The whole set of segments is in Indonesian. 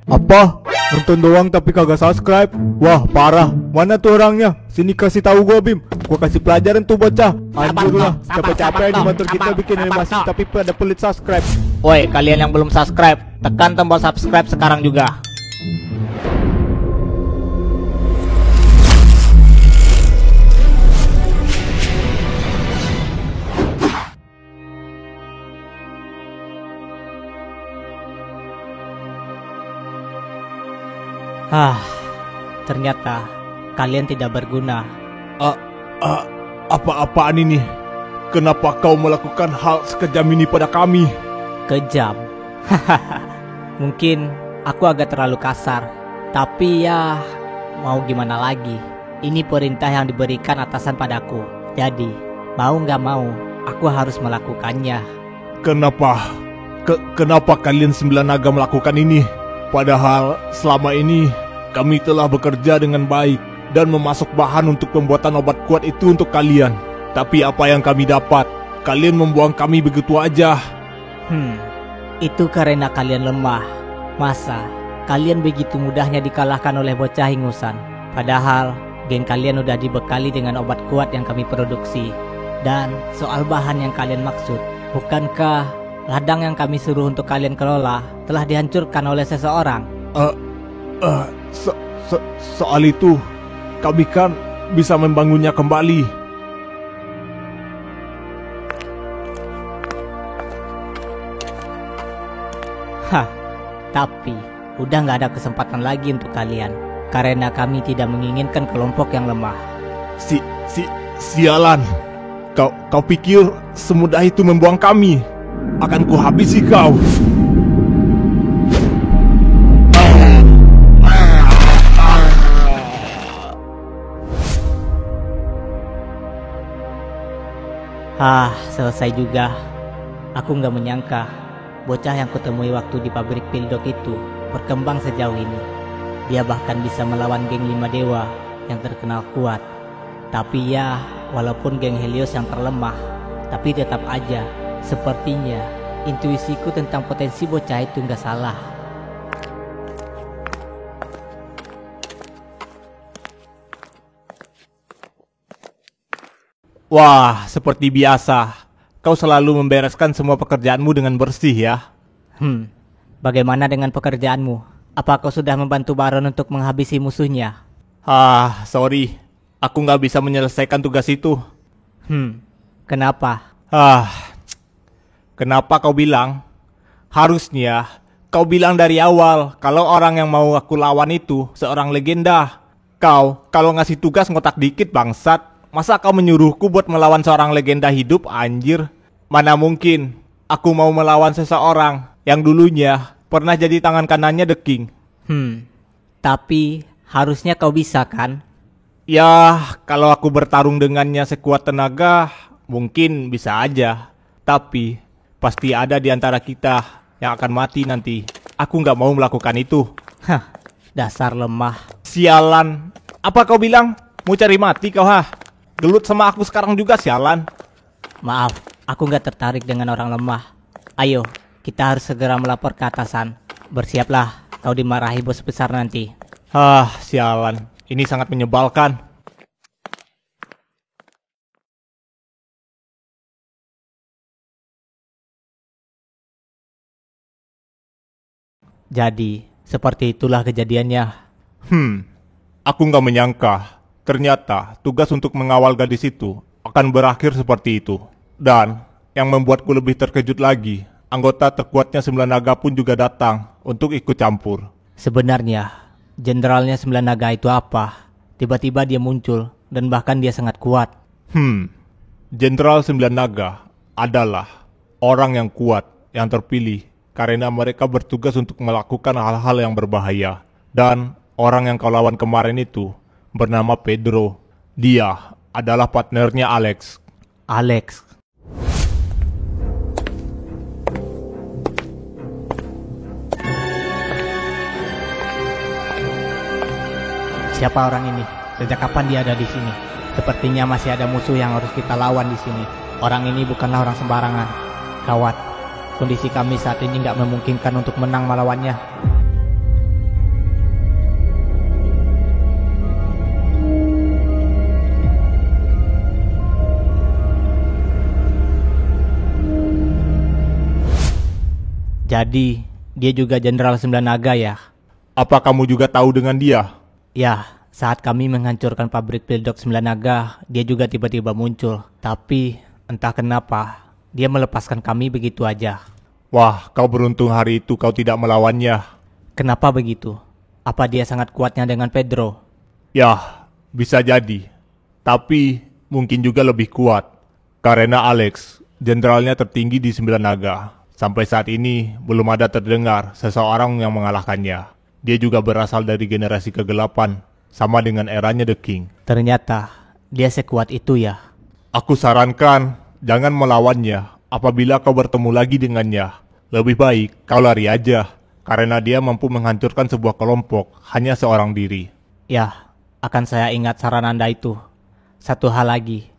Apa? Nonton doang tapi kagak subscribe? Wah parah. Mana tuh orangnya? Sini kasih tahu gua Bim. Gua kasih pelajaran tuh bocah. Anjir lah, capek-capek animator kita bikin animasi tapi pada pelit subscribe. Woi, kalian yang belum subscribe, tekan tombol subscribe sekarang juga. Ternyata kalian tidak berguna. Apa-apaan ini? Kenapa kau melakukan hal sekejam ini pada kami? Kejam. Mungkin aku agak terlalu kasar, tapi ya mau gimana lagi. Ini perintah yang diberikan atasan padaku. Jadi mau gak mau aku harus melakukannya. Kenapa kalian 9 naga melakukan ini? Padahal selama ini kami telah bekerja dengan baik dan memasok bahan untuk pembuatan obat kuat itu untuk kalian. Tapi apa yang kami dapat? Kalian membuang kami begitu aja. Itu karena kalian lemah. Masa kalian begitu mudahnya dikalahkan oleh bocah ingusan? Padahal geng kalian udah dibekali dengan obat kuat yang kami produksi. Dan soal bahan yang kalian maksud, bukankah ladang yang kami suruh untuk kalian kelola telah dihancurkan oleh seseorang? Soal itu kami kan bisa membangunnya kembali. Tapi udah gak ada kesempatan lagi untuk kalian, karena kami tidak menginginkan kelompok yang lemah. Sialan. Kau pikir semudah itu membuang kami? Akan kuhabisi kau. Selesai juga. Aku gak menyangka bocah yang kutemui waktu di pabrik Pildok itu berkembang sejauh ini. Dia bahkan bisa melawan geng 5 dewa yang terkenal kuat. Tapi ya, walaupun geng Helios yang terlemah, tapi tetap aja sepertinya intuisiku tentang potensi bocah itu gak salah. Wah, seperti biasa. Kau selalu membereskan semua pekerjaanmu dengan bersih ya. Bagaimana dengan pekerjaanmu? Apa kau sudah membantu Baron untuk menghabisi musuhnya? Sorry. Aku gak bisa menyelesaikan tugas itu. Kenapa? Kenapa kau bilang? Harusnya kau bilang dari awal kalau orang yang mau aku lawan itu seorang legenda. Kau kalau ngasih tugas ngotak dikit bangsat. Masa kau menyuruhku buat melawan seorang legenda hidup, anjir? Mana mungkin aku mau melawan seseorang yang dulunya pernah jadi tangan kanannya The King. Tapi harusnya kau bisa kan? Ya, kalau aku bertarung dengannya sekuat tenaga, mungkin bisa aja. Tapi pasti ada di antara kita yang akan mati nanti. Aku gak mau melakukan itu. Dasar lemah. Sialan. Apa kau bilang? Mau cari mati kau Gelut sama aku sekarang juga sialan. Maaf, aku gak tertarik dengan orang lemah. Ayo, kita harus segera melapor ke atasan. Bersiaplah, kau dimarahi bos besar nanti. Sialan. Ini sangat menyebalkan. Jadi, seperti itulah kejadiannya. Aku gak menyangka. Ternyata tugas untuk mengawal gadis itu akan berakhir seperti itu. Dan yang membuatku lebih terkejut lagi, anggota terkuatnya 9 naga pun juga datang untuk ikut campur. Sebenarnya, jenderalnya 9 naga itu apa? Tiba-tiba dia muncul dan bahkan dia sangat kuat. Jenderal 9 naga adalah orang yang kuat, yang terpilih karena mereka bertugas untuk melakukan hal-hal yang berbahaya. Dan orang yang kau lawan kemarin itu bernama Pedro. Dia adalah partnernya Alex. Siapa orang ini? Sejak kapan dia ada di sini? Sepertinya masih ada musuh yang harus kita lawan di sini. Orang ini bukanlah orang sembarangan. Gawat. Kondisi kami saat ini nggak memungkinkan untuk menang melawannya. Jadi, dia juga Jenderal Sembilan Naga ya? Apa kamu juga tahu dengan dia? Ya, saat kami menghancurkan pabrik Pildok Sembilan Naga, dia juga tiba-tiba muncul. Tapi, entah kenapa, dia melepaskan kami begitu aja. Wah, kau beruntung hari itu kau tidak melawannya. Kenapa begitu? Apa dia sangat kuatnya dengan Pedro? Ya, bisa jadi. Tapi, mungkin juga lebih kuat. Karena Alex, jenderalnya tertinggi di Sembilan Naga. Sampai saat ini, belum ada terdengar seseorang yang mengalahkannya. Dia juga berasal dari generasi kegelapan, sama dengan eranya The King. Ternyata, dia sekuat itu ya? Aku sarankan, jangan melawannya apabila kau bertemu lagi dengannya. Lebih baik kau lari aja, karena dia mampu menghancurkan sebuah kelompok hanya seorang diri. Ya, akan saya ingat saran Anda itu. Satu hal lagi,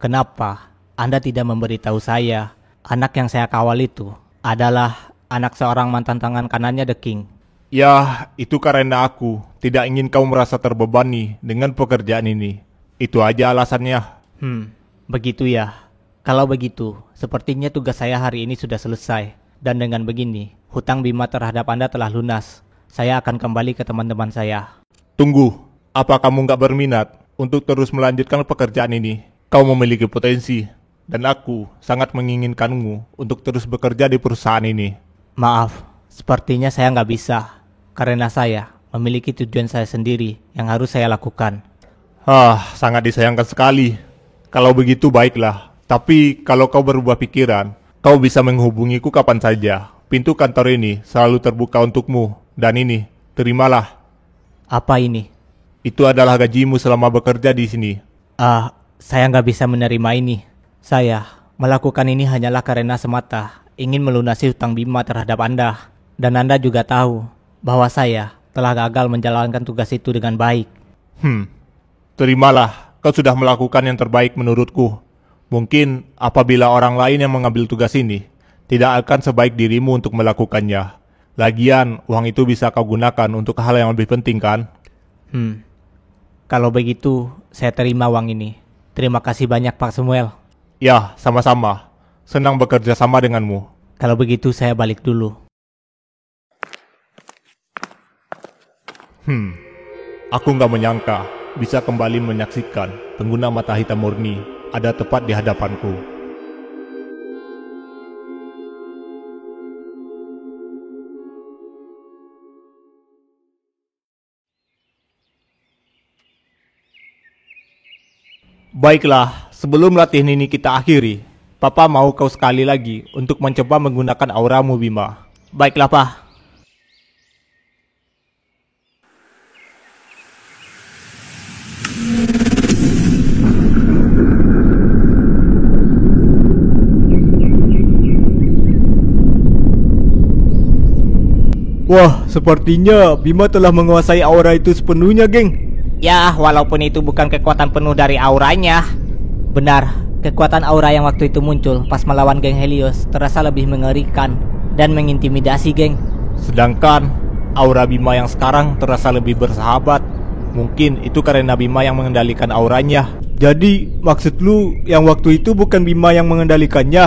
kenapa Anda tidak memberitahu saya anak yang saya kawal itu adalah anak seorang mantan tangan kanannya The King? Ya, itu karena aku tidak ingin kau merasa terbebani dengan pekerjaan ini. Itu aja alasannya. Begitu ya. Kalau begitu, sepertinya tugas saya hari ini sudah selesai. Dan dengan begini, hutang Bima terhadap Anda telah lunas. Saya akan kembali ke teman-teman saya. Tunggu, apa kamu nggak berminat untuk terus melanjutkan pekerjaan ini? Kau memiliki potensi, dan aku sangat menginginkanmu untuk terus bekerja di perusahaan ini. Maaf, sepertinya saya nggak bisa. Karena saya memiliki tujuan saya sendiri yang harus saya lakukan. Sangat disayangkan sekali. Kalau begitu baiklah. Tapi kalau kau berubah pikiran, kau bisa menghubungiku kapan saja. Pintu kantor ini selalu terbuka untukmu. Dan ini, terimalah. Apa ini? Itu adalah gajimu selama bekerja di sini. Saya nggak bisa menerima ini. Saya melakukan ini hanyalah karena semata ingin melunasi hutang Bima terhadap Anda. Dan Anda juga tahu bahwa saya telah gagal menjalankan tugas itu dengan baik. Terimalah, kau sudah melakukan yang terbaik menurutku. Mungkin apabila orang lain yang mengambil tugas ini, tidak akan sebaik dirimu untuk melakukannya. Lagian, uang itu bisa kau gunakan untuk hal yang lebih penting kan? Kalau begitu, saya terima uang ini. Terima kasih banyak Pak Samuel. Ya, sama-sama. Senang bekerja sama denganmu. Kalau begitu saya balik dulu. Aku nggak menyangka bisa kembali menyaksikan pengguna mata hitam murni ada tepat di hadapanku. Baiklah, sebelum latihan ini kita akhiri, Papa mau kau sekali lagi untuk mencoba menggunakan auramu, Bima. Baiklah, Pak. Wah, sepertinya Bima telah menguasai aura itu sepenuhnya, geng. Ya, walaupun itu bukan kekuatan penuh dari auranya. Benar, kekuatan aura yang waktu itu muncul pas melawan geng Helios terasa lebih mengerikan dan mengintimidasi, geng. Sedangkan aura Bima yang sekarang terasa lebih bersahabat. Mungkin itu karena Bima yang mengendalikan auranya. Jadi, maksud lu yang waktu itu bukan Bima yang mengendalikannya?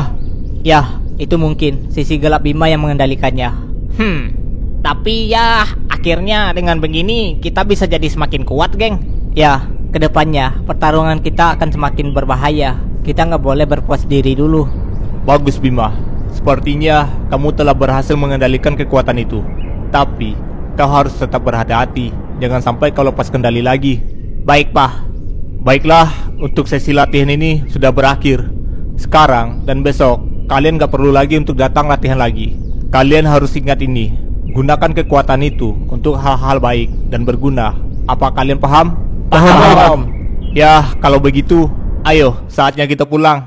Ya, itu mungkin sisi gelap Bima yang mengendalikannya. Tapi ya, akhirnya dengan begini kita bisa jadi semakin kuat, geng. Ya, kedepannya pertarungan kita akan semakin berbahaya. Kita nggak boleh berpuas diri dulu. Bagus, Bima. Sepertinya kamu telah berhasil mengendalikan kekuatan itu. Tapi, kau harus tetap berhati-hati. Jangan sampai kau lepas kendali lagi. Baik, Pak. Baiklah, untuk sesi latihan ini sudah berakhir. Sekarang dan besok, kalian gak perlu lagi untuk datang latihan lagi. Kalian harus ingat ini. Gunakan kekuatan itu untuk hal-hal baik dan berguna. Apa kalian paham? Paham. Ya, kalau begitu, ayo, saatnya kita pulang.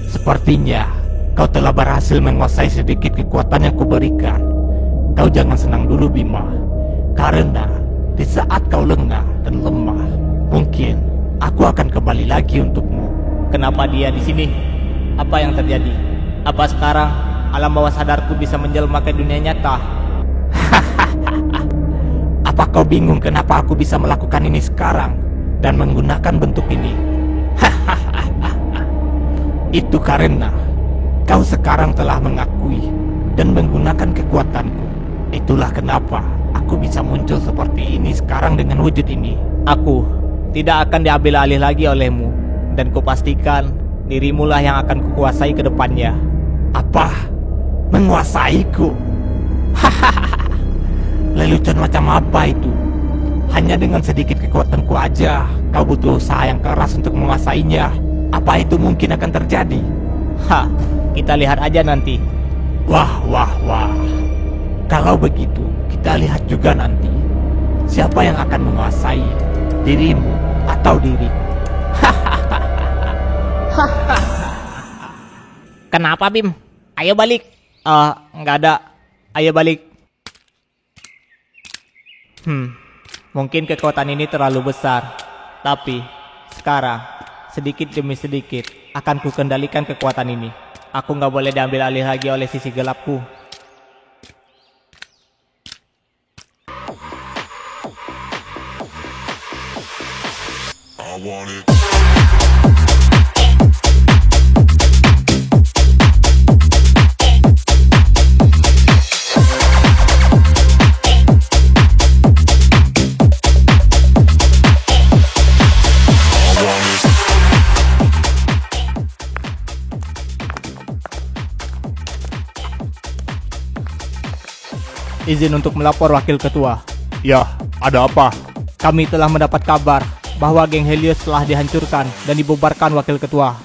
Sepertinya kau telah berhasil menguasai sedikit kekuatan yang kuberikan. Kau jangan senang dulu, Bima. Karena di saat kau lengah dan lemah, mungkin aku akan kembali lagi untukmu. Kenapa dia di sini? Apa yang terjadi? Apa sekarang alam bawah sadarku bisa menjelma ke dunia nyata? Apa kau bingung kenapa aku bisa melakukan ini sekarang dan menggunakan bentuk ini? Itu karena kau sekarang telah mengakui dan menggunakan kekuatanku. Itulah kenapa aku bisa muncul seperti ini sekarang dengan wujud ini. Aku tidak akan diambil alih lagi olehmu, dan kupastikan dirimulah yang akan kukuasai ke depannya. Apa? Menguasaiku? Hahaha. Lelucon macam apa itu? Hanya dengan sedikit kekuatanku aja kau butuh usaha yang keras untuk menguasainya. Apa itu mungkin akan terjadi? Kita lihat aja nanti. Wah. Kalau begitu, kita lihat juga nanti siapa yang akan menguasai, dirimu atau diriku. Kenapa, Bim? Ayo balik. Nggak ada. Ayo balik. Mungkin kekuatan ini terlalu besar, tapi sekarang sedikit demi sedikit akan kukendalikan kekuatan ini. Aku nggak boleh diambil alih lagi oleh sisi gelapku. I want it. Izin untuk melapor Wakil Ketua. Ya, ada apa? Kami telah mendapat kabar bahwa geng Helios telah dihancurkan dan dibubarkan, Wakil Ketua.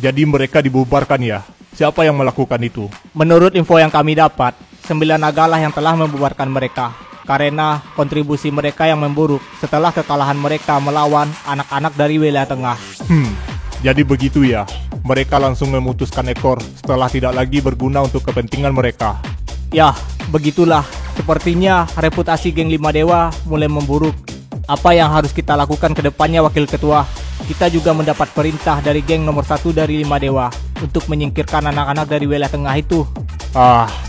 Jadi mereka dibubarkan ya? Siapa yang melakukan itu? Menurut info yang kami dapat, 9 nagalah yang telah membubarkan mereka karena kontribusi mereka yang memburuk setelah kekalahan mereka melawan anak-anak dari wilayah tengah. Jadi begitu ya? Mereka langsung memutuskan ekor setelah tidak lagi berguna untuk kepentingan mereka. Ya, begitulah. Sepertinya reputasi geng 5 Dewa mulai memburuk. Apa yang harus kita lakukan ke depannya, Wakil Ketua? Kita juga mendapat perintah dari geng nomor 1 dari 5 Dewa untuk menyingkirkan anak-anak dari wilayah tengah itu.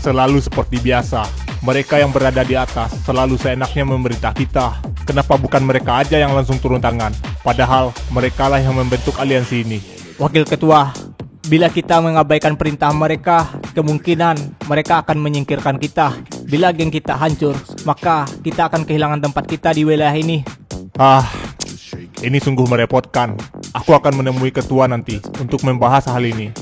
Selalu seperti biasa. Mereka yang berada di atas selalu seenaknya memerintah kita. Kenapa bukan mereka aja yang langsung turun tangan? Padahal merekalah yang membentuk aliansi ini. Wakil Ketua, bila kita mengabaikan perintah mereka, kemungkinan mereka akan menyingkirkan kita. Bila geng kita hancur, maka kita akan kehilangan tempat kita di wilayah ini. Ini sungguh merepotkan. Aku akan menemui ketua nanti untuk membahas hal ini.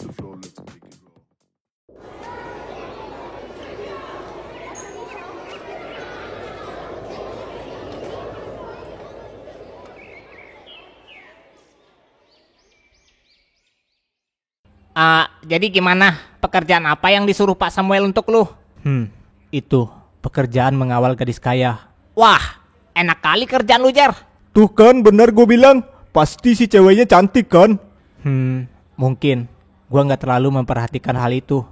Jadi gimana? Pekerjaan apa yang disuruh Pak Samuel untuk lu? Itu pekerjaan mengawal gadis kaya. Wah, enak kali kerjaan lu, Jar. Tuh kan, benar gue bilang. Pasti si ceweknya cantik kan? Mungkin. Gua nggak terlalu memperhatikan hal itu.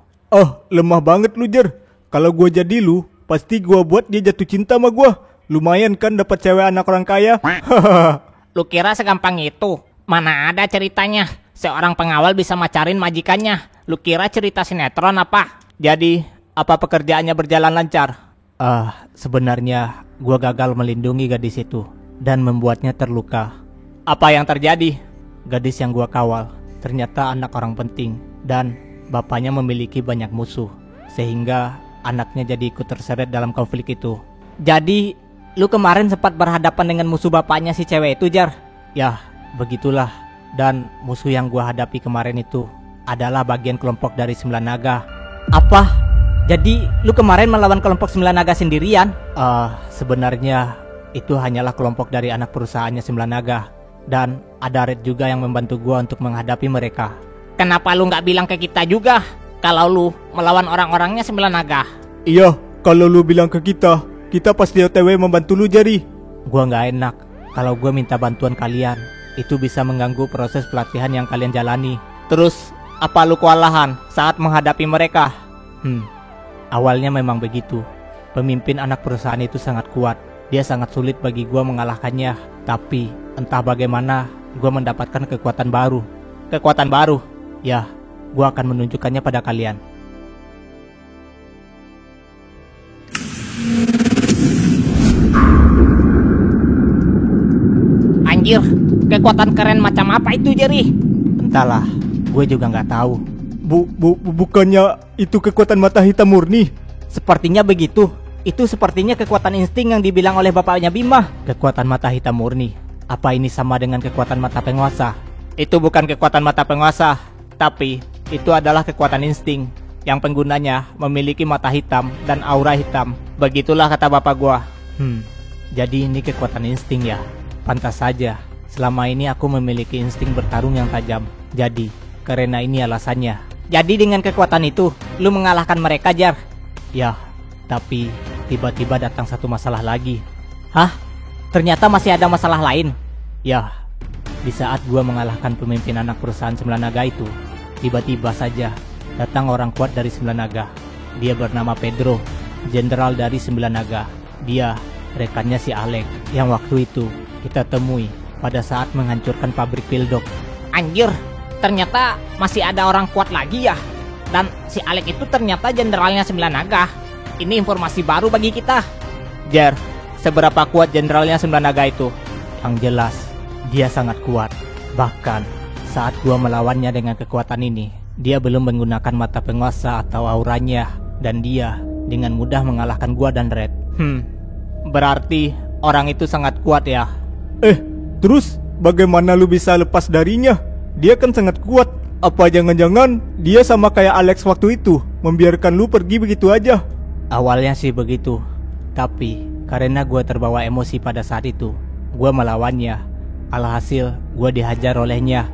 Lemah banget lu, Jar. Kalau gue jadi lu, pasti gue buat dia jatuh cinta sama gue. Lumayan kan dapat cewek anak orang kaya. Lu kira segampang itu? Mana ada ceritanya seorang pengawal bisa macarin majikannya. Lu kira cerita sinetron apa? Jadi, apa pekerjaannya berjalan lancar? Sebenarnya gua gagal melindungi gadis itu dan membuatnya terluka. Apa yang terjadi? Gadis yang gua kawal ternyata anak orang penting dan bapaknya memiliki banyak musuh, sehingga anaknya jadi ikut terseret dalam konflik itu. Jadi, lu kemarin sempat berhadapan dengan musuh bapaknya si cewek itu, Jar? Ya, begitulah. Dan musuh yang gua hadapi kemarin itu adalah bagian kelompok dari 9 naga. Apa? Jadi lu kemarin melawan kelompok 9 naga sendirian? Sebenarnya itu hanyalah kelompok dari anak perusahaannya 9 naga. Dan ada Red juga yang membantu gua untuk menghadapi mereka. Kenapa lu nggak bilang ke kita juga kalau lu melawan orang-orangnya 9 naga? Iya, kalau lu bilang ke kita pasti OTW membantu lu, Jari. Gua nggak enak kalau gua minta bantuan kalian. Itu bisa mengganggu proses pelatihan yang kalian jalani. Terus, apa lu kewalahan saat menghadapi mereka? Awalnya memang begitu. Pemimpin anak perusahaan itu sangat kuat. Dia sangat sulit bagi gua mengalahkannya. Tapi, entah bagaimana, gua mendapatkan kekuatan baru. Kekuatan baru? Ya, gua akan menunjukkannya pada kalian. Anjir, kekuatan keren macam apa itu, Jerry? Entahlah, Gue juga nggak tahu. Bukannya itu kekuatan mata hitam murni? Sepertinya begitu. Itu sepertinya kekuatan insting yang dibilang oleh bapaknya Bima. Kekuatan mata hitam murni. Apa ini sama dengan kekuatan mata penguasa? Itu bukan kekuatan mata penguasa, tapi itu adalah kekuatan insting yang penggunanya memiliki mata hitam dan aura hitam. Begitulah kata bapak gua. Jadi ini kekuatan insting ya. Pantas saja, selama ini aku memiliki insting bertarung yang tajam. Jadi, karena ini alasannya. Jadi dengan kekuatan itu, lu mengalahkan mereka, Jar? Ya, tapi tiba-tiba datang satu masalah lagi. Hah? Ternyata masih ada masalah lain? Ya, di saat gua mengalahkan pemimpin anak perusahaan Sembilan Naga itu, tiba-tiba saja datang orang kuat dari Sembilan Naga. Dia bernama Pedro, jenderal dari Sembilan Naga. Dia rekannya si Alex yang waktu itu kita temui pada saat menghancurkan pabrik Pildok. Anjir, ternyata masih ada orang kuat lagi ya. Dan si Alex itu ternyata jenderalnya Sembilan Naga. Ini informasi baru bagi kita. Jar, seberapa kuat jenderalnya Sembilan Naga itu? Yang jelas, dia sangat kuat. Bahkan saat gua melawannya dengan kekuatan ini, dia belum menggunakan mata penguasa atau auranya, dan dia dengan mudah mengalahkan gua dan Red. Berarti orang itu sangat kuat ya. Terus bagaimana lu bisa lepas darinya? Dia kan sangat kuat. Apa jangan-jangan dia sama kayak Alex waktu itu, membiarkan lu pergi begitu aja? Awalnya sih begitu, tapi karena gua terbawa emosi pada saat itu, gua melawannya. Alhasil gua dihajar olehnya.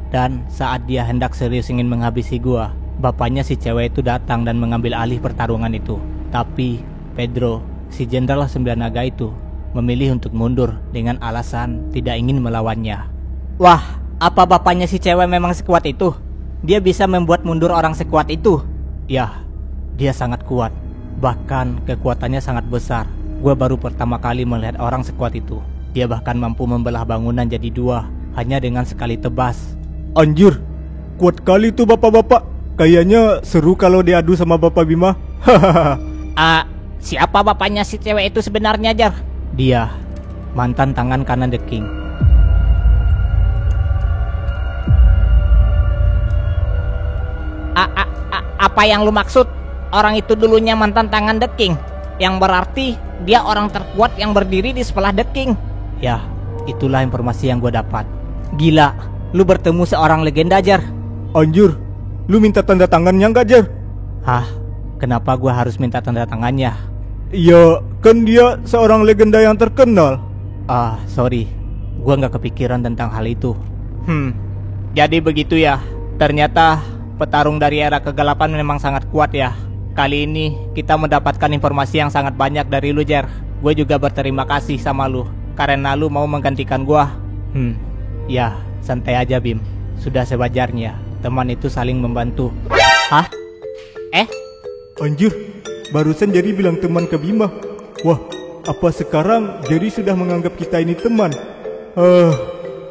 Dan saat dia hendak serius ingin menghabisi gua, bapaknya si cewek itu datang dan mengambil alih pertarungan itu. Tapi Pedro, si jenderal Sembilan Naga itu, memilih untuk mundur dengan alasan tidak ingin melawannya. Wah, apa bapaknya si cewek memang sekuat itu? Dia bisa membuat mundur orang sekuat itu? Ya, dia sangat kuat. Bahkan kekuatannya sangat besar. Gua baru pertama kali melihat orang sekuat itu. Dia bahkan mampu membelah bangunan jadi dua hanya dengan sekali tebas. Anjir, kuat kali tuh bapak-bapak. Kayaknya seru kalau diadu sama Bapak Bima. Siapa bapaknya si cewek itu sebenarnya, Jar? Dia mantan tangan kanan The King. Apa yang lu maksud? Orang itu dulunya mantan tangan The King, yang berarti dia orang terkuat yang berdiri di sebelah The King. Ya, itulah informasi yang gue dapat. Gila, lu bertemu seorang legenda, Jar. Anjir, lu minta tanda tangannya nggak, Jar? Hah? Kenapa gue harus minta tanda tangannya? Ya, kan dia seorang legenda yang terkenal. Sorry, gue nggak kepikiran tentang hal itu. Jadi begitu ya. Ternyata petarung dari era kegelapan memang sangat kuat ya. Kali ini kita mendapatkan informasi yang sangat banyak dari lu, Jar. Gue juga berterima kasih sama lu karena lu mau menggantikan gue. Ya, santai aja Bim. Sudah sewajarnya teman itu saling membantu. Hah? Anjir, barusan Jerry bilang teman ke Bima. Wah, apa sekarang Jerry sudah menganggap kita ini teman?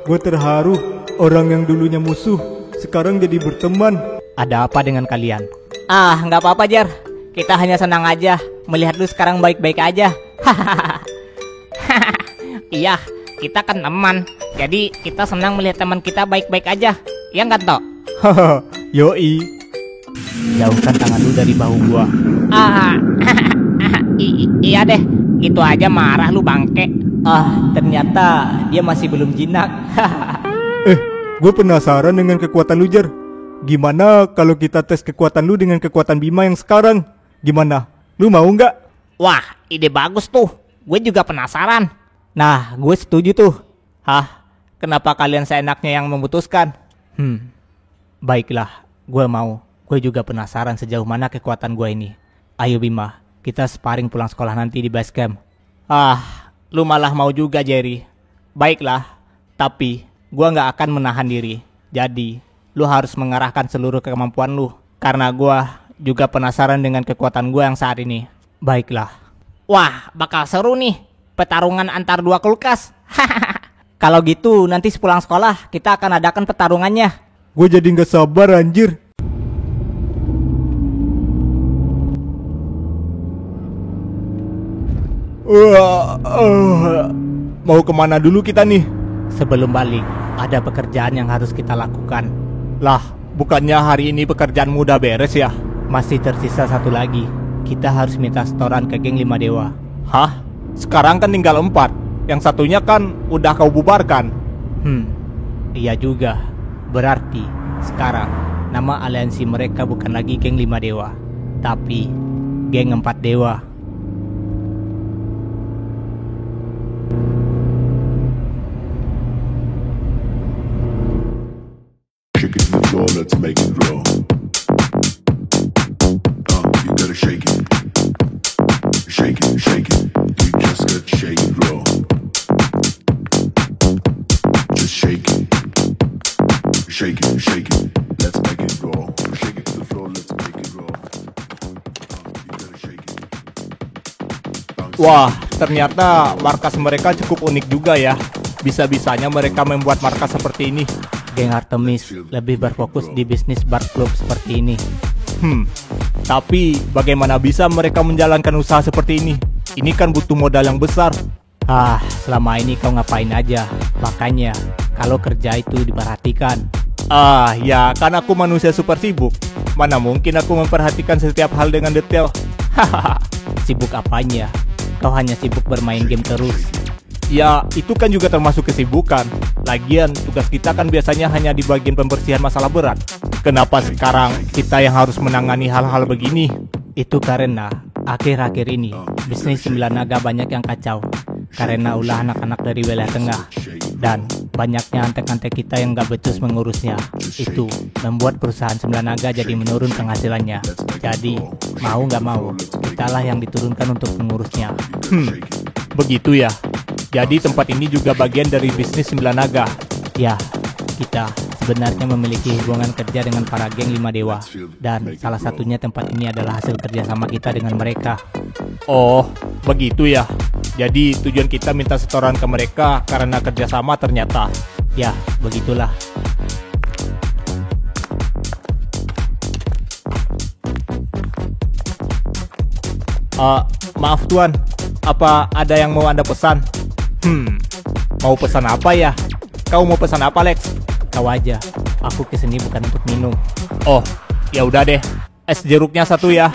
Gue terharu. Orang yang dulunya musuh sekarang jadi berteman. Ada apa dengan kalian? Nggak apa-apa, Jar. Kita hanya senang aja melihat lu sekarang baik-baik aja. Iya, kita kan teman. Jadi kita senang melihat teman kita baik-baik aja. Ya nggak, Tok? Yoi. Jauhkan tangan lu dari bahu gua. Iya deh, gitu aja marah lu bangke. Ternyata dia masih belum jinak. Gue penasaran dengan kekuatan lu, Jar. Gimana kalau kita tes kekuatan lu dengan kekuatan Bima yang sekarang? Gimana? Lu mau nggak? Wah, ide bagus tuh. Gue juga penasaran. Nah, gue setuju tuh. Hah? Kenapa kalian seenaknya yang memutuskan? Baiklah, gue mau. Gue juga penasaran sejauh mana kekuatan gue ini. Ayo Bima, kita sparring pulang sekolah nanti di base camp. Lu malah mau juga, Jerry. Baiklah, tapi gue gak akan menahan diri. Jadi, lu harus mengerahkan seluruh kemampuan lu. Karena gue juga penasaran dengan kekuatan gue yang saat ini. Baiklah. Wah, bakal seru nih. Pertarungan antar dua kulkas. Kalau gitu, nanti sepulang sekolah kita akan adakan pertarungannya. Gue jadi gak sabar, anjir. Mau kemana dulu kita nih? Sebelum balik, ada pekerjaan yang harus kita lakukan. Lah, bukannya hari ini pekerjaanmu udah beres ya? Masih tersisa satu lagi. Kita harus minta setoran ke geng 5 dewa. Hah? Sekarang kan tinggal 4. Yang satunya kan udah kau bubarkan. Iya juga. Berarti sekarang nama aliansi mereka bukan lagi geng 5 dewa, tapi geng 4 dewa. Shake it to the floor, let's make it grow. You gotta shake it. Shake it, shake it. You just gotta shake it, grow. Just shake it. Shake it, shake it. Let's make it grow. Shake it to the floor, let's make it grow. You gotta shake it. Wah, ternyata markas mereka cukup unik juga ya. Bisa-bisanya mereka membuat markas seperti ini. Geng Artemis lebih berfokus di bisnis bar club seperti ini. Tapi bagaimana bisa mereka menjalankan usaha seperti ini? Ini kan butuh modal yang besar. Selama ini kau ngapain aja? Makanya, kalau kerja itu diperhatikan. Ya kan aku manusia super sibuk. Mana mungkin aku memperhatikan setiap hal dengan detail. Sibuk apanya? Kau hanya sibuk bermain game terus. Ya, itu kan juga termasuk kesibukan. Lagian, tugas kita kan biasanya hanya di bagian pembersihan masalah berat. Kenapa sekarang kita yang harus menangani hal-hal begini? Itu karena akhir-akhir ini bisnis 9 naga banyak yang kacau. Karena ulah anak-anak dari wilayah tengah. Dan banyaknya antek-antek kita yang gak becus mengurusnya. Itu membuat perusahaan 9 naga jadi menurun penghasilannya. Jadi, mau gak mau, kitalah yang diturunkan untuk mengurusnya. Begitu ya. Jadi tempat ini juga bagian dari bisnis 9 naga. Ya, kita sebenarnya memiliki hubungan kerja dengan para geng 5 dewa. Dan salah satunya tempat ini adalah hasil kerjasama kita dengan mereka. Oh, begitu ya. Jadi tujuan kita minta setoran ke mereka karena kerjasama ternyata. Ya, begitulah. Maaf tuan, apa ada yang mau Anda pesan? Mau pesan apa ya? Kau mau pesan apa, Lex? Kau aja, aku kesini bukan untuk minum. Oh, ya udah deh. Es jeruknya 1 ya.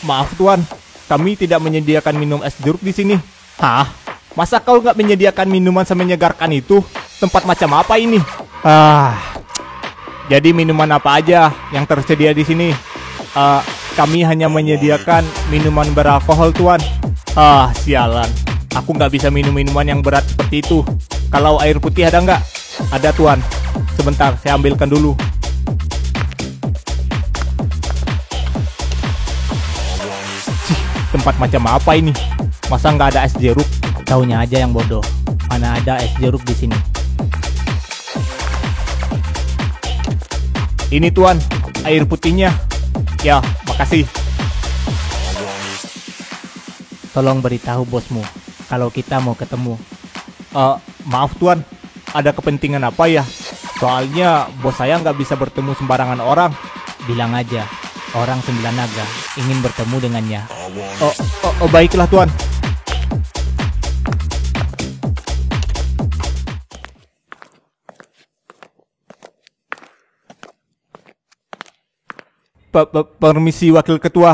Maaf tuan, kami tidak menyediakan minum es jeruk di sini. Hah? Masa kau nggak menyediakan minuman semenyegarkan itu? Tempat macam apa ini? Jadi minuman apa aja yang tersedia di sini? Kami hanya menyediakan minuman beralkohol tuan. Sialan. Aku nggak bisa minum minuman yang berat seperti itu. Kalau air putih ada nggak? Ada tuan. Sebentar, saya ambilkan dulu. Tempat macam apa ini? Masa nggak ada es jeruk? Taunya aja yang bodoh. Mana ada es jeruk di sini? Ini tuan, air putihnya. Ya, makasih. Tolong beritahu bosmu kalau kita mau ketemu. Maaf tuan, ada kepentingan apa ya? Soalnya bos saya nggak bisa bertemu sembarangan orang. Bilang aja, orang 9 naga ingin bertemu dengannya. Baiklah tuan. Permisi wakil ketua.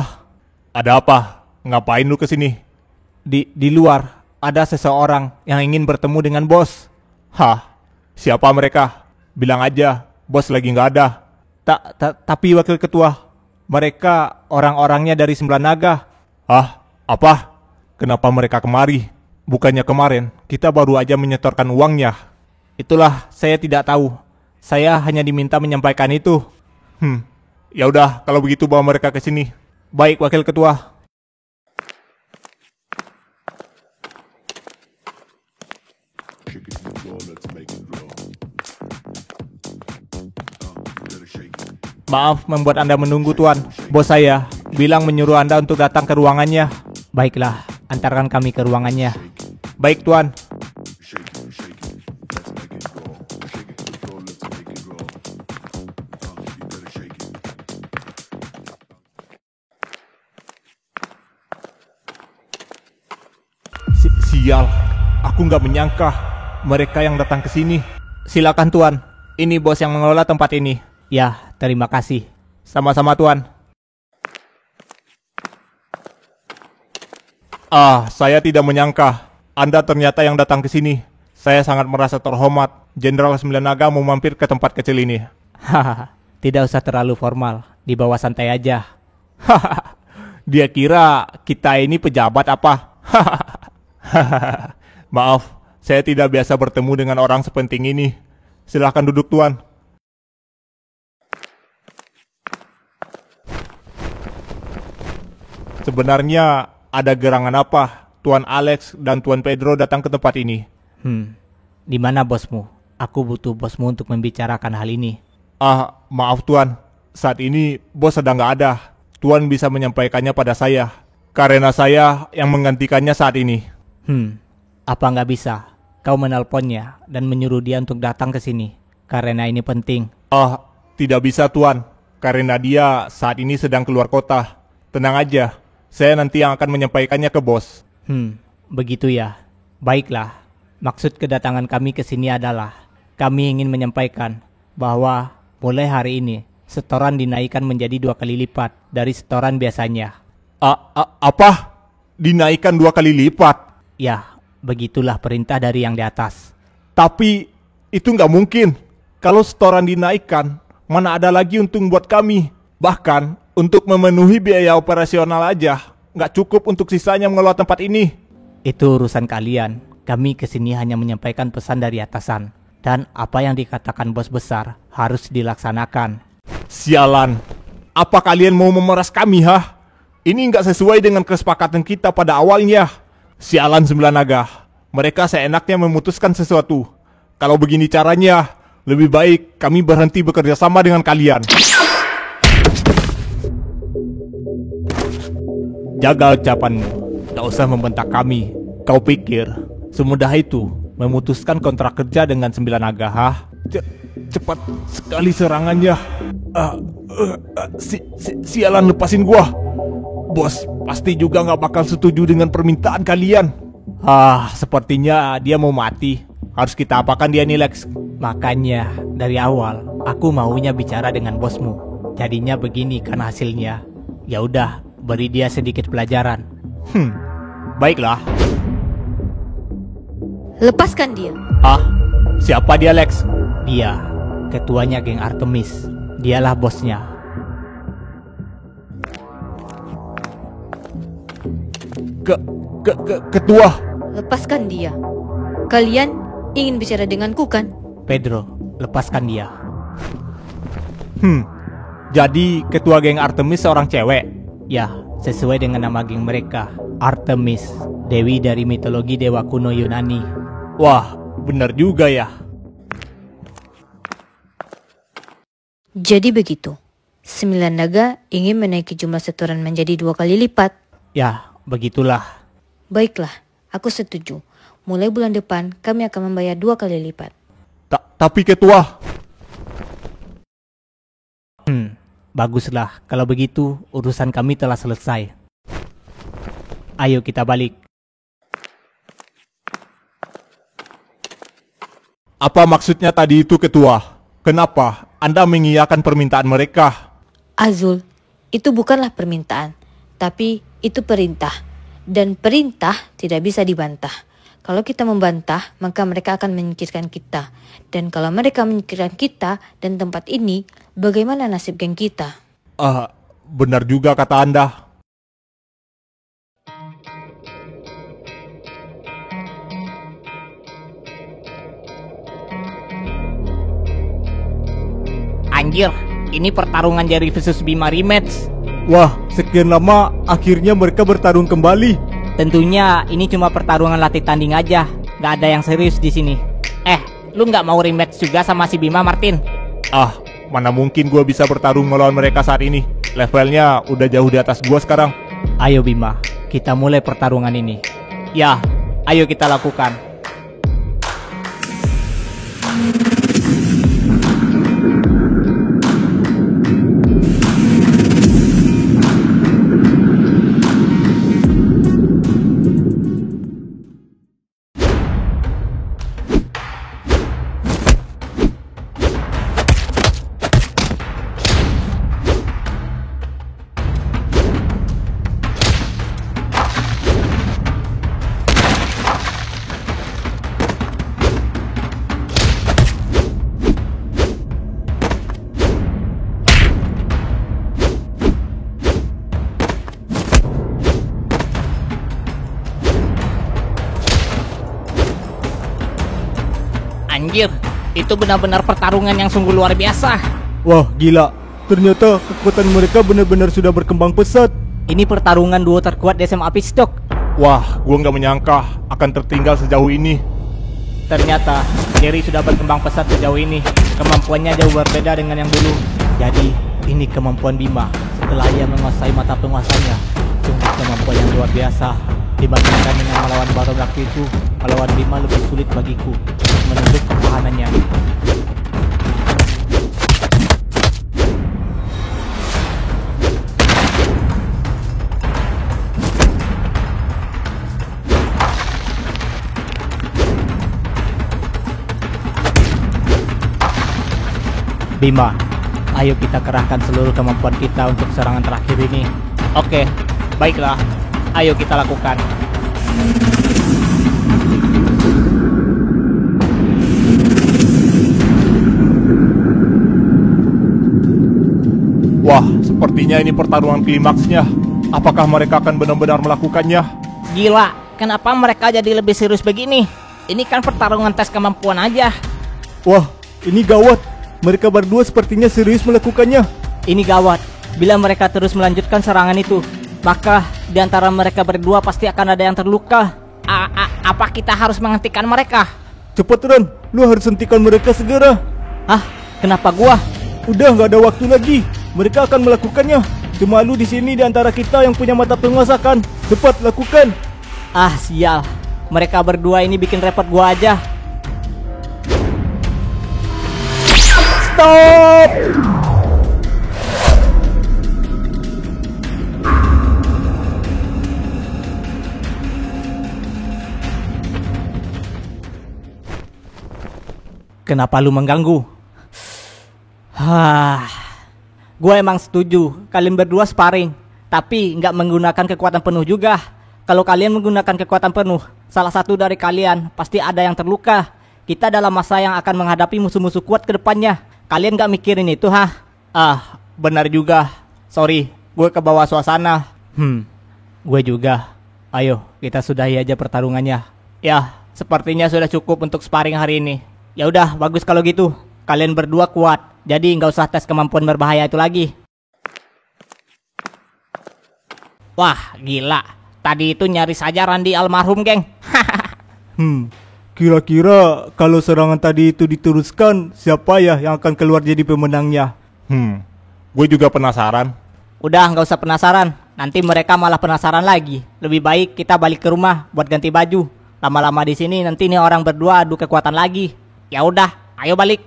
Ada apa? Ngapain lu kesini? Di luar ada seseorang yang ingin bertemu dengan bos. Hah? Siapa mereka? Bilang aja, bos lagi nggak ada. Tapi wakil ketua, mereka orang-orangnya dari 9 naga. Hah? Apa? Kenapa mereka kemari? Bukannya kemarin kita baru aja menyetorkan uangnya. Itulah, saya tidak tahu. Saya hanya diminta menyampaikan itu. Ya udah, kalau begitu bawa mereka ke sini. Baik, wakil ketua. Maaf membuat Anda menunggu tuan. Bos saya bilang menyuruh Anda untuk datang ke ruangannya. Baiklah, antarkan kami ke ruangannya. Baik tuan. Sial, aku nggak menyangka mereka yang datang ke sini. Silakan tuan, ini bos yang mengelola tempat ini. Ya, terima kasih. Sama-sama Tuan. Saya tidak menyangka Anda ternyata yang datang ke sini. Saya sangat merasa terhormat. Jenderal Sembilan Naga mau mampir ke tempat kecil ini. Hahaha, tidak usah terlalu formal. Dibawa santai aja. Dia kira kita ini pejabat apa? Maaf, saya tidak biasa bertemu dengan orang sepenting ini. Silahkan duduk Tuan. Sebenarnya ada gerangan apa Tuan Alex dan Tuan Pedro datang ke tempat ini? Di mana bosmu? Aku butuh bosmu untuk membicarakan hal ini. Maaf Tuan. Saat ini bos sedang nggak ada. Tuan bisa menyampaikannya pada saya. Karena saya yang menggantikannya saat ini. Apa nggak bisa? Kau menelponnya dan menyuruh dia untuk datang ke sini. Karena ini penting. Tidak bisa Tuan. Karena dia saat ini sedang keluar kota. Tenang aja. Saya nanti yang akan menyampaikannya ke bos. Begitu ya. Baiklah. Maksud kedatangan kami ke sini adalah kami ingin menyampaikan bahwa mulai hari ini setoran dinaikkan menjadi 2 kali lipat dari setoran biasanya. Apa? Dinaikkan 2 kali lipat? Ya, begitulah perintah dari yang di atas. Tapi itu nggak mungkin. Kalau setoran dinaikkan, mana ada lagi untung buat kami. Bahkan untuk memenuhi biaya operasional aja nggak cukup untuk sisanya mengelola tempat ini. Itu urusan kalian. Kami kesini hanya menyampaikan pesan dari atasan. Dan apa yang dikatakan bos besar harus dilaksanakan. Sialan. Apa kalian mau memeras kami, ha? Ini nggak sesuai dengan kesepakatan kita pada awalnya. Sialan Sembilan Naga. Mereka seenaknya memutuskan sesuatu. Kalau begini caranya, lebih baik kami berhenti bekerja sama dengan kalian. Jaga ucapanmu. Tak usah membentak kami. Kau pikir semudah itu memutuskan kontrak kerja dengan Sembilan Naga, ha? Cepat sekali serangannya. Sialan, lepasin gua. Bos pasti juga nggak bakal setuju dengan permintaan kalian. Sepertinya dia mau mati. Harus kita apakan dia nih, Lex? Makanya dari awal aku maunya bicara dengan bosmu. Jadinya begini kan hasilnya. Ya udah, beri dia sedikit pelajaran. Baiklah. Lepaskan dia. Siapa dia, Lex? Dia ketuanya geng Artemis. Dialah bosnya. Ketua. Lepaskan dia. Kalian ingin bicara denganku kan? Pedro, lepaskan dia. Jadi ketua geng Artemis seorang cewek? Ya, sesuai dengan nama geng mereka, Artemis, dewi dari mitologi dewa kuno Yunani. Wah, benar juga ya. Jadi begitu. Sembilan Naga ingin menaiki jumlah setoran menjadi 2 kali lipat. Ya, begitulah. Baiklah, aku setuju. Mulai bulan depan kami akan membayar 2 kali lipat. Tapi ketua. Baguslah, kalau begitu urusan kami telah selesai. Ayo kita balik. Apa maksudnya tadi itu, ketua? Kenapa Anda mengiyakan permintaan mereka? Azul, itu bukanlah permintaan, tapi itu perintah. Dan perintah tidak bisa dibantah. Kalau kita membantah, maka mereka akan menyingkirkan kita. Dan kalau mereka menyingkirkan kita dan tempat ini, bagaimana nasib geng kita? Benar juga kata Anda. Anjir, ini pertarungan Jerry versus Bima rematch. Wah, sekian lama akhirnya mereka bertarung kembali. Tentunya ini cuma pertarungan latih tanding aja, nggak ada yang serius di sini. Lu nggak mau rematch juga sama si Bima, Martin? Mana mungkin gue bisa bertarung melawan mereka saat ini. Levelnya udah jauh di atas gue sekarang. Ayo Bima, kita mulai pertarungan ini. Ya, ayo kita lakukan. Anjir, itu benar-benar pertarungan yang sungguh luar biasa. Wah, gila. Ternyata kekuatan mereka benar-benar sudah berkembang pesat. Ini pertarungan duo terkuat di SMA Pitstock. Wah, gua nggak menyangka akan tertinggal sejauh ini. Ternyata Jerry sudah berkembang pesat sejauh ini. Kemampuannya jauh berbeda dengan yang dulu. Jadi ini kemampuan Bima setelah ia menguasai mata penguasanya. Sungguh kemampuan yang luar biasa. Dibandingkan dengan melawan Baron waktu itu, melawan Bima lebih sulit bagiku untuk menunduk pertahanannya. Bima, ayo kita kerahkan seluruh kemampuan kita untuk serangan terakhir ini. Oke, baiklah. Ayo kita lakukan. Wah, sepertinya ini pertarungan klimaksnya. Apakah mereka akan benar-benar melakukannya? Gila, kenapa mereka jadi lebih serius begini? Ini kan pertarungan tes kemampuan aja. Wah, ini gawat. Mereka berdua sepertinya serius melakukannya. Ini gawat. Bila mereka terus melanjutkan serangan itu, maka di antara mereka berdua pasti akan ada yang terluka. Apa kita harus menghentikan mereka? Cepat Ran, lu harus hentikan mereka segera. Hah? Kenapa gua? Udah nggak ada waktu lagi. Mereka akan melakukannya. Cuma lu di sini di antara kita yang punya mata penguasa kan. Cepat lakukan. Ah, sial. Mereka berdua ini bikin repot gua aja. Stop! Kenapa lu mengganggu? Gue emang setuju kalian berdua sparring, tapi nggak menggunakan kekuatan penuh juga. Kalau kalian menggunakan kekuatan penuh, salah satu dari kalian pasti ada yang terluka. Kita dalam masa yang akan menghadapi musuh-musuh kuat ke depannya. Kalian nggak mikirin itu, Benar juga. Sorry, gue kebawa suasana. Gue juga. Ayo, kita sudahi aja pertarungannya. Ya, sepertinya sudah cukup untuk sparring hari ini. Ya udah, bagus kalau gitu. Kalian berdua kuat, jadi nggak usah tes kemampuan berbahaya itu lagi. Wah, gila. Tadi itu nyaris saja Randy almarhum, geng. Kira-kira kalau serangan tadi itu diteruskan, siapa ya yang akan keluar jadi pemenangnya? Gue juga penasaran. Udah, nggak usah penasaran. Nanti mereka malah penasaran lagi. Lebih baik kita balik ke rumah buat ganti baju. Lama-lama di sini nanti nih orang berdua adu kekuatan lagi. Ya udah, ayo balik.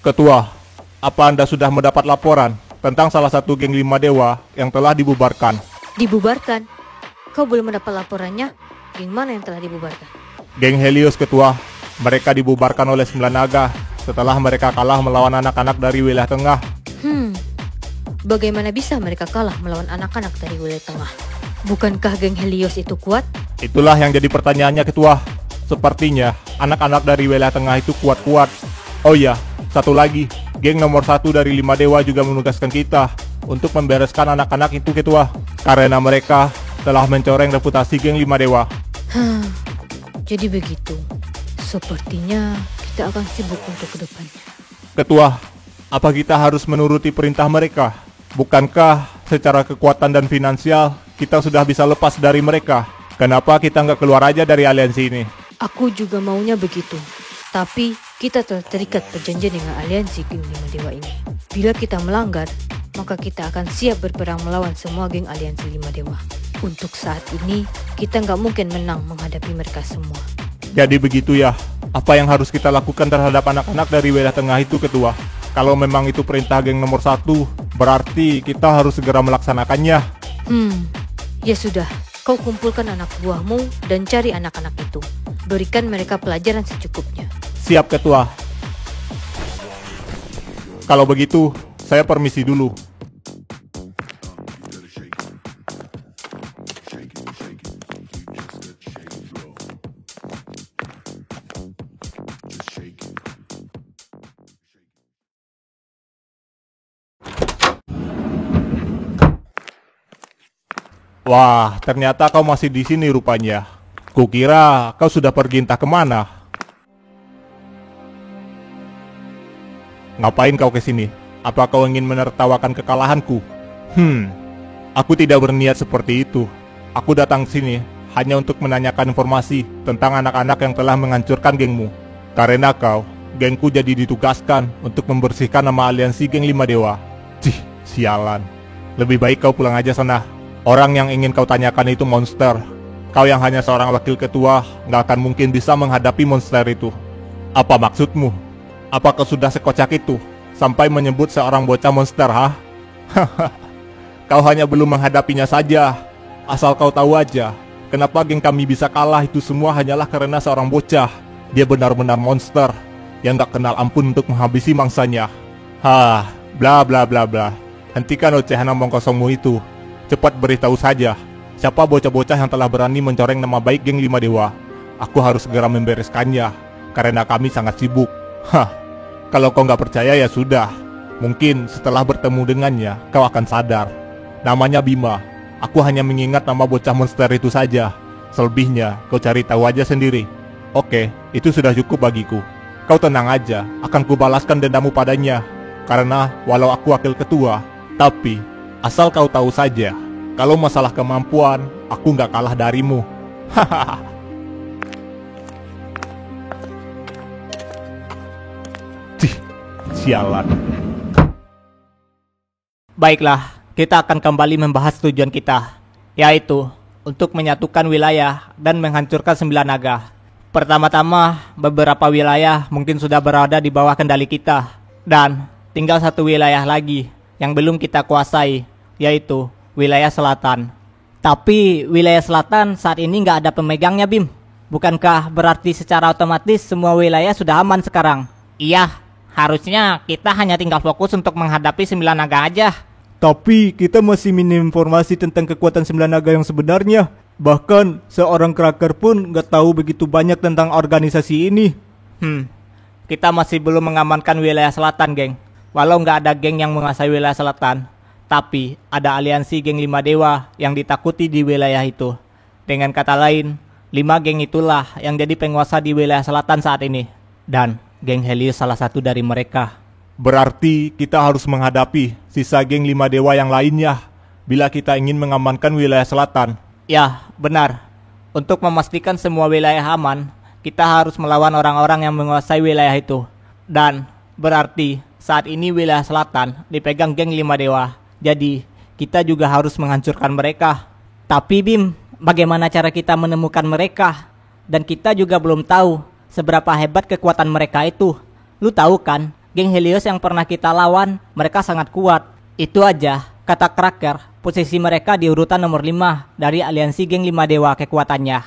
Ketua, apa Anda sudah mendapat laporan tentang salah satu geng 5 dewa yang telah dibubarkan? Dibubarkan? Kau belum mendapat laporannya? Geng mana yang telah dibubarkan? Geng Helios, Ketua. Mereka dibubarkan oleh 9 naga setelah mereka kalah melawan anak-anak dari wilayah tengah. Bagaimana bisa mereka kalah melawan anak-anak dari wilayah tengah? Bukankah geng Helios itu kuat? Itulah yang jadi pertanyaannya, Ketua. Sepertinya anak-anak dari wilayah tengah itu kuat-kuat. Oh iya, satu lagi, geng nomor 1 dari 5 dewa juga menugaskan kita untuk membereskan anak-anak itu, Ketua, karena mereka telah mencoreng reputasi geng 5 dewa. Jadi begitu. Sepertinya kita akan sibuk untuk kedepannya. Ketua, apa kita harus menuruti perintah mereka? Bukankah secara kekuatan dan finansial kita sudah bisa lepas dari mereka? Kenapa kita nggak keluar aja dari aliansi ini? Aku juga maunya begitu. Tapi kita telah terikat perjanjian dengan aliansi geng 5 dewa ini. Bila kita melanggar, maka kita akan siap berperang melawan semua geng aliansi 5 dewa. Untuk saat ini, kita nggak mungkin menang menghadapi mereka semua. Jadi begitu ya, apa yang harus kita lakukan terhadap anak-anak dari wilayah tengah itu, Ketua? Kalau memang itu perintah geng nomor 1, berarti kita harus segera melaksanakannya. Ya sudah, kau kumpulkan anak buahmu dan cari anak-anak itu. Berikan mereka pelajaran secukupnya. Siap, Ketua. Kalau begitu, saya permisi dulu. Wah, ternyata kau masih di sini rupanya. Kukira kau sudah pergi entah kemana. Ngapain kau kesini? Apa kau ingin menertawakan kekalahanku? Aku tidak berniat seperti itu. Aku datang sini hanya untuk menanyakan informasi tentang anak-anak yang telah menghancurkan gengmu. Karena kau, gengku jadi ditugaskan untuk membersihkan nama aliansi geng 5 Dewa. Cih, sialan. Lebih baik kau pulang aja sana. Orang yang ingin kau tanyakan itu monster. Kau yang hanya seorang wakil ketua nggak akan mungkin bisa menghadapi monster itu. Apa maksudmu? Apa kau sudah sekocak itu sampai menyebut seorang bocah monster, ha? Kau hanya belum menghadapinya saja. Asal kau tahu aja, kenapa geng kami bisa kalah itu semua hanyalah karena seorang bocah. Dia benar-benar monster yang gak kenal ampun untuk menghabisi mangsanya. Bla bla bla bla. Hentikan ocehan omong kosongmu itu. Cepat beritahu saja, siapa bocah-bocah yang telah berani mencoreng nama baik geng 5 Dewa. Aku harus segera membereskannya, karena kami sangat sibuk. Kalau kau nggak percaya ya sudah. Mungkin setelah bertemu dengannya, kau akan sadar. Namanya Bima. Aku hanya mengingat nama bocah monster itu saja. Selebihnya, kau cari tahu aja sendiri. Oke, itu sudah cukup bagiku. Kau tenang aja, akan kubalaskan dendamu padanya. Karena walau aku wakil ketua, tapi asal kau tahu saja, kalau masalah kemampuan, aku nggak kalah darimu. Sialan. Baiklah, kita akan kembali membahas tujuan kita, yaitu untuk menyatukan wilayah dan menghancurkan 9 naga. Pertama-tama, beberapa wilayah mungkin sudah berada di bawah kendali kita, dan tinggal satu wilayah lagi yang belum kita kuasai, yaitu wilayah selatan. Tapi wilayah selatan saat ini nggak ada pemegangnya, Bim. Bukankah berarti secara otomatis semua wilayah sudah aman sekarang? Iya, harusnya kita hanya tinggal fokus untuk menghadapi 9 naga aja. Tapi kita masih minim informasi tentang kekuatan 9 naga yang sebenarnya. Bahkan seorang cracker pun nggak tahu begitu banyak tentang organisasi ini. Kita masih belum mengamankan wilayah selatan, geng. Walau nggak ada geng yang menguasai wilayah selatan, tapi ada aliansi geng 5 Dewa yang ditakuti di wilayah itu. Dengan kata lain, 5 geng itulah yang jadi penguasa di wilayah selatan saat ini. Dan geng Helios salah satu dari mereka. Berarti kita harus menghadapi sisa geng 5 Dewa yang lainnya bila kita ingin mengamankan wilayah selatan. Ya, benar. Untuk memastikan semua wilayah aman, kita harus melawan orang-orang yang menguasai wilayah itu. Dan berarti saat ini wilayah selatan dipegang geng 5 Dewa. Jadi, kita juga harus menghancurkan mereka. Tapi Bim, bagaimana cara kita menemukan mereka? Dan kita juga belum tahu seberapa hebat kekuatan mereka itu. Lu tahu kan, geng Helios yang pernah kita lawan, mereka sangat kuat. Itu aja, kata Cracker, posisi mereka di urutan nomor 5 dari aliansi geng 5 Dewa kekuatannya.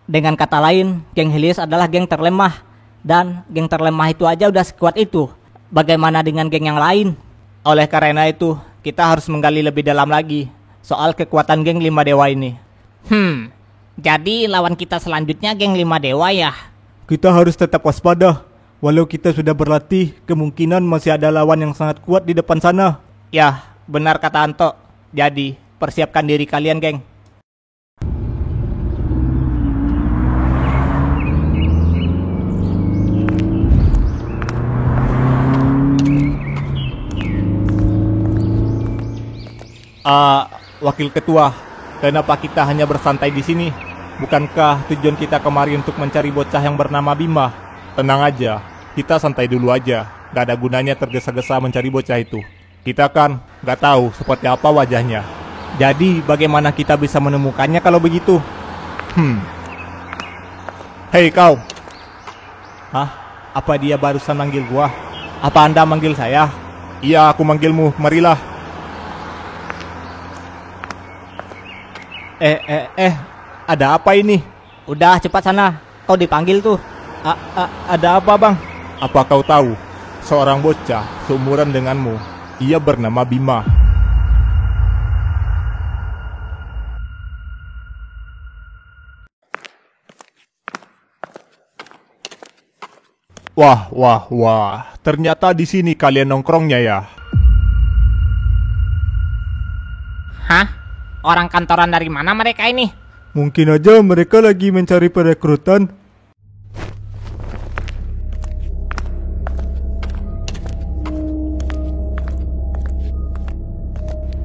Dengan kata lain, geng Helios adalah geng terlemah. Dan geng terlemah itu aja udah sekuat itu. Bagaimana dengan geng yang lain? Oleh karena itu, kita harus menggali lebih dalam lagi soal kekuatan geng 5 Dewa ini. Jadi lawan kita selanjutnya geng 5 Dewa ya? Kita harus tetap waspada. Walau kita sudah berlatih, kemungkinan masih ada lawan yang sangat kuat di depan sana. Ya, benar kata Anto. Jadi, persiapkan diri kalian, geng. Wakil ketua, kenapa kita hanya bersantai di sini? Bukankah tujuan kita kemari untuk mencari bocah yang bernama Bima? Tenang aja, kita santai dulu aja. Gak ada gunanya tergesa-gesa mencari bocah itu. Kita kan gak tahu seperti apa wajahnya. Jadi bagaimana kita bisa menemukannya kalau begitu? Hei kau. Hah? Apa dia barusan manggil gua? Apa Anda manggil saya? Iya, aku manggilmu, marilah. Ada apa ini? Udah cepat sana, kau dipanggil tuh. Ada apa bang? Apa kau tahu? Seorang bocah seumuran denganmu. Ia bernama Bima. Wah. Ternyata di sini kalian nongkrongnya ya. Hah? Orang kantoran dari mana mereka ini? Mungkin aja mereka lagi mencari perekrutan.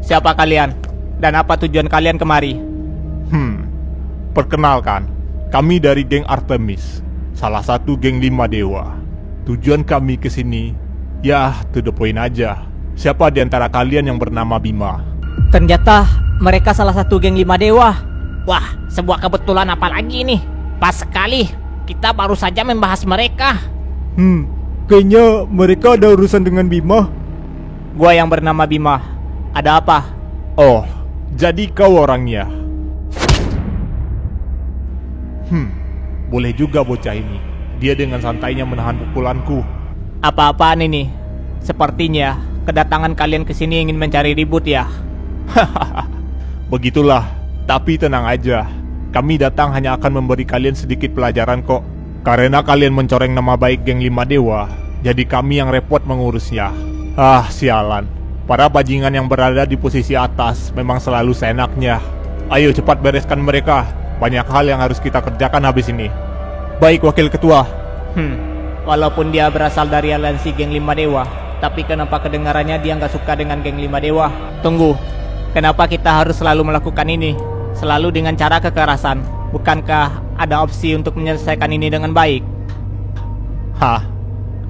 Siapa kalian? Dan apa tujuan kalian kemari? Perkenalkan, kami dari geng Artemis, salah satu geng 5 dewa. Tujuan kami ke sini, ya to the point aja. Siapa di antara kalian yang bernama Bima? Ternyata mereka salah satu geng 5 dewa. Wah, sebuah kebetulan apa lagi nih? Pas sekali, kita baru saja membahas mereka. Kayaknya mereka ada urusan dengan Bima. Gua yang bernama Bima. Ada apa? Oh, jadi kau orangnya. Boleh juga bocah ini. Dia dengan santainya menahan pukulanku. Apa-apaan ini? Sepertinya kedatangan kalian ke sini ingin mencari ribut ya. Begitulah, tapi tenang aja. Kami datang hanya akan memberi kalian sedikit pelajaran kok. Karena kalian mencoreng nama baik geng 5 dewa, jadi kami yang repot mengurusnya. Sialan. Para bajingan yang berada di posisi atas memang selalu seenaknya. Ayo cepat bereskan mereka. Banyak hal yang harus kita kerjakan habis ini. Baik, Wakil Ketua. Walaupun dia berasal dari aliansi geng 5 dewa, tapi kenapa kedengarannya dia nggak suka dengan geng 5 dewa? Tunggu, kenapa kita harus selalu melakukan ini? Selalu dengan cara kekerasan. Bukankah ada opsi untuk menyelesaikan ini dengan baik?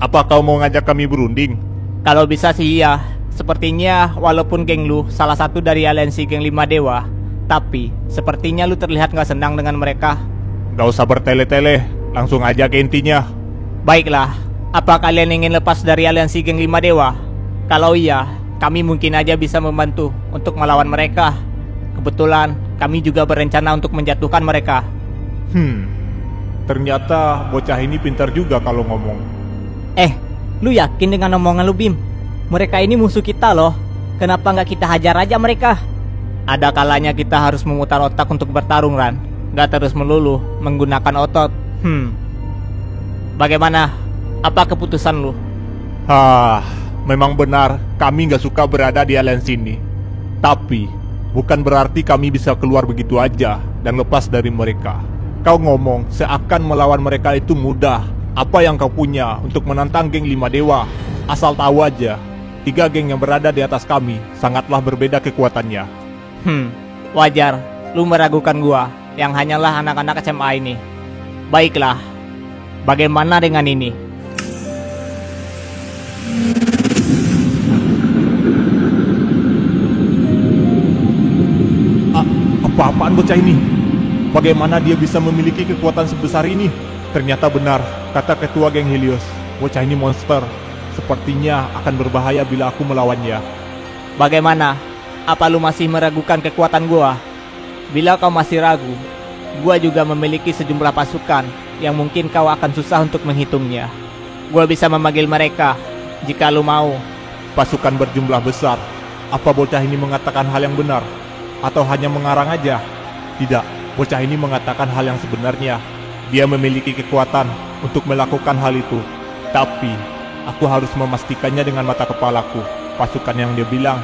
Apa kau mau ngajak kami berunding? Kalau bisa sih iya. Sepertinya walaupun geng lu salah satu dari aliansi geng 5 dewa, tapi sepertinya lu terlihat gak senang dengan mereka. Gak usah bertele-tele, langsung aja ke intinya. Baiklah, apa kalian ingin lepas dari aliansi geng 5 dewa? Kalau iya, kami mungkin aja bisa membantu untuk melawan mereka. Kebetulan kami juga berencana untuk menjatuhkan mereka. Ternyata bocah ini pintar juga kalau ngomong. Lu yakin dengan omongan lu, Bim? Mereka ini musuh kita loh. Kenapa nggak kita hajar aja mereka? Ada kalanya kita harus memutar otak untuk bertarung, Ran. Gak terus melulu menggunakan otot. Bagaimana? Apa keputusan lu? Memang benar kami gak suka berada di aliansi ini. Tapi bukan berarti kami bisa keluar begitu aja dan lepas dari mereka. Kau ngomong seakan melawan mereka itu mudah. Apa yang kau punya untuk menantang geng 5 dewa? Asal tahu aja, 3 geng yang berada di atas kami sangatlah berbeda kekuatannya. Wajar, lu meragukan gua yang hanyalah anak-anak SMA ini. Baiklah, bagaimana dengan ini? Apa-apaan bocah ini? Bagaimana dia bisa memiliki kekuatan sebesar ini? Ternyata benar, kata ketua geng Helios. Bocah ini monster. Sepertinya akan berbahaya bila aku melawannya. Bagaimana? Apa lu masih meragukan kekuatan gua? Bila kau masih ragu, gua juga memiliki sejumlah pasukan yang mungkin kau akan susah untuk menghitungnya. Gua bisa memanggil mereka jika lu mau. Pasukan berjumlah besar. Apa bocah ini mengatakan hal yang benar? Atau hanya mengarang aja? Tidak, bocah ini mengatakan hal yang sebenarnya. Dia memiliki kekuatan untuk melakukan hal itu. Tapi aku harus memastikannya dengan mata kepalaku. Pasukan yang dia bilang.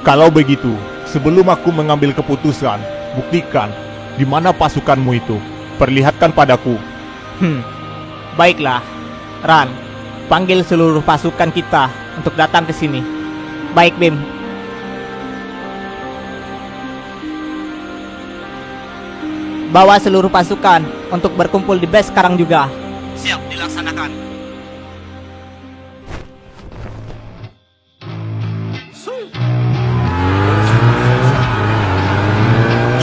Kalau begitu, sebelum aku mengambil keputusan, buktikan di mana pasukanmu itu. Perlihatkan padaku. Baiklah, Ran. Panggil seluruh pasukan kita untuk datang ke sini. Baik, Bim. Bawa seluruh pasukan untuk berkumpul di base sekarang juga. Siap, dilaksanakan.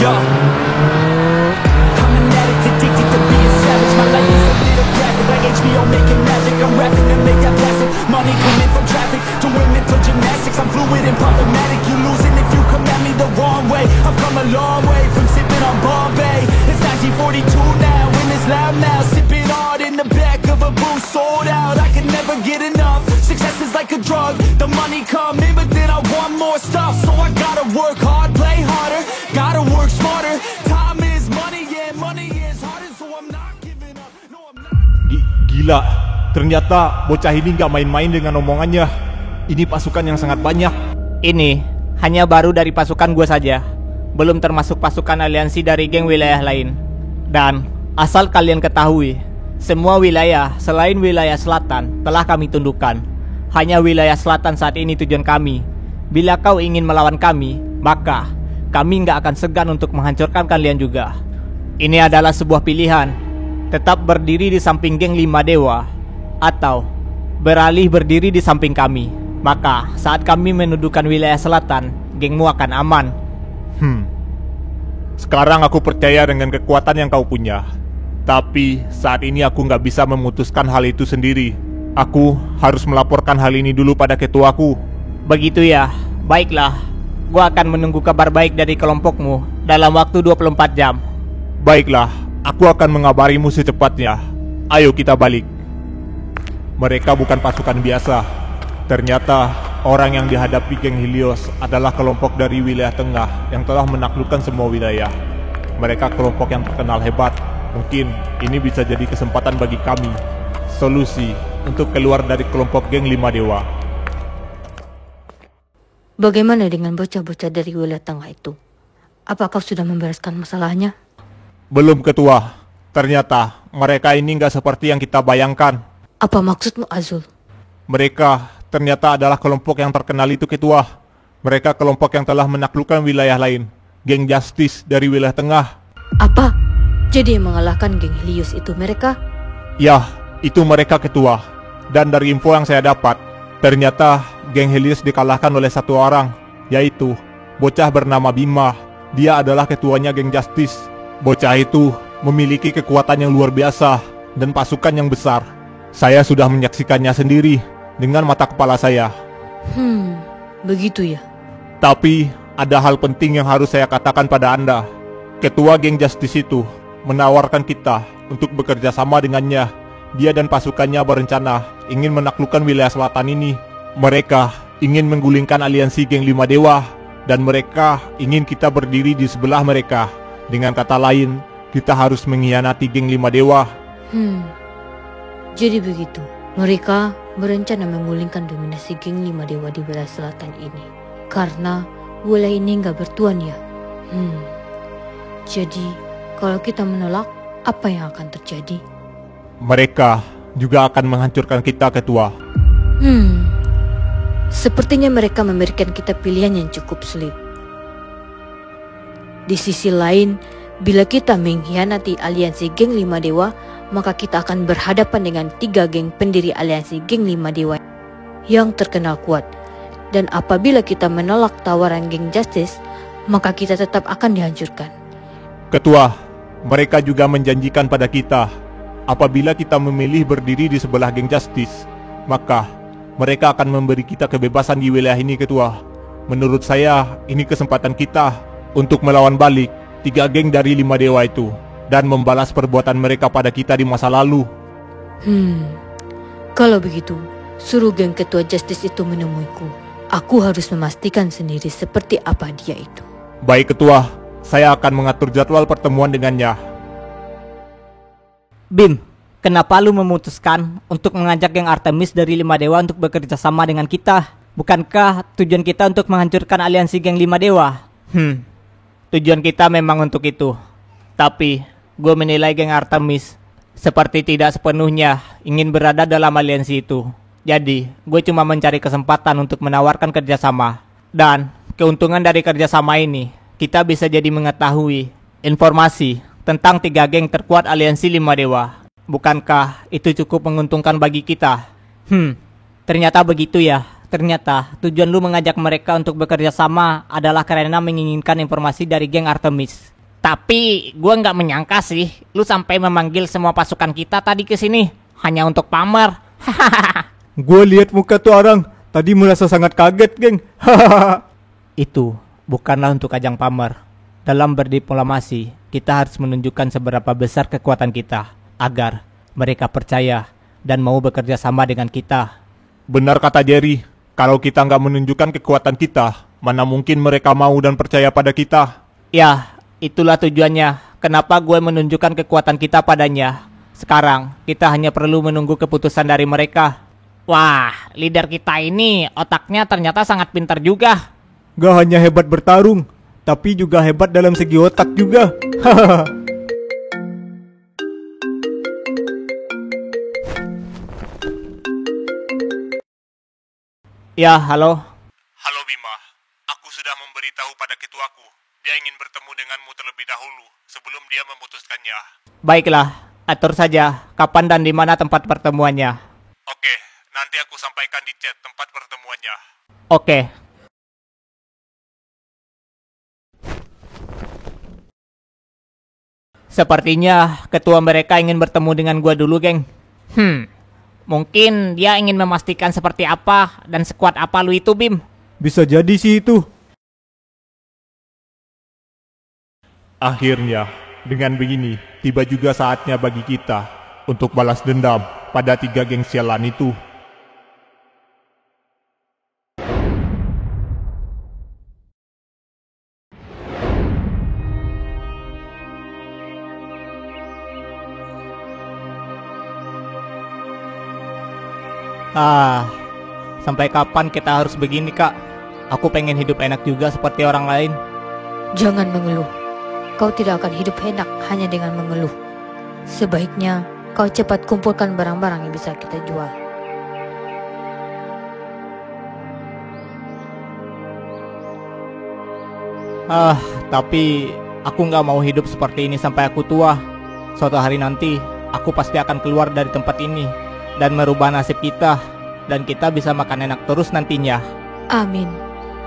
Yo, I'm an addict, addicted to being savage. My life is a little graphic, like HBO making magic. I'm rapping to make that plastic money coming from traffic, doing mental gymnastics. I'm fluid and problematic. You losing if you come at me the wrong way. I've come a long way from sipping on Bombay. It's 1942 now, in this loud mouth, sipping hard in the back of a booth, sold out. I can never get enough. Success is like a drug. The money come in, but then I want more stuff. So I gotta work hard, play harder, gotta work smarter. Time is money, yeah, money is harder. So I'm not giving up. No, I'm not. Gila, ternyata bocah ini gak main-main dengan omongannya. Ini pasukan yang sangat banyak. Ini hanya baru dari pasukan gue saja. belum termasuk pasukan aliansi dari geng wilayah lain. Dan asal kalian ketahui, semua wilayah selain wilayah selatan telah kami tundukkan. Hanya wilayah selatan saat ini tujuan kami. Bila kau ingin melawan kami, maka kami nggak akan segan untuk menghancurkan kalian juga. Ini adalah sebuah pilihan. Tetap berdiri di samping geng 5 dewa, atau beralih berdiri di samping kami. Maka saat kami mendudukan wilayah selatan, gengmu akan aman. Sekarang aku percaya dengan kekuatan yang kau punya. Tapi saat ini aku nggak bisa memutuskan hal itu sendiri. Aku harus melaporkan hal ini dulu pada ketuaku. Begitu ya, baiklah. Gua akan menunggu kabar baik dari kelompokmu dalam waktu 24 jam. Baiklah, aku akan mengabarimu secepatnya. Ayo kita balik. Mereka bukan pasukan biasa. Ternyata orang yang dihadapi geng Helios adalah kelompok dari wilayah tengah yang telah menaklukkan semua wilayah. Mereka kelompok yang terkenal hebat. Mungkin ini bisa jadi kesempatan bagi kami. Solusi untuk keluar dari kelompok geng 5 dewa. Bagaimana dengan bocah-bocah dari wilayah tengah itu? Apa kau sudah membereskan masalahnya? Belum, Ketua. Ternyata mereka ini nggak seperti yang kita bayangkan. Apa maksudmu, Azul? Mereka ternyata adalah kelompok yang terkenal itu, Ketua. Mereka kelompok yang telah menaklukkan wilayah lain. Geng Justice dari wilayah tengah. Apa? Jadi yang mengalahkan geng Helios itu mereka? Ya, itu mereka, Ketua. Dan dari info yang saya dapat, ternyata geng Helios dikalahkan oleh satu orang, yaitu bocah bernama Bima. Dia adalah ketuanya geng Justice. Bocah itu memiliki kekuatan yang luar biasa dan pasukan yang besar. Saya sudah menyaksikannya sendiri dengan mata kepala saya. Begitu ya. Tapi ada hal penting yang harus saya katakan pada Anda. Ketua geng Justice itu menawarkan kita untuk bekerja sama dengannya. Dia dan pasukannya berencana ingin menaklukkan wilayah selatan ini. Mereka ingin menggulingkan aliansi geng 5 dewa, dan mereka ingin kita berdiri di sebelah mereka. Dengan kata lain, kita harus mengkhianati geng 5 dewa. Jadi begitu. Mereka berencana menggulingkan dominasi geng 5 dewa di wilayah selatan ini. Karena wilayah ini nggak bertuan ya. Jadi kalau kita menolak, apa yang akan terjadi? Mereka juga akan menghancurkan kita, Ketua. Sepertinya mereka memberikan kita pilihan yang cukup sulit. Di sisi lain, bila kita mengkhianati aliansi geng 5 dewa, maka kita akan berhadapan dengan 3 geng pendiri aliansi geng 5 dewa yang terkenal kuat. Dan apabila kita menolak tawaran geng Justice, maka kita tetap akan dihancurkan. Ketua, mereka juga menjanjikan pada kita, apabila kita memilih berdiri di sebelah geng Justice, maka mereka akan memberi kita kebebasan di wilayah ini, Ketua. Menurut saya, ini kesempatan kita untuk melawan balik 3 geng dari 5 dewa itu dan membalas perbuatan mereka pada kita di masa lalu. Kalau begitu, suruh geng ketua Justice itu menemuiku. Aku harus memastikan sendiri seperti apa dia itu. Baik, Ketua. Saya akan mengatur jadwal pertemuan dengannya. Bim, kenapa lu memutuskan untuk mengajak geng Artemis dari 5 dewa untuk bekerja sama dengan kita? Bukankah tujuan kita untuk menghancurkan aliansi geng 5 dewa? Tujuan kita memang untuk itu. Tapi gue menilai geng Artemis seperti tidak sepenuhnya ingin berada dalam aliansi itu. Jadi gue cuma mencari kesempatan untuk menawarkan kerjasama. Dan keuntungan dari kerjasama ini, kita bisa jadi mengetahui informasi tentang 3 geng terkuat aliansi 5 dewa. Bukankah itu cukup menguntungkan bagi kita? Ternyata begitu ya. Ternyata tujuan lu mengajak mereka untuk bekerja sama adalah karena menginginkan informasi dari geng Artemis. Tapi gue nggak menyangka sih lu sampai memanggil semua pasukan kita tadi ke sini hanya untuk pamer. Gue lihat muka tuh orang tadi merasa sangat kaget, geng. Itu bukanlah untuk ajang pamer. Dalam berdiplomasi, kita harus menunjukkan seberapa besar kekuatan kita agar mereka percaya dan mau bekerja sama dengan kita. Benar kata Jerry. Kalau kita nggak menunjukkan kekuatan kita, mana mungkin mereka mau dan percaya pada kita? Ya, itulah tujuannya. Kenapa gue menunjukkan kekuatan kita padanya. Sekarang, kita hanya perlu menunggu keputusan dari mereka. Wah, leader kita ini otaknya ternyata sangat pintar juga. Gak hanya hebat bertarung, tapi juga hebat dalam segi otak juga. Ya, halo. Halo Bima, aku sudah memberitahu pada ketuaku. Dia ingin bertemu denganmu terlebih dahulu sebelum dia memutuskannya. Baiklah, atur saja kapan dan di mana tempat pertemuannya. Oke, nanti aku sampaikan di chat tempat pertemuannya. Oke. Sepertinya ketua mereka ingin bertemu dengan gua dulu, geng. Mungkin dia ingin memastikan seperti apa dan sekuat apa lu itu, Bim. Bisa jadi sih itu. Akhirnya, dengan begini, tiba juga saatnya bagi kita untuk balas dendam pada 3 geng sialan itu. Sampai kapan kita harus begini, Kak? Aku pengen hidup enak juga seperti orang lain. Jangan mengeluh. Kau tidak akan hidup enak hanya dengan mengeluh. Sebaiknya kau cepat kumpulkan barang-barang yang bisa kita jual. Tapi aku nggak mau hidup seperti ini sampai aku tua. Suatu hari nanti, aku pasti akan keluar dari tempat ini dan merubah nasib kita. Dan kita bisa makan enak terus nantinya. Amin.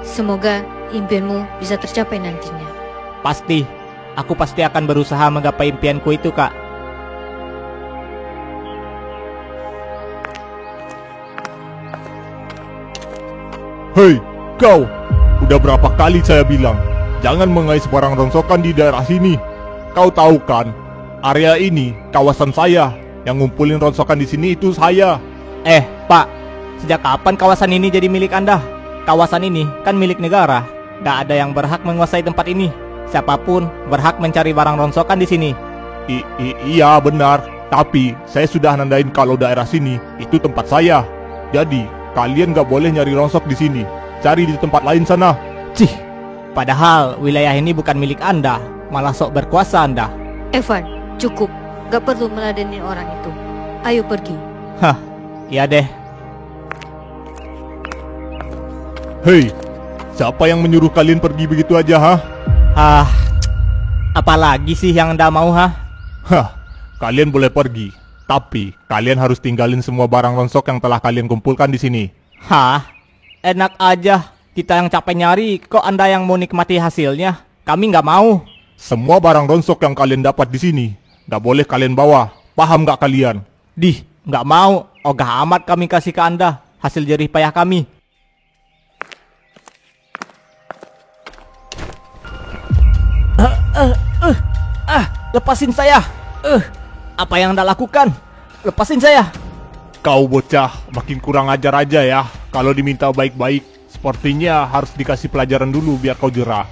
Semoga impianmu bisa tercapai nantinya. Pasti. Aku pasti akan berusaha menggapai impianku itu, Kak. Hei, kau! Udah berapa kali saya bilang, jangan mengais barang rongsokan di daerah sini. Kau tahu kan, area ini kawasan saya. Yang ngumpulin rongsokan di sini itu saya. Pak, sejak kapan kawasan ini jadi milik Anda? Kawasan ini kan milik negara. Gak ada yang berhak menguasai tempat ini. Siapapun berhak mencari barang rongsokan di sini. Iya benar, tapi saya sudah nandain kalau daerah sini itu tempat saya. Jadi kalian gak boleh nyari rongsok di sini. Cari di tempat lain sana. Cih, padahal wilayah ini bukan milik Anda, malah sok berkuasa Anda. Evan, cukup. Gak perlu meladenin orang itu. Ayo pergi. Iya deh. Hei, siapa yang menyuruh kalian pergi begitu aja, Apalagi sih yang Anda mau, Kalian boleh pergi, tapi kalian harus tinggalin semua barang rongsok yang telah kalian kumpulkan di sini. Enak aja. Kita yang capek nyari, kok Anda yang mau nikmati hasilnya? Kami nggak mau. Semua barang rongsok yang kalian dapat di sini nggak boleh kalian bawa. Paham nggak kalian? Nggak mau. Ogah amat kami kasih ke Anda hasil jerih payah kami. Lepasin saya. Apa yang Anda lakukan? Lepasin saya. Kau bocah makin kurang ajar aja ya. Kalau diminta baik-baik, sepertinya harus dikasih pelajaran dulu biar kau jerah.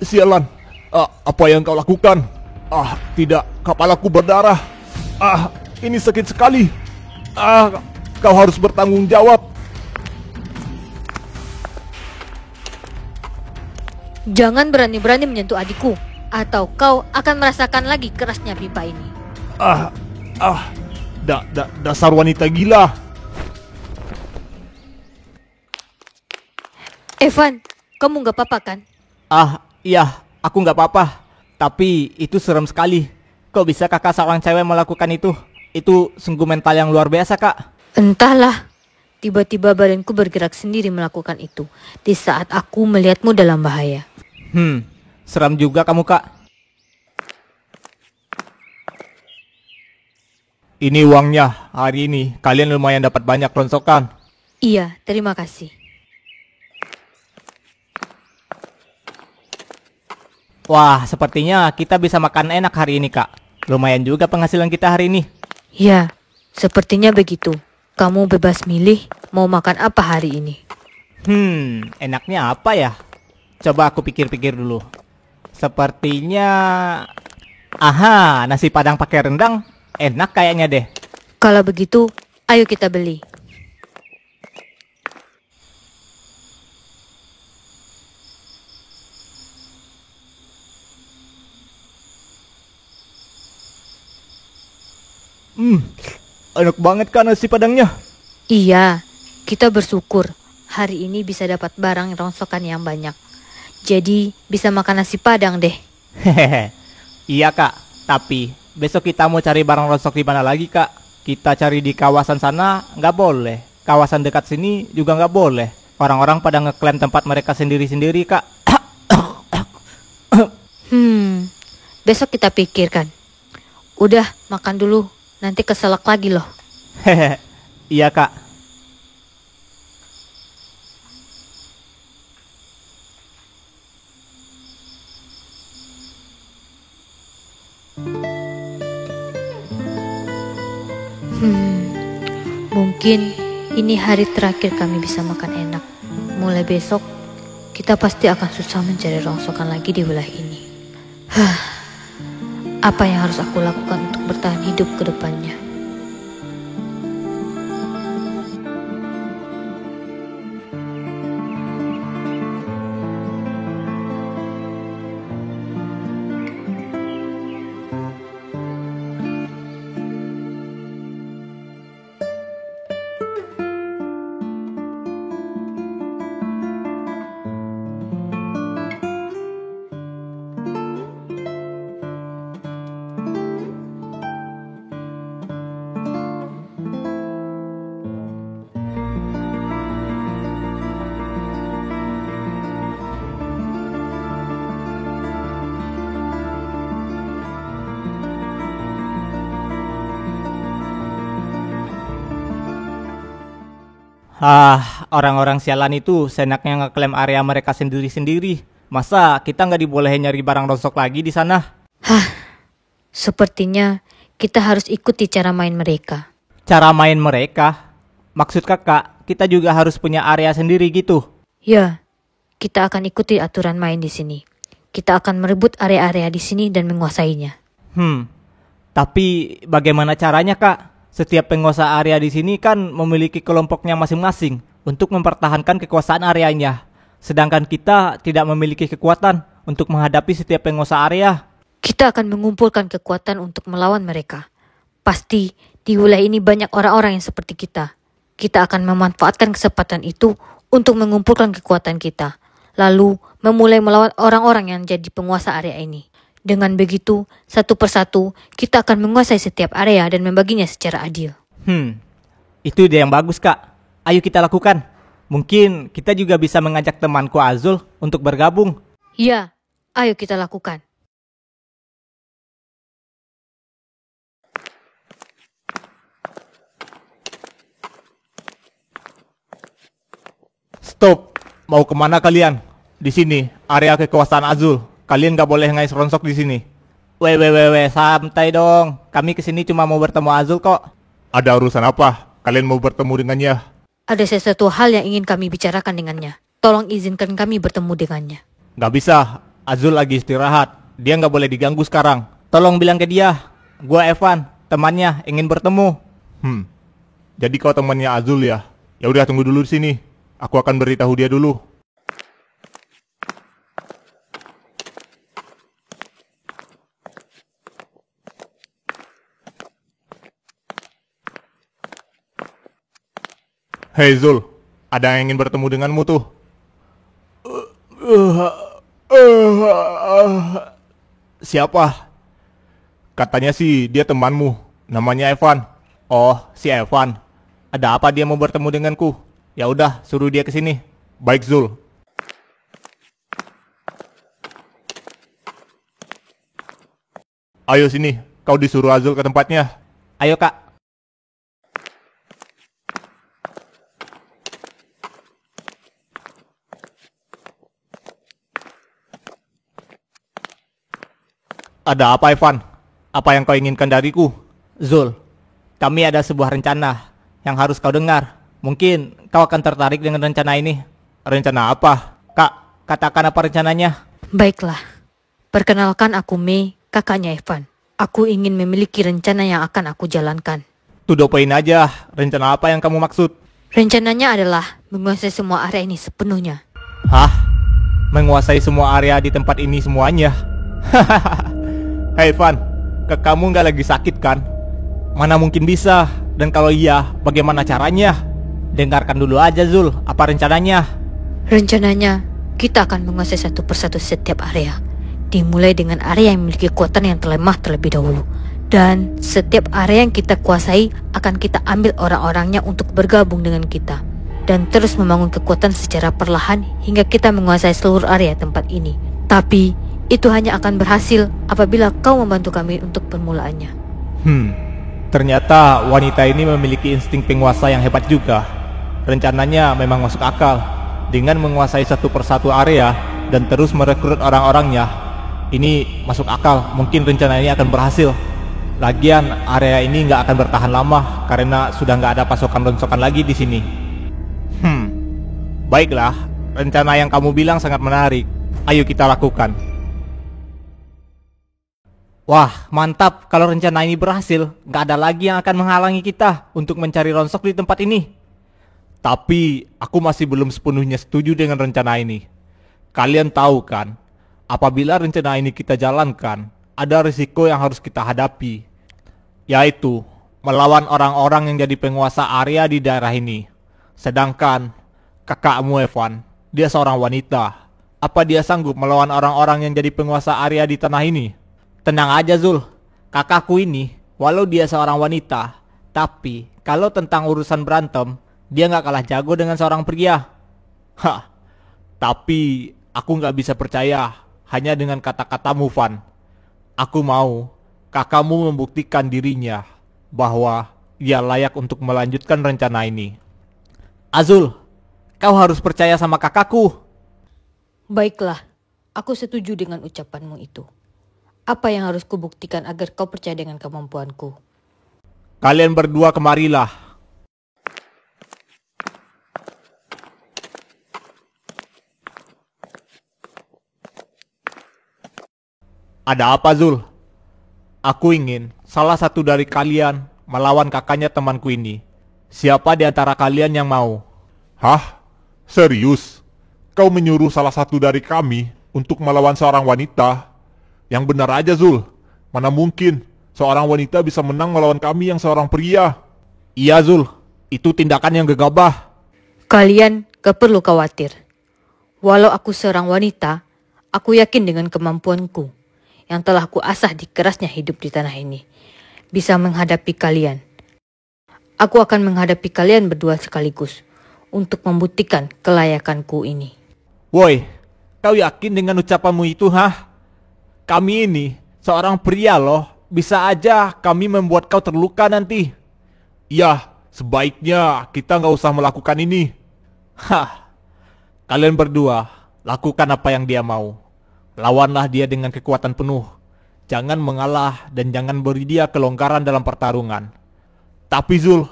Sialan. Apa yang kau lakukan? Tidak, kepalaku berdarah. Ini sakit sekali. Kau harus bertanggung jawab. Jangan berani-berani menyentuh adikku, atau kau akan merasakan lagi kerasnya pipa ini. Dasar wanita gila. Evan, kamu gak apa-apa kan? Iya, aku nggak apa-apa. Tapi itu serem sekali. Kok bisa kakak seorang cewek melakukan itu? Itu sungguh mental yang luar biasa, Kak. Entahlah, tiba-tiba badanku bergerak sendiri melakukan itu di saat aku melihatmu dalam bahaya. Seram juga kamu, Kak. Ini uangnya. Hari ini kalian lumayan dapat banyak ronsokan. Iya, terima kasih. Wah, sepertinya kita bisa makan enak hari ini, Kak. Lumayan juga penghasilan kita hari ini. Ya, sepertinya begitu. Kamu bebas milih mau makan apa hari ini. Enaknya apa ya? Coba aku pikir-pikir dulu. Sepertinya... nasi padang pakai rendang. Enak kayaknya deh. Kalau begitu, ayo kita beli. Enak banget kan nasi padangnya. Iya, kita bersyukur hari ini bisa dapat barang rongsokan yang banyak. Jadi bisa makan nasi padang deh. Hehehe. Iya kak, tapi besok kita mau cari barang rongsok di mana lagi kak? Kita cari di kawasan sana nggak boleh. Kawasan dekat sini juga nggak boleh. Orang-orang pada ngeklaim tempat mereka sendiri-sendiri kak. Besok kita pikirkan. Udah, makan dulu. Nanti keselak lagi loh. Hehehe. Iya kak. Mungkin ini hari terakhir kami bisa makan enak. Mulai besok, kita pasti akan susah mencari rongsokan lagi di wilayah ini. Apa yang harus aku lakukan untuk bertahan hidup ke depannya? Orang-orang sialan itu seenaknya ngeklaim area mereka sendiri-sendiri. Masa kita nggak dibolehin nyari barang rongsok lagi di sana? Sepertinya kita harus ikuti cara main mereka. Cara main mereka? Maksud kakak, kita juga harus punya area sendiri gitu? Ya, kita akan ikuti aturan main di sini. Kita akan merebut area-area di sini dan menguasainya. Tapi bagaimana caranya kak? Setiap penguasa area di sini kan memiliki kelompoknya masing-masing untuk mempertahankan kekuasaan areanya. Sedangkan kita tidak memiliki kekuatan untuk menghadapi setiap penguasa area. Kita akan mengumpulkan kekuatan untuk melawan mereka. Pasti di wilayah ini banyak orang-orang yang seperti kita. Kita akan memanfaatkan kesempatan itu untuk mengumpulkan kekuatan kita. Lalu memulai melawan orang-orang yang jadi penguasa area ini. Dengan begitu, satu persatu, kita akan menguasai setiap area dan membaginya secara adil. Itu ide yang bagus kak. Ayo kita lakukan. Mungkin kita juga bisa mengajak temanku Azul untuk bergabung. Ya, ayo kita lakukan. Stop. Mau kemana kalian? Di sini, area kekuasaan Azul. Kalian gak boleh ngais ronsok di sini. Weh, santai dong. Kami kesini cuma mau bertemu Azul kok. Ada urusan apa? Kalian mau bertemu dengannya? Ada sesuatu hal yang ingin kami bicarakan dengannya. Tolong izinkan kami bertemu dengannya. Gak bisa. Azul lagi istirahat. Dia gak boleh diganggu sekarang. Tolong bilang ke dia. Gua Evan, temannya, ingin bertemu. Jadi kau temannya Azul ya? Ya udah tunggu dulu di sini. Aku akan beritahu dia dulu. Hei Zul, ada yang ingin bertemu denganmu tuh. Siapa? Katanya sih dia temanmu, namanya Evan. Oh, si Evan. Ada apa dia mau bertemu denganku? Ya udah, suruh dia ke sini. Baik Zul. Ayo sini, kau disuruh Azul ke tempatnya. Ayo kak. Ada apa Evan? Apa yang kau inginkan dariku? Zul, kami ada sebuah rencana yang harus kau dengar. Mungkin kau akan tertarik dengan rencana ini. Rencana apa? Kak, katakan apa rencananya? Baiklah, perkenalkan aku Mei, kakaknya Evan. Aku ingin memiliki rencana yang akan aku jalankan. Tudopain aja, rencana apa yang kamu maksud? Rencananya adalah menguasai semua area ini sepenuhnya. Hah? Menguasai semua area di tempat ini semuanya? Hei Evan, kamu nggak lagi sakit kan? Mana mungkin bisa. Dan kalau iya, bagaimana caranya? Dengarkan dulu aja Zul, apa rencananya? Rencananya, kita akan menguasai satu persatu setiap area. Dimulai dengan area yang memiliki kekuatan yang terlemah terlebih dahulu. Dan setiap area yang kita kuasai akan kita ambil orang-orangnya untuk bergabung dengan kita. Dan terus membangun kekuatan secara perlahan hingga kita menguasai seluruh area tempat ini. Tapi, itu hanya akan berhasil apabila kau membantu kami untuk permulaannya. Ternyata wanita ini memiliki insting penguasa yang hebat juga. Rencananya memang masuk akal. Dengan menguasai satu persatu area dan terus merekrut orang-orangnya, ini masuk akal. Mungkin rencana ini akan berhasil. Lagian area ini nggak akan bertahan lama karena sudah nggak ada pasokan-ronsokan lagi di sini. Baiklah, rencana yang kamu bilang sangat menarik. Ayo kita lakukan. Wah, mantap. Kalau rencana ini berhasil, nggak ada lagi yang akan menghalangi kita untuk mencari ronsok di tempat ini. Tapi aku masih belum sepenuhnya setuju dengan rencana ini. Kalian tahu kan, apabila rencana ini kita jalankan, ada risiko yang harus kita hadapi, yaitu melawan orang-orang yang jadi penguasa area di daerah ini. Sedangkan kakakmu Evan, dia seorang wanita. Apa dia sanggup melawan orang-orang yang jadi penguasa area di tanah ini? Tenang aja Zul, kakakku ini walau dia seorang wanita, tapi kalau tentang urusan berantem, dia nggak kalah jago dengan seorang pria. Tapi aku nggak bisa percaya hanya dengan kata-katamu, Van. Aku mau kakakmu membuktikan dirinya bahwa ia layak untuk melanjutkan rencana ini. Azul, kau harus percaya sama kakakku. Baiklah, aku setuju dengan ucapanmu itu. Apa yang harus kubuktikan agar kau percaya dengan kemampuanku? Kalian berdua kemarilah. Ada apa, Zul? Aku ingin salah satu dari kalian melawan kakaknya temanku ini. Siapa di antara kalian yang mau? Hah? Serius? Kau menyuruh salah satu dari kami untuk melawan seorang wanita? Yang benar aja, Zul. Mana mungkin seorang wanita bisa menang melawan kami yang seorang pria? Iya, Zul. Itu tindakan yang gegabah. Kalian gak perlu khawatir. Walau aku seorang wanita, aku yakin dengan kemampuanku yang telah kuasah di kerasnya hidup di tanah ini bisa menghadapi kalian. Aku akan menghadapi kalian berdua sekaligus untuk membuktikan kelayakanku ini. Woi, kau yakin dengan ucapanmu itu, hah? Kami ini seorang pria loh. Bisa aja kami membuat kau terluka nanti. Iya, sebaiknya kita nggak usah melakukan ini. Kalian berdua lakukan apa yang dia mau. Lawanlah dia dengan kekuatan penuh. Jangan mengalah dan jangan beri dia kelonggaran dalam pertarungan. Tapi Zul,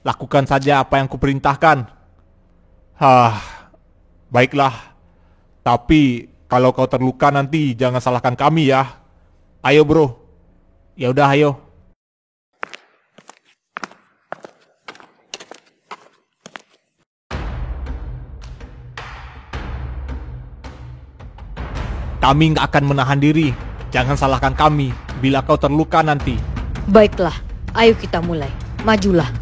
lakukan saja apa yang kuperintahkan. Baiklah. Tapi kalau kau terluka nanti jangan salahkan kami ya. Ayo bro. Ya udah ayo. Kami nggak akan menahan diri. Jangan salahkan kami bila kau terluka nanti. Baiklah, ayo kita mulai. Majulah.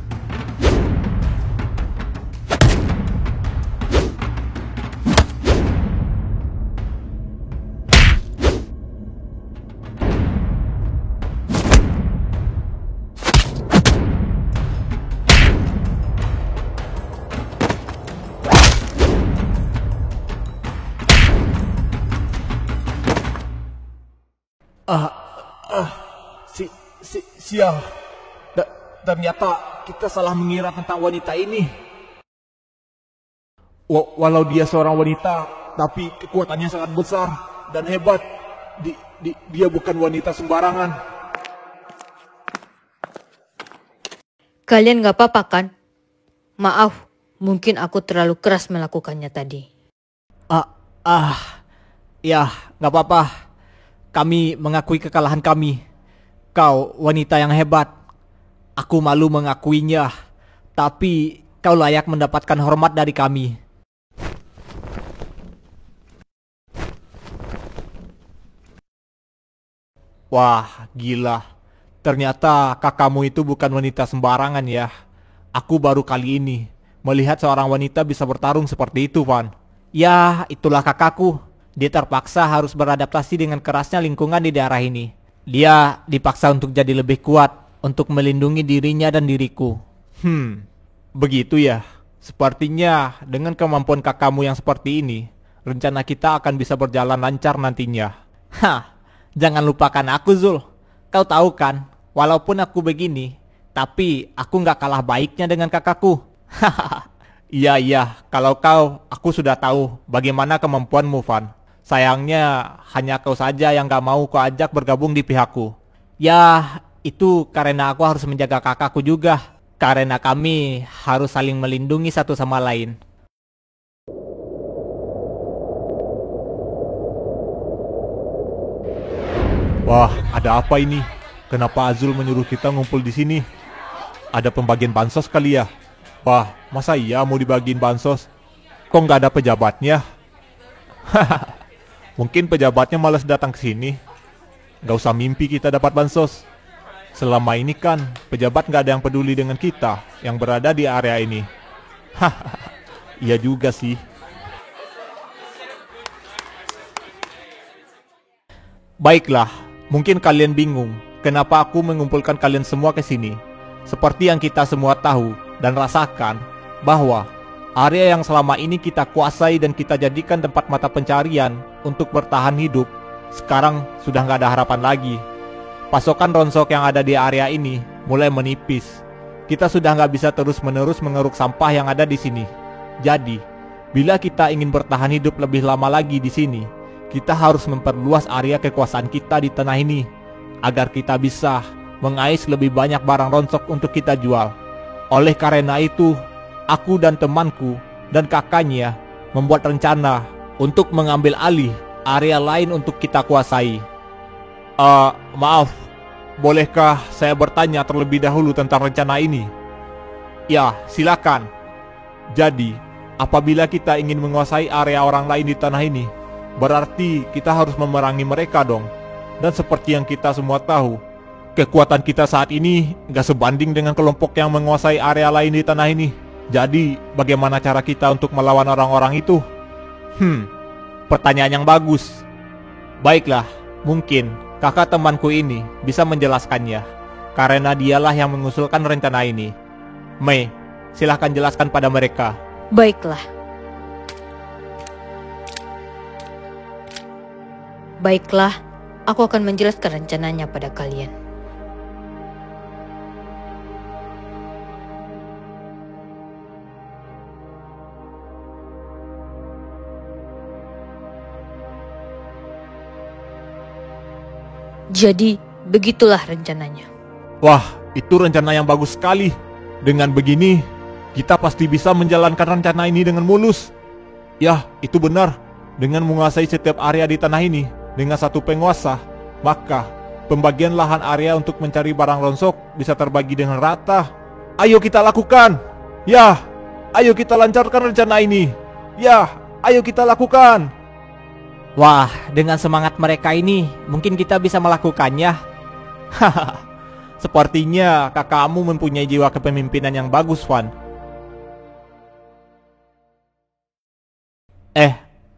Sial. Ternyata kita salah mengira tentang wanita ini. Walau dia seorang wanita, tapi kekuatannya sangat besar dan hebat. Dia bukan wanita sembarangan. Kalian gak apa-apa kan? Maaf, mungkin aku terlalu keras melakukannya tadi. Ya, gak apa-apa. Kami mengakui kekalahan kami. Kau wanita yang hebat. Aku malu mengakuinya. Tapi kau layak mendapatkan hormat dari kami. Wah, gila. Ternyata kakakmu itu bukan wanita sembarangan ya. Aku baru kali ini melihat seorang wanita bisa bertarung seperti itu, Van. Ya, itulah kakakku. Dia terpaksa harus beradaptasi dengan kerasnya lingkungan di daerah ini. Dia dipaksa untuk jadi lebih kuat, untuk melindungi dirinya dan diriku. Begitu ya. Sepertinya dengan kemampuan kakakmu yang seperti ini, rencana kita akan bisa berjalan lancar nantinya. Jangan lupakan aku, Zul. Kau tahu kan, walaupun aku begini, tapi aku nggak kalah baiknya dengan kakakku. Iya, kalau aku sudah tahu bagaimana kemampuanmu, Van. Sayangnya hanya kau saja yang gak mau kau ajak bergabung di pihakku. Ya, itu karena aku harus menjaga kakakku juga. Karena kami harus saling melindungi satu sama lain. Wah, ada apa ini? Kenapa Azul menyuruh kita ngumpul di sini? Ada pembagian bansos kali ya? Wah, masa iya mau dibagiin bansos? Kok nggak ada pejabatnya? Mungkin pejabatnya malas datang ke sini. Nggak usah mimpi kita dapat bansos. Selama ini kan pejabat nggak ada yang peduli dengan kita yang berada di area ini. Iya juga sih. Baiklah, mungkin kalian bingung kenapa aku mengumpulkan kalian semua ke sini. Seperti yang kita semua tahu dan rasakan bahwa area yang selama ini kita kuasai dan kita jadikan tempat mata pencarian untuk bertahan hidup, sekarang sudah nggak ada harapan lagi. Pasokan ronsok yang ada di area ini mulai menipis. Kita sudah nggak bisa terus-menerus mengeruk sampah yang ada di sini. Jadi, bila kita ingin bertahan hidup lebih lama lagi di sini, kita harus memperluas area kekuasaan kita di tanah ini agar kita bisa mengais lebih banyak barang ronsok untuk kita jual. Oleh karena itu, aku dan temanku dan kakaknya membuat rencana untuk mengambil alih area lain untuk kita kuasai. Maaf, bolehkah saya bertanya terlebih dahulu tentang rencana ini? Ya, silakan. Jadi, apabila kita ingin menguasai area orang lain di tanah ini, berarti kita harus memerangi mereka dong. Dan seperti yang kita semua tahu, kekuatan kita saat ini gak sebanding dengan kelompok yang menguasai area lain di tanah ini. Jadi, bagaimana cara kita untuk melawan orang-orang itu? Pertanyaan yang bagus. Baiklah, mungkin kakak temanku ini bisa menjelaskannya, karena dialah yang mengusulkan rencana ini. Mei, silahkan jelaskan pada mereka. Baiklah. Baiklah, aku akan menjelaskan rencananya pada kalian. Jadi, begitulah rencananya. Wah, itu rencana yang bagus sekali. Dengan begini, kita pasti bisa menjalankan rencana ini dengan mulus. Ya, itu benar. Dengan menguasai setiap area di tanah ini dengan satu penguasa, maka pembagian lahan area untuk mencari barang ronsok bisa terbagi dengan rata. Ayo kita lakukan. Ya, ayo kita lancarkan rencana ini. Ya, ayo kita lakukan. Wah, dengan semangat mereka ini, mungkin kita bisa melakukannya. Sepertinya kakakmu mempunyai jiwa kepemimpinan yang bagus, Van.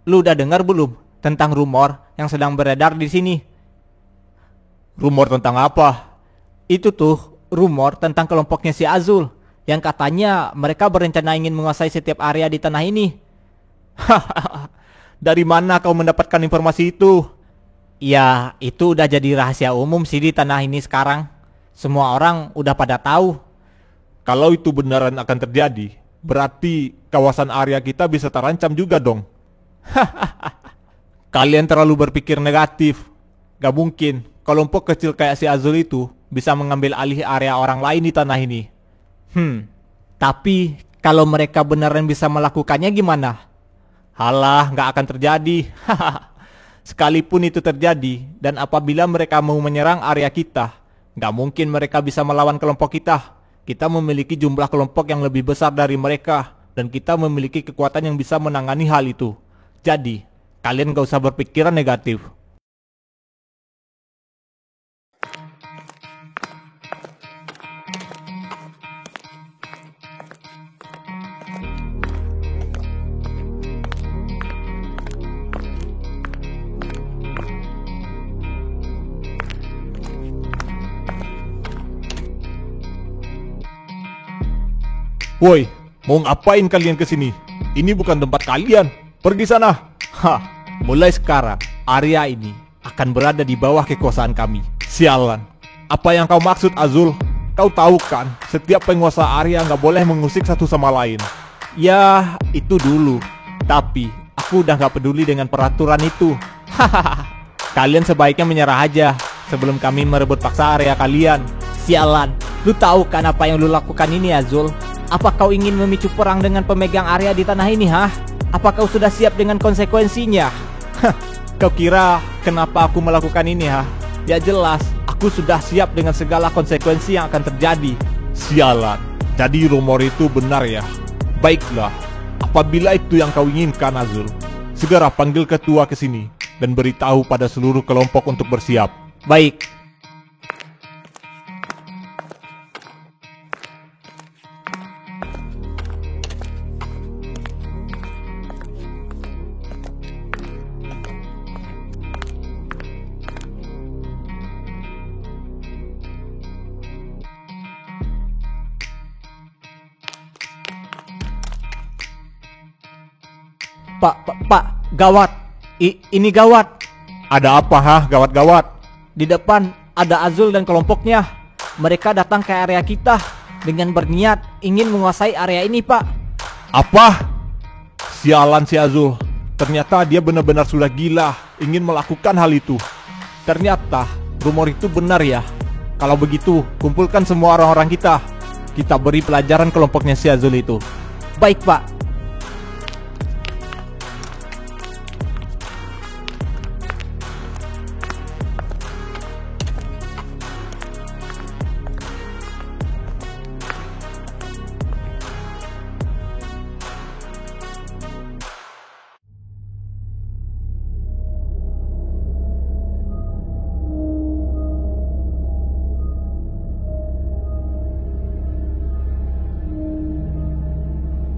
Lu udah dengar belum tentang rumor yang sedang beredar di sini? Rumor tentang apa? Itu tuh rumor tentang kelompoknya si Azul yang katanya mereka berencana ingin menguasai setiap area di tanah ini. Dari mana kau mendapatkan informasi itu? Ya, itu udah jadi rahasia umum sih di tanah ini sekarang. Semua orang udah pada tahu. Kalau itu beneran akan terjadi, berarti kawasan area kita bisa terancam juga dong. Kalian terlalu berpikir negatif. Gak mungkin kelompok kecil kayak si Azul itu bisa mengambil alih area orang lain di tanah ini. Tapi kalau mereka beneran bisa melakukannya gimana? Halah, gak akan terjadi. Sekalipun itu terjadi, dan apabila mereka mau menyerang area kita, gak mungkin mereka bisa melawan kelompok kita. Kita memiliki jumlah kelompok yang lebih besar dari mereka, dan kita memiliki kekuatan yang bisa menangani hal itu. Jadi, kalian gak usah berpikiran negatif. Woi, mau ngapain kalian kesini? Ini bukan tempat kalian. Pergi sana. Hah, mulai sekarang area ini akan berada di bawah kekuasaan kami. Sialan. Apa yang kau maksud, Azul? Kau tahu kan, setiap penguasa area nggak boleh mengusik satu sama lain. Ya, itu dulu. Tapi aku udah gak peduli dengan peraturan itu. Hahaha. Kalian sebaiknya menyerah aja sebelum kami merebut paksa area kalian. Sialan, lu tahu kan apa yang lu lakukan ini, Azul? Apa kau ingin memicu perang dengan pemegang area di tanah ini, hah? Apa kau sudah siap dengan konsekuensinya? Hah, kau kira kenapa aku melakukan ini, ha? Ya jelas, aku sudah siap dengan segala konsekuensi yang akan terjadi. Sialan. Jadi rumor itu benar ya? Baiklah, apabila itu yang kau inginkan, Azul, segera panggil ketua ke sini dan beritahu pada seluruh kelompok untuk bersiap. Baik. Pak, gawat. Ini gawat. Ada apa, gawat-gawat? Di depan ada Azul dan kelompoknya. Mereka datang ke area kita dengan berniat ingin menguasai area ini, Pak. Apa? Sialan si Azul. Ternyata dia benar-benar sudah gila ingin melakukan hal itu. Ternyata rumor itu benar ya. Kalau begitu, kumpulkan semua orang-orang kita. Kita beri pelajaran kelompoknya si Azul itu. Baik, Pak.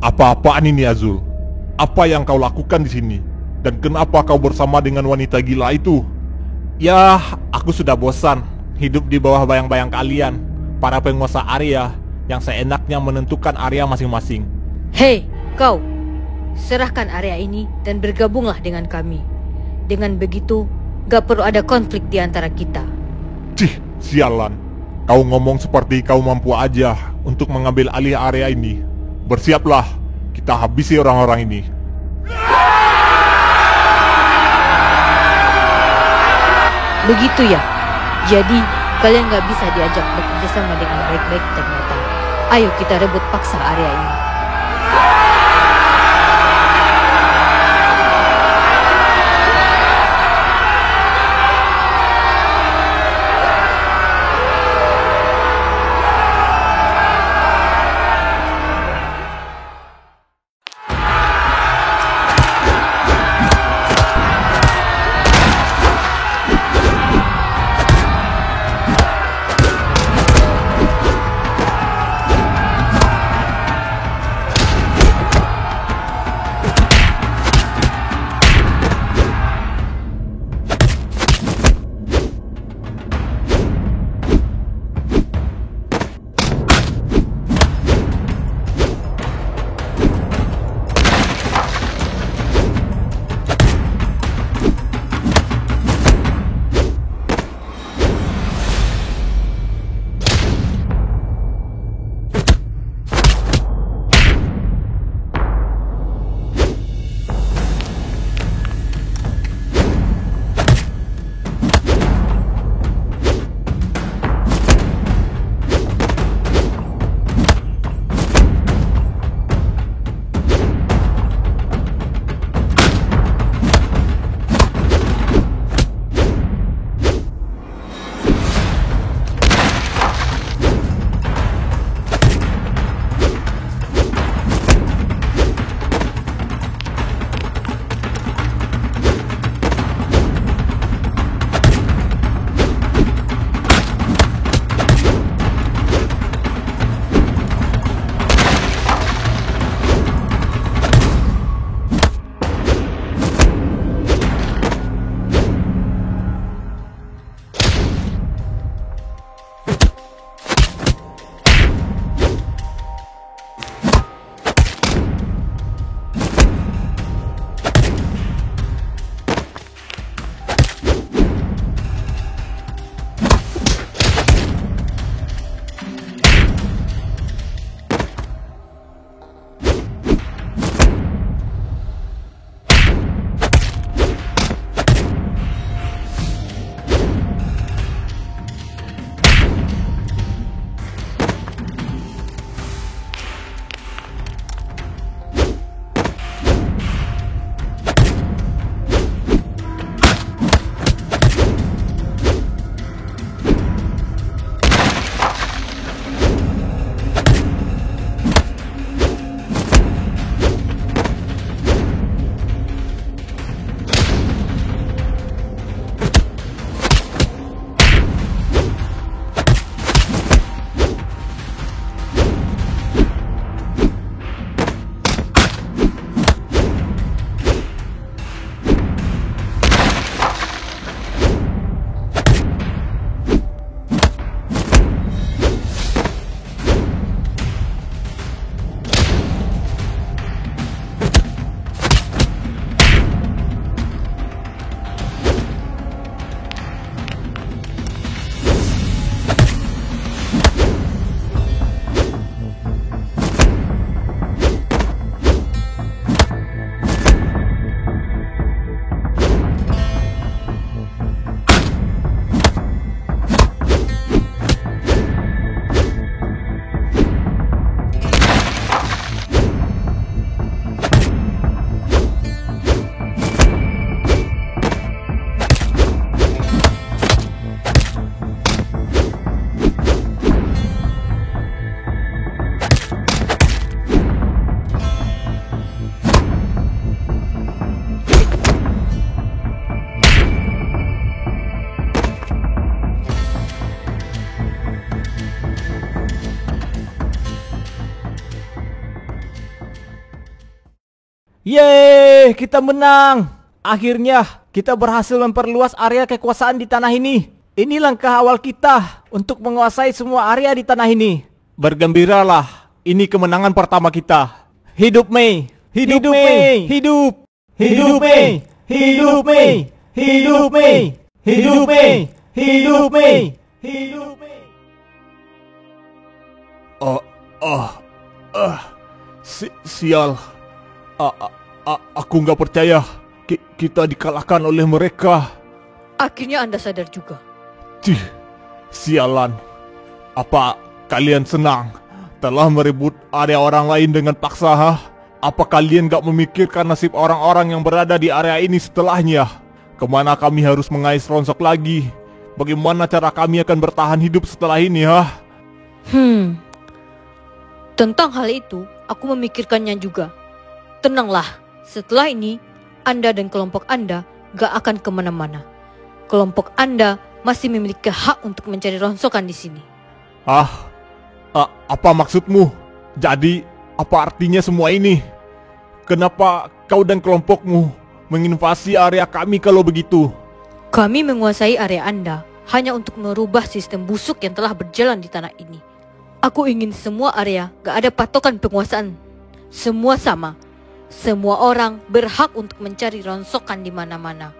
Apa-apaan ini, Azul? Apa yang kau lakukan di sini? Dan kenapa kau bersama dengan wanita gila itu? Ya, aku sudah bosan hidup di bawah bayang-bayang kalian, para penguasa area yang seenaknya menentukan area masing-masing. Hei, kau! Serahkan area ini dan bergabunglah dengan kami. Dengan begitu, gak perlu ada konflik di antara kita. Cih, sialan. Kau ngomong seperti kau mampu aja untuk mengambil alih area ini. Bersiaplah, kita habisi orang-orang ini. Begitu ya? Jadi, kalian gak bisa diajak bekerja sama dengan baik-baik ternyata. Ayo kita rebut paksa area ini. Yeay, kita menang. Akhirnya kita berhasil memperluas area kekuasaan di tanah ini. Ini langkah awal kita untuk menguasai semua area di tanah ini. Bergembiralah, ini kemenangan pertama kita. Hidup Mei, hidup Mei, hidup. Hidup Mei, hidup Mei, hidup Mei, hidup Mei, hidup Mei, hidup Mei. Sial. Aku nggak percaya kita dikalahkan oleh mereka. Akhirnya Anda sadar juga. Cih, sialan. Apa kalian senang telah merebut area orang lain dengan paksa, ha? Apa kalian gak memikirkan nasib orang-orang yang berada di area ini setelahnya? Kemana kami harus mengais Ronsok lagi? Bagaimana cara kami akan bertahan hidup setelah ini, ha? Tentang hal itu, aku memikirkannya juga. Tenanglah, setelah ini, Anda dan kelompok Anda gak akan kemana-mana. Kelompok Anda masih memiliki hak untuk mencari rongsokan di sini. Apa maksudmu? Jadi, apa artinya semua ini? Kenapa kau dan kelompokmu menginvasi area kami kalau begitu? Kami menguasai area Anda hanya untuk merubah sistem busuk yang telah berjalan di tanah ini. Aku ingin semua area gak ada patokan penguasaan. Semua sama. Semua orang berhak untuk mencari rongsokan di mana-mana.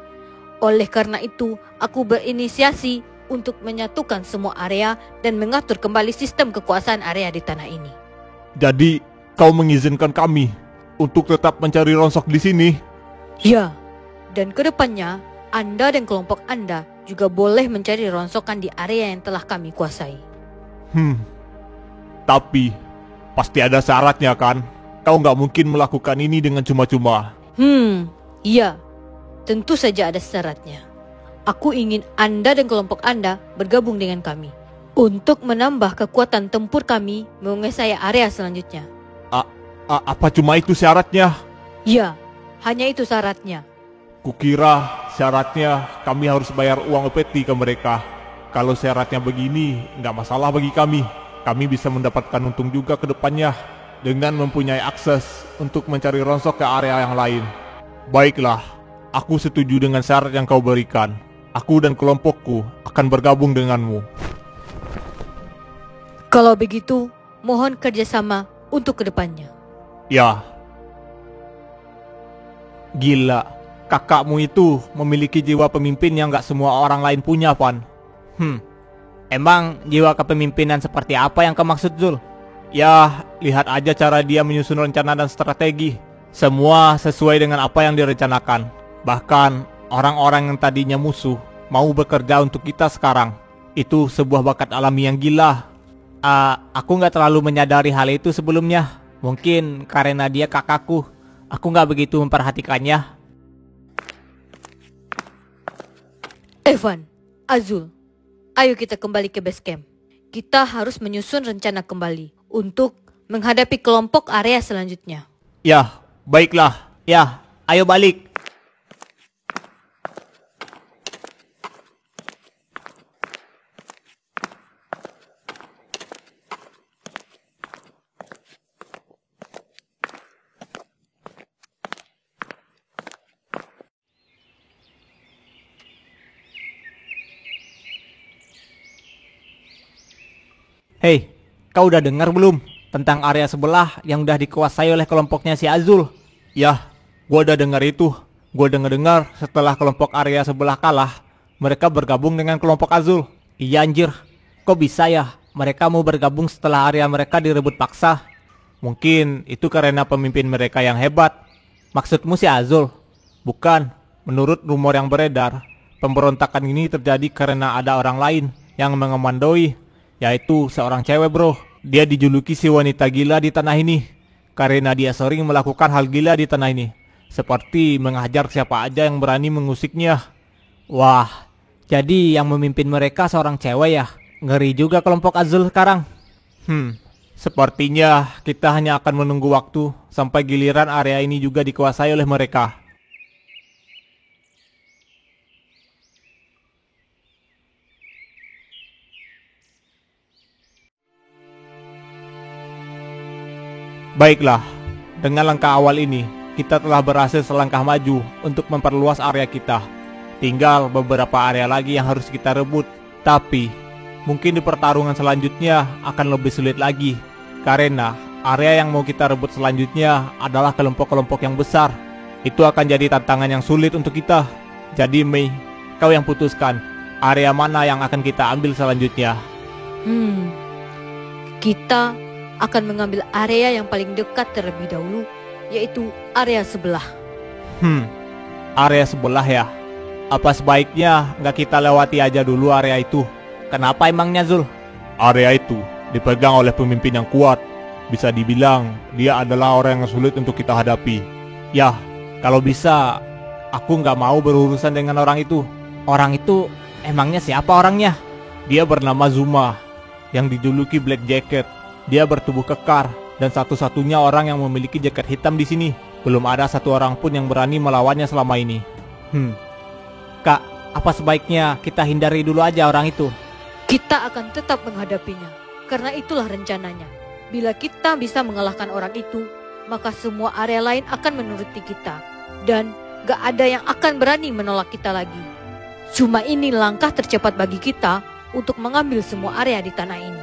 Oleh karena itu, aku berinisiasi untuk menyatukan semua area dan mengatur kembali sistem kekuasaan area di tanah ini. Jadi, kau mengizinkan kami untuk tetap mencari Ronsok di sini? Ya, dan kedepannya, Anda dan kelompok Anda juga boleh mencari rongsokan di area yang telah kami kuasai. Tapi, pasti ada syaratnya kan? Kau nggak mungkin melakukan ini dengan cuma-cuma. Iya, tentu saja ada syaratnya. Aku ingin Anda dan kelompok Anda bergabung dengan kami untuk menambah kekuatan tempur kami menguasai area selanjutnya. Apa cuma itu syaratnya? Ya, hanya itu syaratnya. Kukira syaratnya kami harus bayar uang upeti ke mereka. Kalau syaratnya begini, nggak masalah bagi kami. Kami bisa mendapatkan untung juga ke depannya dengan mempunyai akses untuk mencari Ronsok ke area yang lain. Baiklah, aku setuju dengan syarat yang kau berikan. Aku dan kelompokku akan bergabung denganmu. Kalau begitu, mohon kerjasama untuk kedepannya. Ya. Gila, kakakmu itu memiliki jiwa pemimpin yang gak semua orang lain punya, Van. Emang jiwa kepemimpinan seperti apa yang kau maksud, Zul? Ya, lihat aja cara dia menyusun rencana dan strategi. Semua sesuai dengan apa yang direncanakan. Bahkan, orang-orang yang tadinya musuh mau bekerja untuk kita sekarang. Itu sebuah bakat alami yang gila. Aku gak terlalu menyadari hal itu sebelumnya. Mungkin karena dia kakakku, aku gak begitu memperhatikannya. Evan, Azul, ayo kita kembali ke base camp. Kita harus menyusun rencana kembali untuk menghadapi kelompok area selanjutnya. Ya, baiklah. Ya, ayo balik. Hei, kau udah dengar belum tentang area sebelah yang udah dikuasai oleh kelompoknya si Azul? Ya, gua udah dengar itu. Gua dengar setelah kelompok area sebelah kalah, mereka bergabung dengan kelompok Azul. Iya anjir, kok bisa ya mereka mau bergabung setelah area mereka direbut paksa? Mungkin itu karena pemimpin mereka yang hebat. Maksudmu si Azul? Bukan, menurut rumor yang beredar, pemberontakan ini terjadi karena ada orang lain yang mengemandoi, yaitu seorang cewek, bro. Dia dijuluki si wanita gila di tanah ini karena dia sering melakukan hal gila di tanah ini, seperti menghajar siapa aja yang berani mengusiknya. Wah, jadi yang memimpin mereka seorang cewek ya? Ngeri juga kelompok Azul sekarang. Sepertinya kita hanya akan menunggu waktu sampai giliran area ini juga dikuasai oleh mereka. Baiklah, dengan langkah awal ini, kita telah berhasil selangkah maju untuk memperluas area kita. Tinggal beberapa area lagi yang harus kita rebut. Tapi, mungkin di pertarungan selanjutnya akan lebih sulit lagi. Karena area yang mau kita rebut selanjutnya adalah kelompok-kelompok yang besar. Itu akan jadi tantangan yang sulit untuk kita. Jadi Mei, kau yang putuskan area mana yang akan kita ambil selanjutnya. Kita akan mengambil area yang paling dekat terlebih dahulu, yaitu area sebelah. Area sebelah ya. Apa sebaiknya nggak kita lewati aja dulu area itu? Kenapa emangnya Zul? Area itu dipegang oleh pemimpin yang kuat. Bisa dibilang dia adalah orang yang sulit untuk kita hadapi. Ya, kalau bisa aku nggak mau berurusan dengan orang itu. Orang itu emangnya siapa orangnya? Dia bernama Zuma, yang dijuluki Black Jacket. Dia bertubuh kekar dan satu-satunya orang yang memiliki jaket hitam di sini. Belum ada satu orang pun yang berani melawannya selama ini. Kak, apa sebaiknya kita hindari dulu aja orang itu? Kita akan tetap menghadapinya, karena itulah rencananya. Bila kita bisa mengalahkan orang itu, maka semua area lain akan menuruti kita. Dan gak ada yang akan berani menolak kita lagi. Cuma ini langkah tercepat bagi kita untuk mengambil semua area di tanah ini.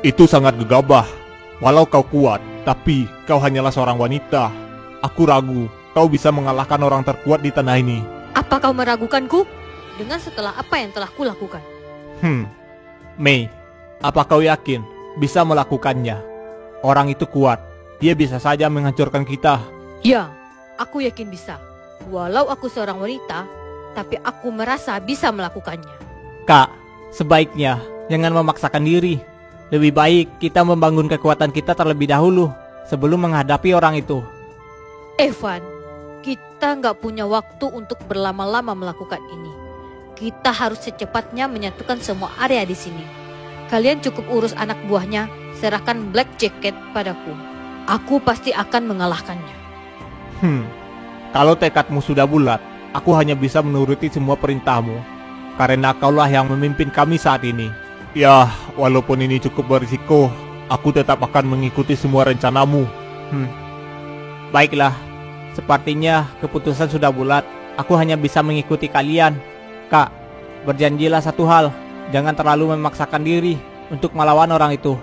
Itu sangat gegabah. Walau kau kuat, tapi kau hanyalah seorang wanita. Aku ragu kau bisa mengalahkan orang terkuat di tanah ini. Apa kau meragukanku? Dengan setelah apa yang telah kulakukan? Mei, apa kau yakin bisa melakukannya? Orang itu kuat. Dia bisa saja menghancurkan kita. Ya, aku yakin bisa. Walau aku seorang wanita, tapi aku merasa bisa melakukannya. Kak, sebaiknya jangan memaksakan diri. Lebih baik kita membangun kekuatan kita terlebih dahulu sebelum menghadapi orang itu. Evan, kita nggak punya waktu untuk berlama-lama melakukan ini. Kita harus secepatnya menyatukan semua area di sini. Kalian cukup urus anak buahnya, serahkan Black Jacket padaku. Aku pasti akan mengalahkannya. Kalau tekadmu sudah bulat, aku hanya bisa menuruti semua perintahmu. Karena kaulah yang memimpin kami saat ini. Ya, walaupun ini cukup berisiko, aku tetap akan mengikuti semua rencanamu. Baiklah, sepertinya keputusan sudah bulat. Aku hanya bisa mengikuti kalian. Kak, berjanjilah satu hal. Jangan terlalu memaksakan diri untuk melawan orang itu.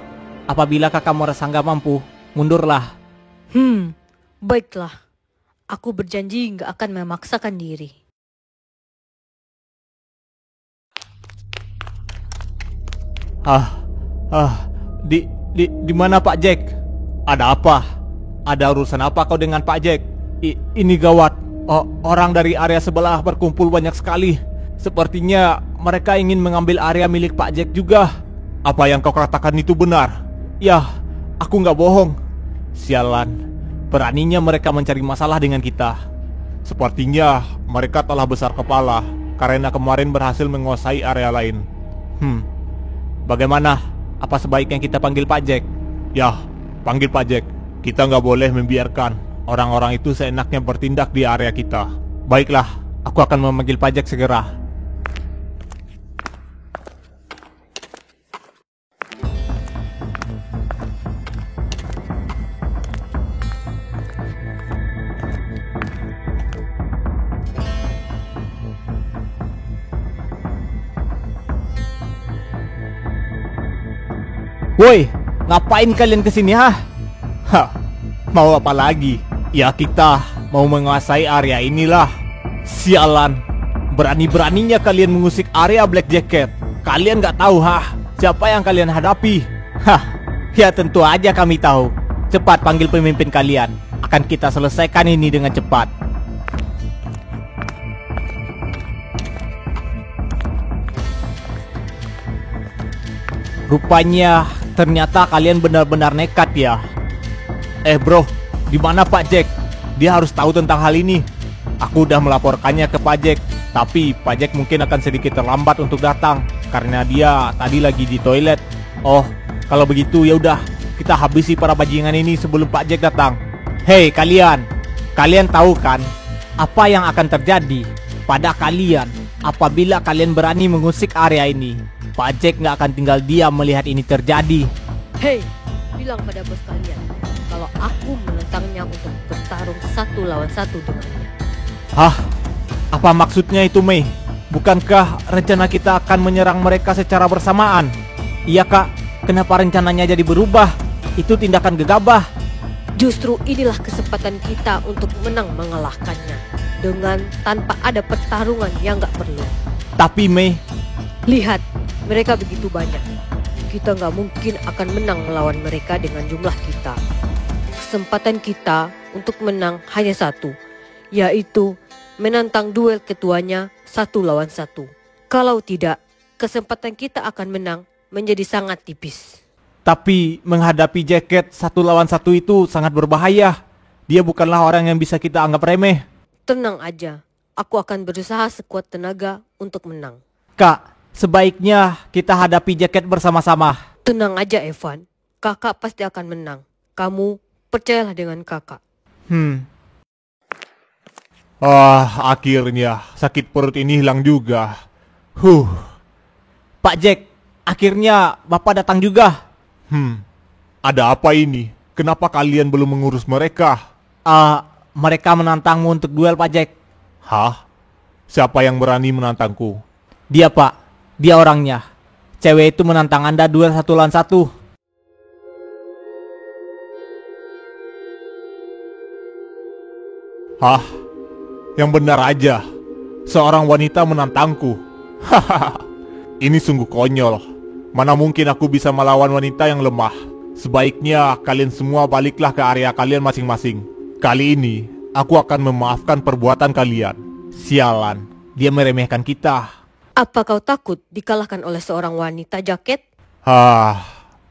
Apabila kakak merasa nggak mampu, mundurlah. Baiklah. Aku berjanji nggak akan memaksakan diri. Di mana Pak Jack? Ada apa? Ada urusan apa kau dengan Pak Jack? Ini gawat. Orang dari area sebelah berkumpul banyak sekali. Sepertinya mereka ingin mengambil area milik Pak Jack juga. Apa yang kau katakan itu benar? Ya, aku nggak bohong. Sialan, beraninya mereka mencari masalah dengan kita. Sepertinya mereka telah besar kepala karena kemarin berhasil menguasai area lain. Bagaimana? Apa sebaiknya kita panggil Pak Jack? Ya, panggil Pak Jack. Kita nggak boleh membiarkan orang-orang itu seenaknya bertindak di area kita. Baiklah, aku akan memanggil Pak Jack segera. Woi, ngapain kalian kesini mau apa lagi? Ya kita mau menguasai area inilah. Sialan, berani-beraninya kalian mengusik area Black Jacket. Kalian gak tahu siapa yang kalian hadapi? Ya tentu aja kami tahu. Cepat panggil pemimpin kalian. Akan kita selesaikan ini dengan cepat. Rupanya ternyata kalian benar-benar nekat ya. Bro, di mana Pak Jack? Dia harus tahu tentang hal ini. Aku udah melaporkannya ke Pak Jack, tapi Pak Jack mungkin akan sedikit terlambat untuk datang karena dia tadi lagi di toilet. Oh, kalau begitu ya udah, kita habisi para bajingan ini sebelum Pak Jack datang. Hei kalian tahu kan apa yang akan terjadi pada kalian apabila kalian berani mengusik area ini? Pak Jack nggak akan tinggal diam melihat ini terjadi. Hei, bilang pada bos kalian kalau aku menentangnya untuk bertarung 1 lawan 1 dengannya. Hah? Apa maksudnya itu, Mei? Bukankah rencana kita akan menyerang mereka secara bersamaan? Iya, Kak. Kenapa rencananya jadi berubah? Itu tindakan gegabah. Justru inilah kesempatan kita untuk menang mengalahkannya dengan tanpa ada pertarungan yang gak perlu. Tapi, Mei, Lihat, mereka begitu banyak. Kita gak mungkin akan menang melawan mereka dengan jumlah kita. Kesempatan kita untuk menang hanya satu, yaitu menantang duel ketuanya 1 lawan 1. Kalau tidak, kesempatan kita akan menang menjadi sangat tipis. tapi menghadapi jaket 1 lawan 1 itu sangat berbahaya. Dia bukanlah orang yang bisa kita anggap remeh. Tenang aja, aku akan berusaha sekuat tenaga untuk menang. Kak, sebaiknya kita hadapi jaket bersama-sama. Tenang aja Evan, kakak pasti akan menang. Kamu percayalah dengan kakak. Akhirnya sakit perut ini hilang juga. Pak Jack, akhirnya Bapak datang juga. Ada apa ini? Kenapa kalian belum mengurus mereka? Mereka menantangmu untuk duel, Pak Jack. Hah? Siapa yang berani menantangku? Dia, Pak. Dia orangnya. Cewek itu menantang Anda duel 1 lawan 1. Hah? Yang benar aja. Seorang wanita menantangku. Hahaha. Ini sungguh konyol. Mana mungkin aku bisa melawan wanita yang lemah. Sebaiknya kalian semua baliklah ke area kalian masing-masing. Kali ini aku akan memaafkan perbuatan kalian. Sialan, dia meremehkan kita. Apa kau takut dikalahkan oleh seorang wanita jaket?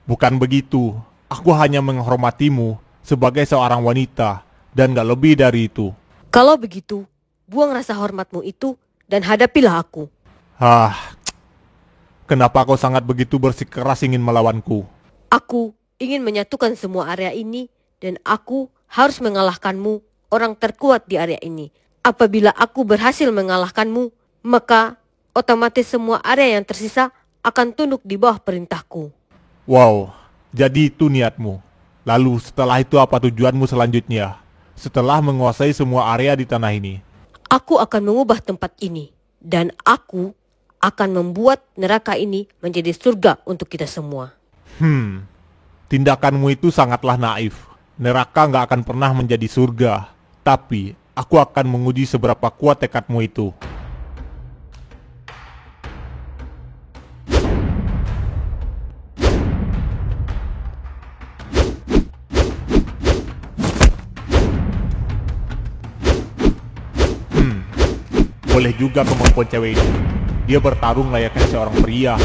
Bukan begitu. Aku hanya menghormatimu sebagai seorang wanita dan gak lebih dari itu. Kalau begitu, buang rasa hormatmu itu dan hadapilah aku. Kenapa kau sangat begitu bersikeras ingin melawanku? Aku ingin menyatukan semua area ini dan aku harus mengalahkanmu, orang terkuat di area ini. Apabila aku berhasil mengalahkanmu, maka otomatis semua area yang tersisa akan tunduk di bawah perintahku. Wow, jadi itu niatmu. Lalu setelah itu apa tujuanmu selanjutnya? Setelah menguasai semua area di tanah ini? Aku akan mengubah tempat ini dan aku akan membuat neraka ini menjadi surga untuk kita semua. Tindakanmu itu sangatlah naif. Neraka gak akan pernah menjadi surga. Tapi aku akan menguji seberapa kuat tekadmu itu. Boleh juga kemampuan cewek ini. Dia bertarung layaknya seorang pria.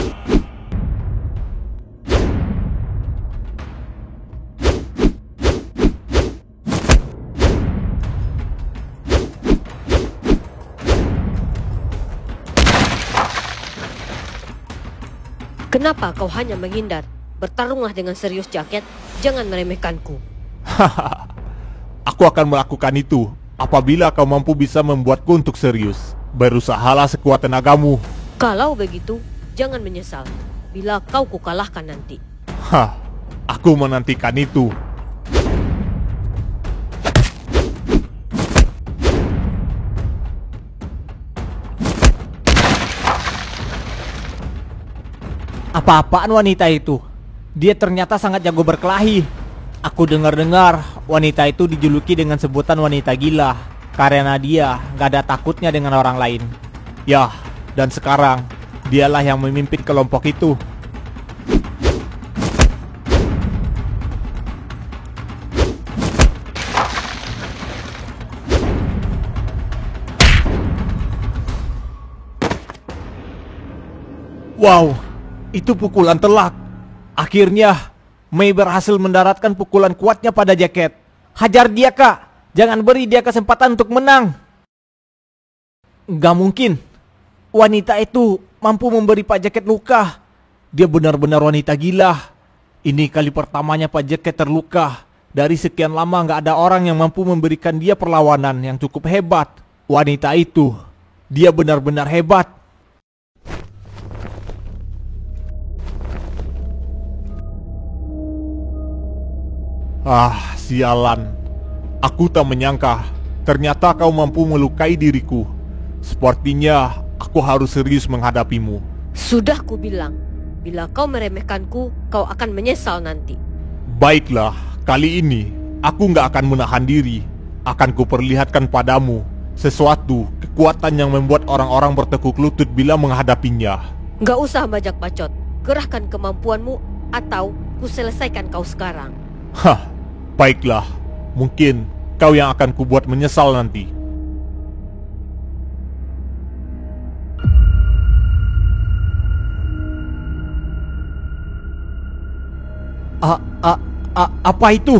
Kenapa kau hanya menghindar? Bertarunglah dengan serius jaket, jangan meremehkanku. Aku akan melakukan itu apabila kau mampu bisa membuatku untuk serius. Berusahalah sekuat tenagamu. Kalau begitu, jangan menyesal bila kau kukalahkan nanti. Aku menantikan itu. Apa-apaan wanita itu? Dia ternyata sangat jago berkelahi. Aku dengar-dengar wanita itu dijuluki dengan sebutan wanita gila karena dia gak ada takutnya dengan orang lain. Ya, dan sekarang dialah yang memimpin kelompok itu. Wow, itu pukulan telak. Akhirnya Mei berhasil mendaratkan pukulan kuatnya pada jaket. Hajar dia, Kak. Jangan beri dia kesempatan untuk menang. Gak mungkin. Wanita itu mampu memberi Pak Jacket luka. Dia benar-benar wanita gila. Ini kali pertamanya Pak Jacket terluka. Dari sekian lama gak ada orang yang mampu memberikan dia perlawanan yang cukup hebat. Wanita itu, dia benar-benar hebat. Sialan. Aku tak menyangka ternyata kau mampu melukai diriku. Sepertinya aku harus serius menghadapimu. Sudah ku bilang, bila kau meremehkanku, kau akan menyesal nanti. Baiklah, kali ini aku nggak akan menahan diri. Akan kuperlihatkan padamu sesuatu kekuatan yang membuat orang-orang bertekuk lutut bila menghadapinya. Gak usah bajak bacot. Kerahkan kemampuanmu atau ku selesaikan kau sekarang. Hah, baiklah. Mungkin kau yang akan kubuat menyesal nanti. Apa itu?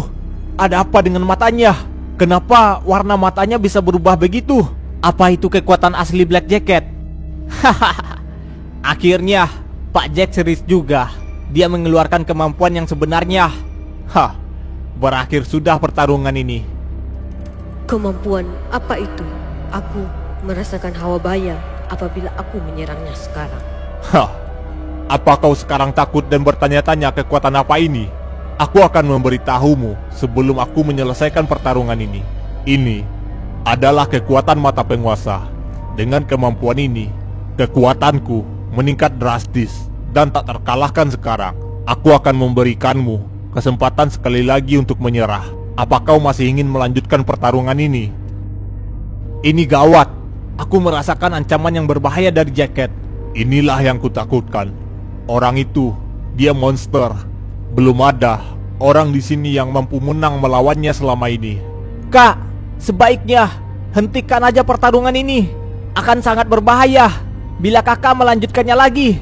Ada apa dengan matanya? Kenapa warna matanya bisa berubah begitu? Apa itu kekuatan asli Black Jacket? Hahaha. Akhirnya Pak Jack serius juga. Dia mengeluarkan kemampuan yang sebenarnya. Hah, berakhir sudah pertarungan ini. Kemampuan apa itu? Aku merasakan hawa bahaya apabila aku menyerangnya sekarang. Hah, apa kau sekarang takut dan bertanya-tanya kekuatan apa ini? Aku akan memberitahumu sebelum aku menyelesaikan pertarungan ini. Ini adalah kekuatan mata penguasa. Dengan kemampuan ini, kekuatanku meningkat drastis dan tak terkalahkan sekarang. Aku akan memberikanmu kesempatan sekali lagi untuk menyerah. Apa kau masih ingin melanjutkan pertarungan ini? Ini gawat. Aku merasakan ancaman yang berbahaya dari Jacket. Inilah yang kutakutkan. Orang itu, dia monster. Belum ada orang di sini yang mampu menang melawannya selama ini. Kak, sebaiknya hentikan aja pertarungan ini. Akan sangat berbahaya bila kakak melanjutkannya lagi.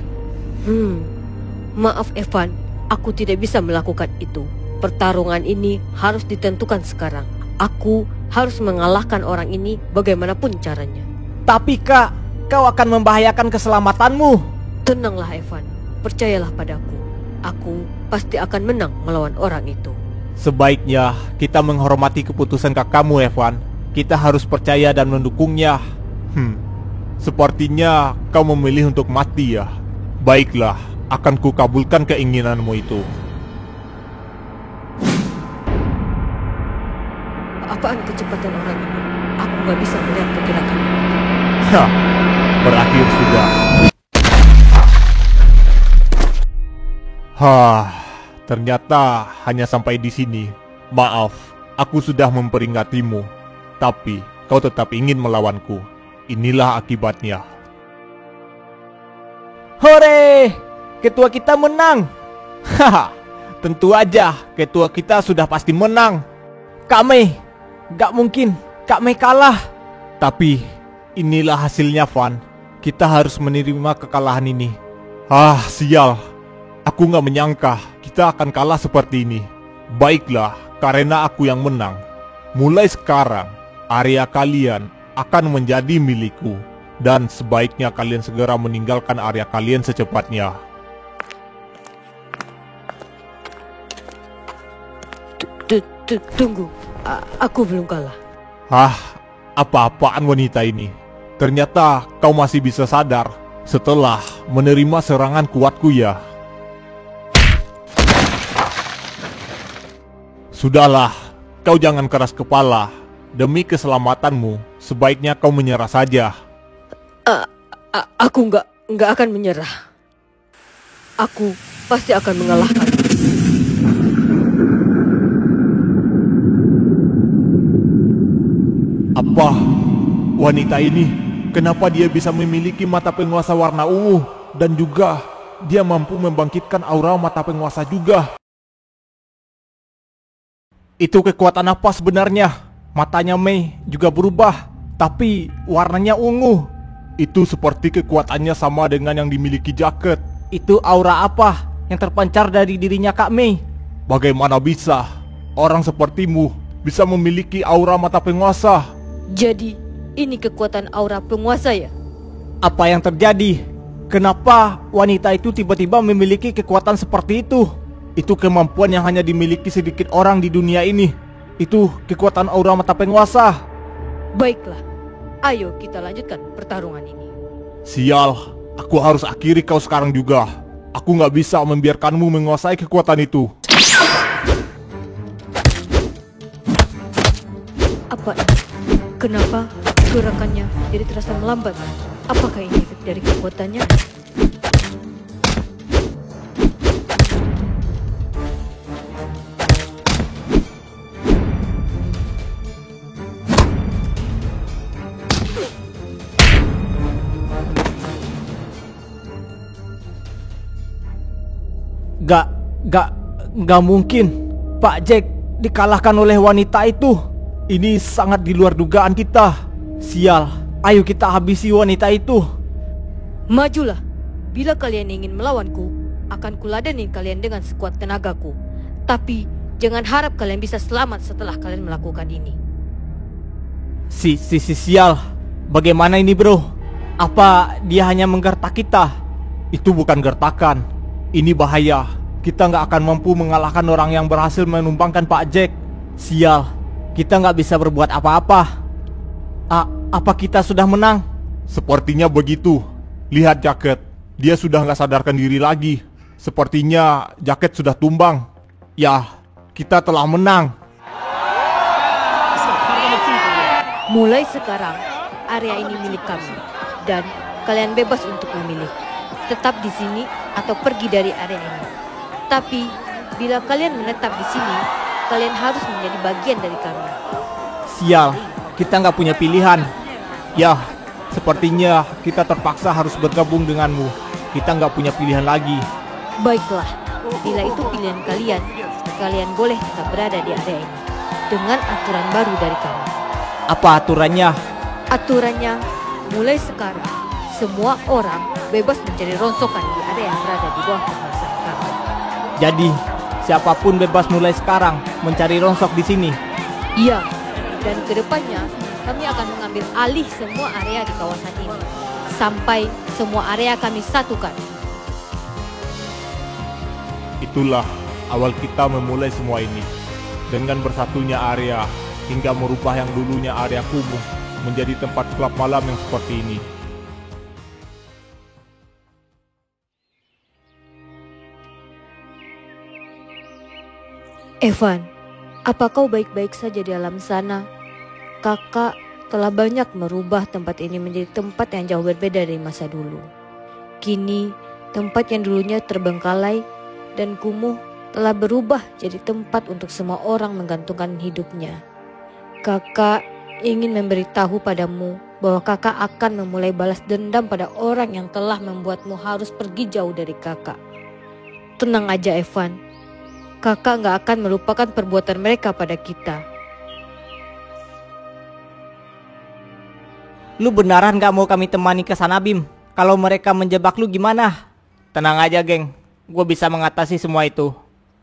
Maaf Evan, aku tidak bisa melakukan itu. Pertarungan ini harus ditentukan sekarang. Aku harus mengalahkan orang ini bagaimanapun caranya. Tapi kak, kau akan membahayakan keselamatanmu. Tenanglah Evan, percayalah padaku. Aku pasti akan menang melawan orang itu. Sebaiknya kita menghormati keputusan kakakmu, Evan. Kita harus percaya dan mendukungnya. Sepertinya kau memilih untuk mati ya. Baiklah, akan kukabulkan keinginanmu itu. Apaan kecepatan orang ini? Aku gak bisa melihat pergerakannya. Hah, berakhir sudah. Ternyata hanya sampai di sini. Maaf, aku sudah memperingatimu, tapi kau tetap ingin melawanku. Inilah akibatnya. Hore! Ketua kita menang. Haha, tentu aja ketua kita sudah pasti menang. Kak Mei, gak mungkin Kak Mei kalah. Tapi inilah hasilnya, Van. Kita harus menerima kekalahan ini. Sial. Aku gak menyangka kita akan kalah seperti ini. Baiklah, karena aku yang menang. Mulai sekarang, area kalian akan menjadi milikku. Dan sebaiknya kalian segera meninggalkan area kalian secepatnya. Tunggu, aku belum kalah. Apa-apaan wanita ini? Ternyata kau masih bisa sadar setelah menerima serangan kuatku ya. Sudahlah, kau jangan keras kepala. Demi keselamatanmu, sebaiknya kau menyerah saja. Aku nggak akan menyerah. Aku pasti akan mengalahkan. Apa? Wanita ini, kenapa dia bisa memiliki mata penguasa warna ungu? Dan juga, dia mampu membangkitkan aura mata penguasa juga. Itu kekuatan apa sebenarnya? Matanya Mei juga berubah, tapi warnanya ungu. Itu seperti kekuatannya sama dengan yang dimiliki Jacket. Itu aura apa yang terpancar dari dirinya Kak Mei? Bagaimana bisa orang sepertimu bisa memiliki aura mata penguasa? Jadi, ini kekuatan aura penguasa ya? Apa yang terjadi? Kenapa wanita itu tiba-tiba memiliki kekuatan seperti itu? Itu kemampuan yang hanya dimiliki sedikit orang di dunia ini. Itu kekuatan aura mata penguasa. Baiklah, ayo kita lanjutkan pertarungan ini. Sial, aku harus akhiri kau sekarang juga. Aku gak bisa membiarkanmu menguasai kekuatan itu. Apa ini? Kenapa gerakannya jadi terasa melambat? Apakah ini efek dari kekuatannya? Gak mungkin Pak Jack dikalahkan oleh wanita itu. Ini sangat di luar dugaan kita. Sial, ayo kita habisi wanita itu. Majulah. Bila kalian ingin melawanku, akan kuladenin kalian dengan sekuat tenagaku. Tapi jangan harap kalian bisa selamat setelah kalian melakukan ini. Sial. Bagaimana ini, bro? Apa dia hanya menggertak kita? Itu bukan gertakan. Ini bahaya. Kita nggak akan mampu mengalahkan orang yang berhasil menumbangkan Pak Jack. Sial, kita nggak bisa berbuat apa-apa. Apa kita sudah menang? Sepertinya begitu. Lihat Jaket, dia sudah nggak sadarkan diri lagi. Sepertinya Jaket sudah tumbang. Ya, kita telah menang. Mulai sekarang, area ini milik kami. Dan kalian bebas untuk memilih. Tetap di sini atau pergi dari area ini. Tapi, bila kalian menetap di sini, kalian harus menjadi bagian dari kami. Sial, kita nggak punya pilihan. Ya, sepertinya kita terpaksa harus bergabung denganmu. Kita nggak punya pilihan lagi. Baiklah, bila itu pilihan kalian, kalian boleh tetap berada di area ini. Dengan aturan baru dari kami. Apa aturannya? Aturannya, mulai sekarang, semua orang bebas mencari rongsokan di area yang berada di bawah penguasaan kami. Jadi, siapapun bebas mulai sekarang mencari rongsok di sini. Iya, dan kedepannya kami akan mengambil alih semua area di kawasan ini. Sampai semua area kami satukan. Itulah awal kita memulai semua ini. Dengan bersatunya area, hingga merubah yang dulunya area kumuh menjadi tempat klub malam yang seperti ini. Evan, apa kau baik-baik saja di alam sana? Kakak telah banyak merubah tempat ini menjadi tempat yang jauh berbeda dari masa dulu. Kini, tempat yang dulunya terbengkalai dan kumuh telah berubah jadi tempat untuk semua orang menggantungkan hidupnya. Kakak ingin memberitahu padamu bahwa kakak akan memulai balas dendam pada orang yang telah membuatmu harus pergi jauh dari kakak. Tenang aja Evan. Kakak gak akan melupakan perbuatan mereka pada kita. Lu beneran gak mau kami temani ke sana, Bim? Kalau mereka menjebak lu gimana? Tenang aja, geng. Gue bisa mengatasi semua itu.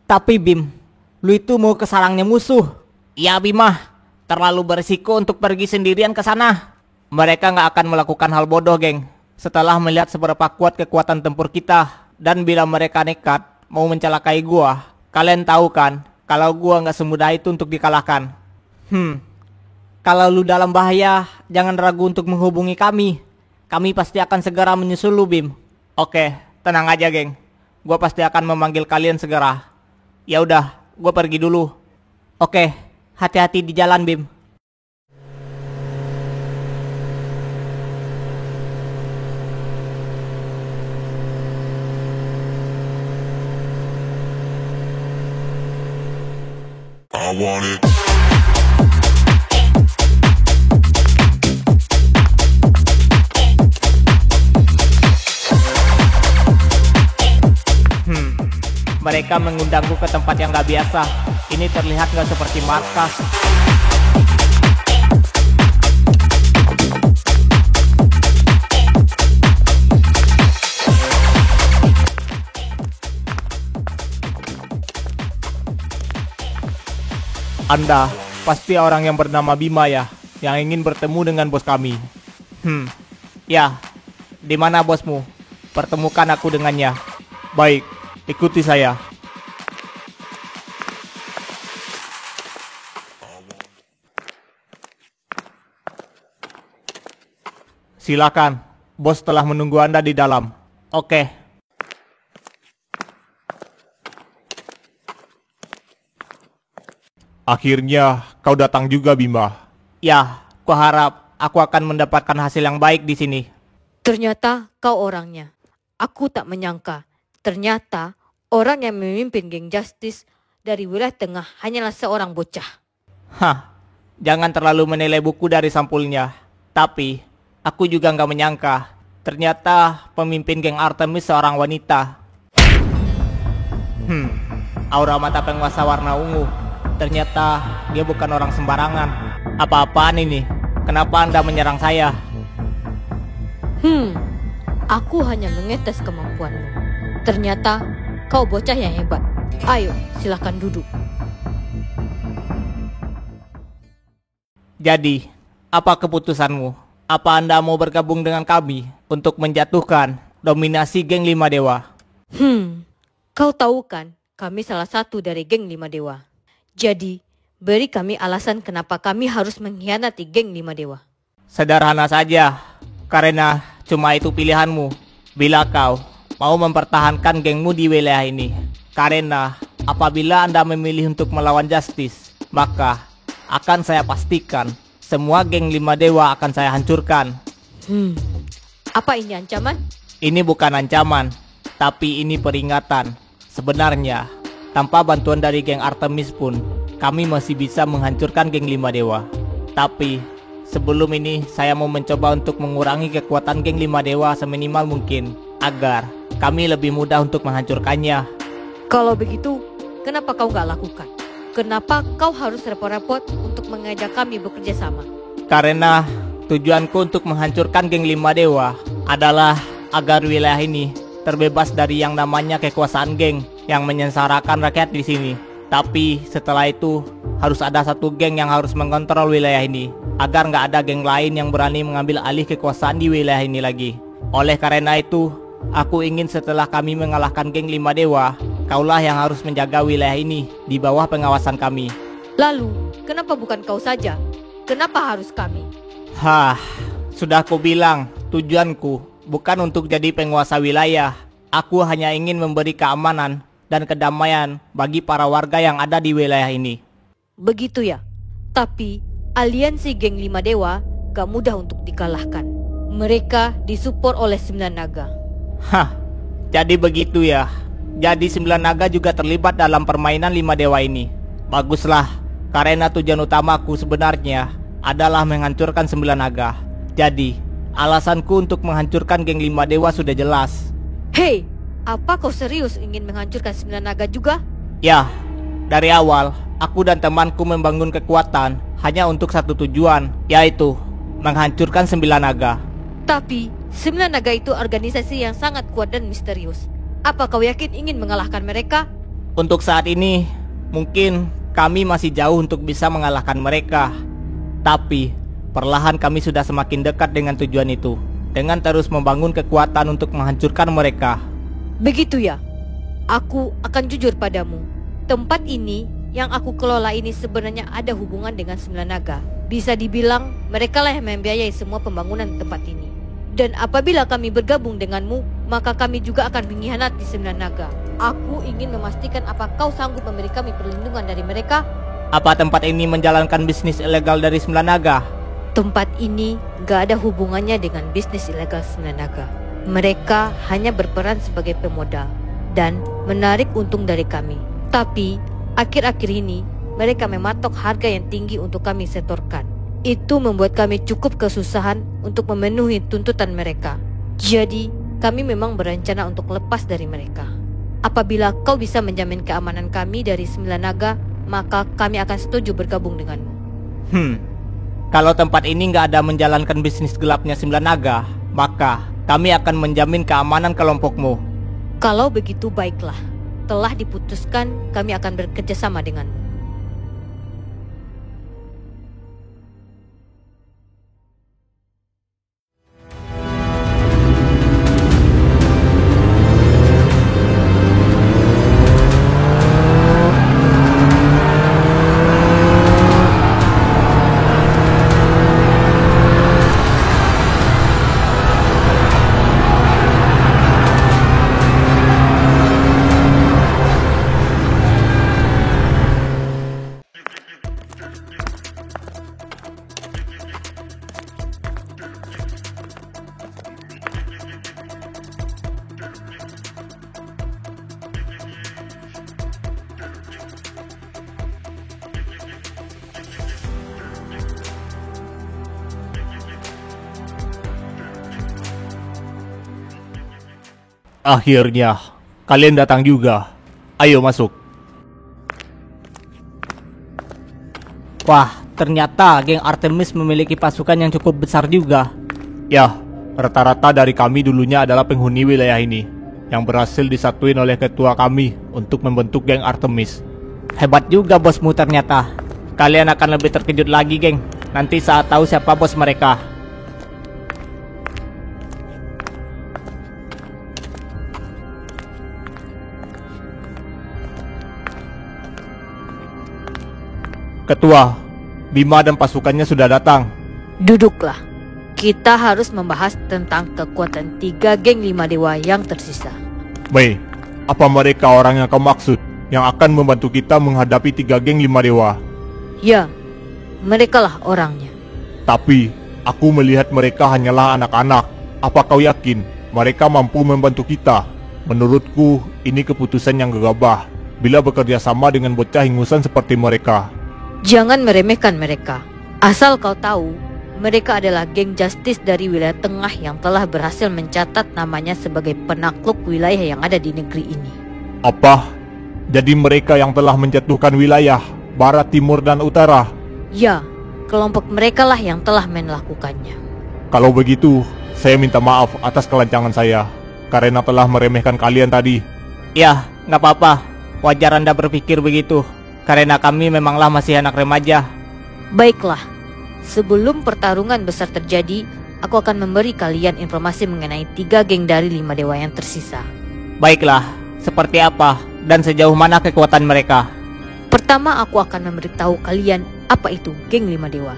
Tapi Bim, lu itu mau ke sarangnya musuh. Ya, Bimah. Terlalu berisiko untuk pergi sendirian ke sana. Mereka gak akan melakukan hal bodoh, geng. Setelah melihat seberapa kuat kekuatan tempur kita. Dan bila mereka nekat mau mencelakai gua, kalian tahu kan, kalau gua nggak semudah itu untuk dikalahkan. Kalau lu dalam bahaya, jangan ragu untuk menghubungi kami. Kami pasti akan segera menyusul lu, Bim. Oke, tenang aja, geng. Gua pasti akan memanggil kalian segera. Ya udah, gua pergi dulu. Oke, hati-hati di jalan, Bim. I want it. Mereka mengundangku ke tempat yang gak biasa. Ini terlihat gak seperti markas. Anda pasti orang yang bernama Bima ya, yang ingin bertemu dengan bos kami. Ya, di mana bosmu? Pertemukan aku dengannya. Baik, ikuti saya. Silakan, bos telah menunggu Anda di dalam. Oke. Akhirnya kau datang juga, Bima. Ya, kuharap aku akan mendapatkan hasil yang baik di sini. Ternyata kau orangnya. Aku tak menyangka. Ternyata orang yang memimpin geng Justice dari wilayah tengah hanyalah seorang bocah. Hah, jangan terlalu menilai buku dari sampulnya. Tapi, aku juga nggak menyangka. Ternyata pemimpin geng Artemis seorang wanita. Aura mata penguasa warna ungu. Ternyata dia bukan orang sembarangan. Apa-apaan ini? Kenapa Anda menyerang saya? Aku hanya mengetes kemampuanmu. Ternyata kau bocah yang hebat. Ayo, silahkan duduk. Jadi, apa keputusanmu? Apa Anda mau bergabung dengan kami untuk menjatuhkan dominasi geng 5 Dewa? Kau tahu kan, kami salah satu dari geng 5 Dewa. Jadi, beri kami alasan kenapa kami harus mengkhianati geng 5 Dewa. Sederhana saja, karena cuma itu pilihanmu. Bila kau mau mempertahankan gengmu di wilayah ini. Karena apabila Anda memilih untuk melawan Justice, maka akan saya pastikan semua geng 5 Dewa akan saya hancurkan. Apa ini ancaman? Ini bukan ancaman, tapi ini peringatan. Sebenarnya, tanpa bantuan dari geng Artemis pun, kami masih bisa menghancurkan geng 5 Dewa. Tapi, sebelum ini saya mau mencoba untuk mengurangi kekuatan geng 5 Dewa seminimal mungkin, agar kami lebih mudah untuk menghancurkannya. Kalau begitu, kenapa kau gak lakukan? Kenapa kau harus repot-repot untuk mengajak kami bekerja sama? Karena tujuanku untuk menghancurkan geng 5 Dewa adalah agar wilayah ini terbebas dari yang namanya kekuasaan geng yang menyengsarakan rakyat di sini. Tapi setelah itu harus ada satu geng yang harus mengontrol wilayah ini agar nggak ada geng lain yang berani mengambil alih kekuasaan di wilayah ini lagi. Oleh karena itu, aku ingin setelah kami mengalahkan geng 5 Dewa, kaulah yang harus menjaga wilayah ini di bawah pengawasan kami. Lalu, kenapa bukan kau saja? Kenapa harus kami? Sudah aku bilang, tujuanku bukan untuk jadi penguasa wilayah. Aku hanya ingin memberi keamanan dan kedamaian bagi para warga yang ada di wilayah ini. Begitu ya? Tapi aliansi geng 5 Dewa gak mudah untuk dikalahkan. Mereka disupport oleh 9 naga. Jadi begitu ya. Jadi 9 naga juga terlibat dalam permainan 5 Dewa ini. Baguslah, karena tujuan utamaku sebenarnya adalah menghancurkan 9 naga. Jadi, alasanku untuk menghancurkan geng 5 Dewa sudah jelas. Hei, apa kau serius ingin menghancurkan 9 naga juga? Ya, dari awal, aku dan temanku membangun kekuatan hanya untuk satu tujuan, yaitu menghancurkan 9 naga. Tapi, 9 naga itu organisasi yang sangat kuat dan misterius. Apa kau yakin ingin mengalahkan mereka? Untuk saat ini, mungkin kami masih jauh untuk bisa mengalahkan mereka. Tapi, perlahan kami sudah semakin dekat dengan tujuan itu, dengan terus membangun kekuatan untuk menghancurkan mereka. Begitu ya? Aku akan jujur padamu. Tempat ini yang aku kelola ini sebenarnya ada hubungan dengan 9 naga. Bisa dibilang mereka lah yang membiayai semua pembangunan tempat ini. Dan apabila kami bergabung denganmu, maka kami juga akan mengkhianati 9 naga. Aku ingin memastikan apa kau sanggup memberi kami perlindungan dari mereka? Apa tempat ini menjalankan bisnis ilegal dari 9 naga? Tempat ini gak ada hubungannya dengan bisnis ilegal 9 naga. Mereka hanya berperan sebagai pemodal dan menarik untung dari kami. Tapi akhir-akhir ini mereka mematok harga yang tinggi untuk kami setorkan. Itu membuat kami cukup kesusahan untuk memenuhi tuntutan mereka. Jadi kami memang berencana untuk lepas dari mereka. Apabila kau bisa menjamin keamanan kami dari 9 naga, maka kami akan setuju bergabung denganmu. Kalau tempat ini nggak ada menjalankan bisnis gelapnya 9 naga, maka kami akan menjamin keamanan kelompokmu. Kalau begitu baiklah. Telah diputuskan kami akan bekerja sama denganmu. Akhirnya, kalian datang juga. Ayo masuk. Wah, ternyata geng Artemis memiliki pasukan yang cukup besar juga. Ya, rata-rata dari kami dulunya adalah penghuni wilayah ini, yang berhasil disatuin oleh ketua kami untuk membentuk geng Artemis. Hebat juga bosmu ternyata. Kalian akan lebih terkejut lagi, geng, nanti saat tahu siapa bos mereka. Ketua, Bima dan pasukannya sudah datang. Duduklah. Kita harus membahas tentang kekuatan 3 geng 5 dewa yang tersisa. Mei, apa mereka orang yang kau maksud yang akan membantu kita menghadapi 3 geng 5 dewa? Ya, merekalah orangnya. Tapi, aku melihat mereka hanyalah anak-anak. Apa kau yakin mereka mampu membantu kita? Menurutku, ini keputusan yang gegabah bila bekerja sama dengan bocah ingusan seperti mereka. Jangan meremehkan mereka. Asal kau tahu, mereka adalah geng Justice dari wilayah tengah yang telah berhasil mencatat namanya sebagai penakluk wilayah yang ada di negeri ini. Apa? Jadi mereka yang telah menjatuhkan wilayah barat, timur, dan utara? Ya, kelompok mereka lah yang telah melakukannya. Kalau begitu, saya minta maaf atas kelancangan saya karena telah meremehkan kalian tadi. Ya, nggak apa-apa. Wajar Anda berpikir begitu, karena kami memanglah masih anak remaja. Baiklah, sebelum pertarungan besar terjadi, aku akan memberi kalian informasi mengenai 3 geng dari 5 dewa yang tersisa. Baiklah, seperti apa dan sejauh mana kekuatan mereka? Pertama, aku akan memberitahu kalian apa itu geng 5 dewa.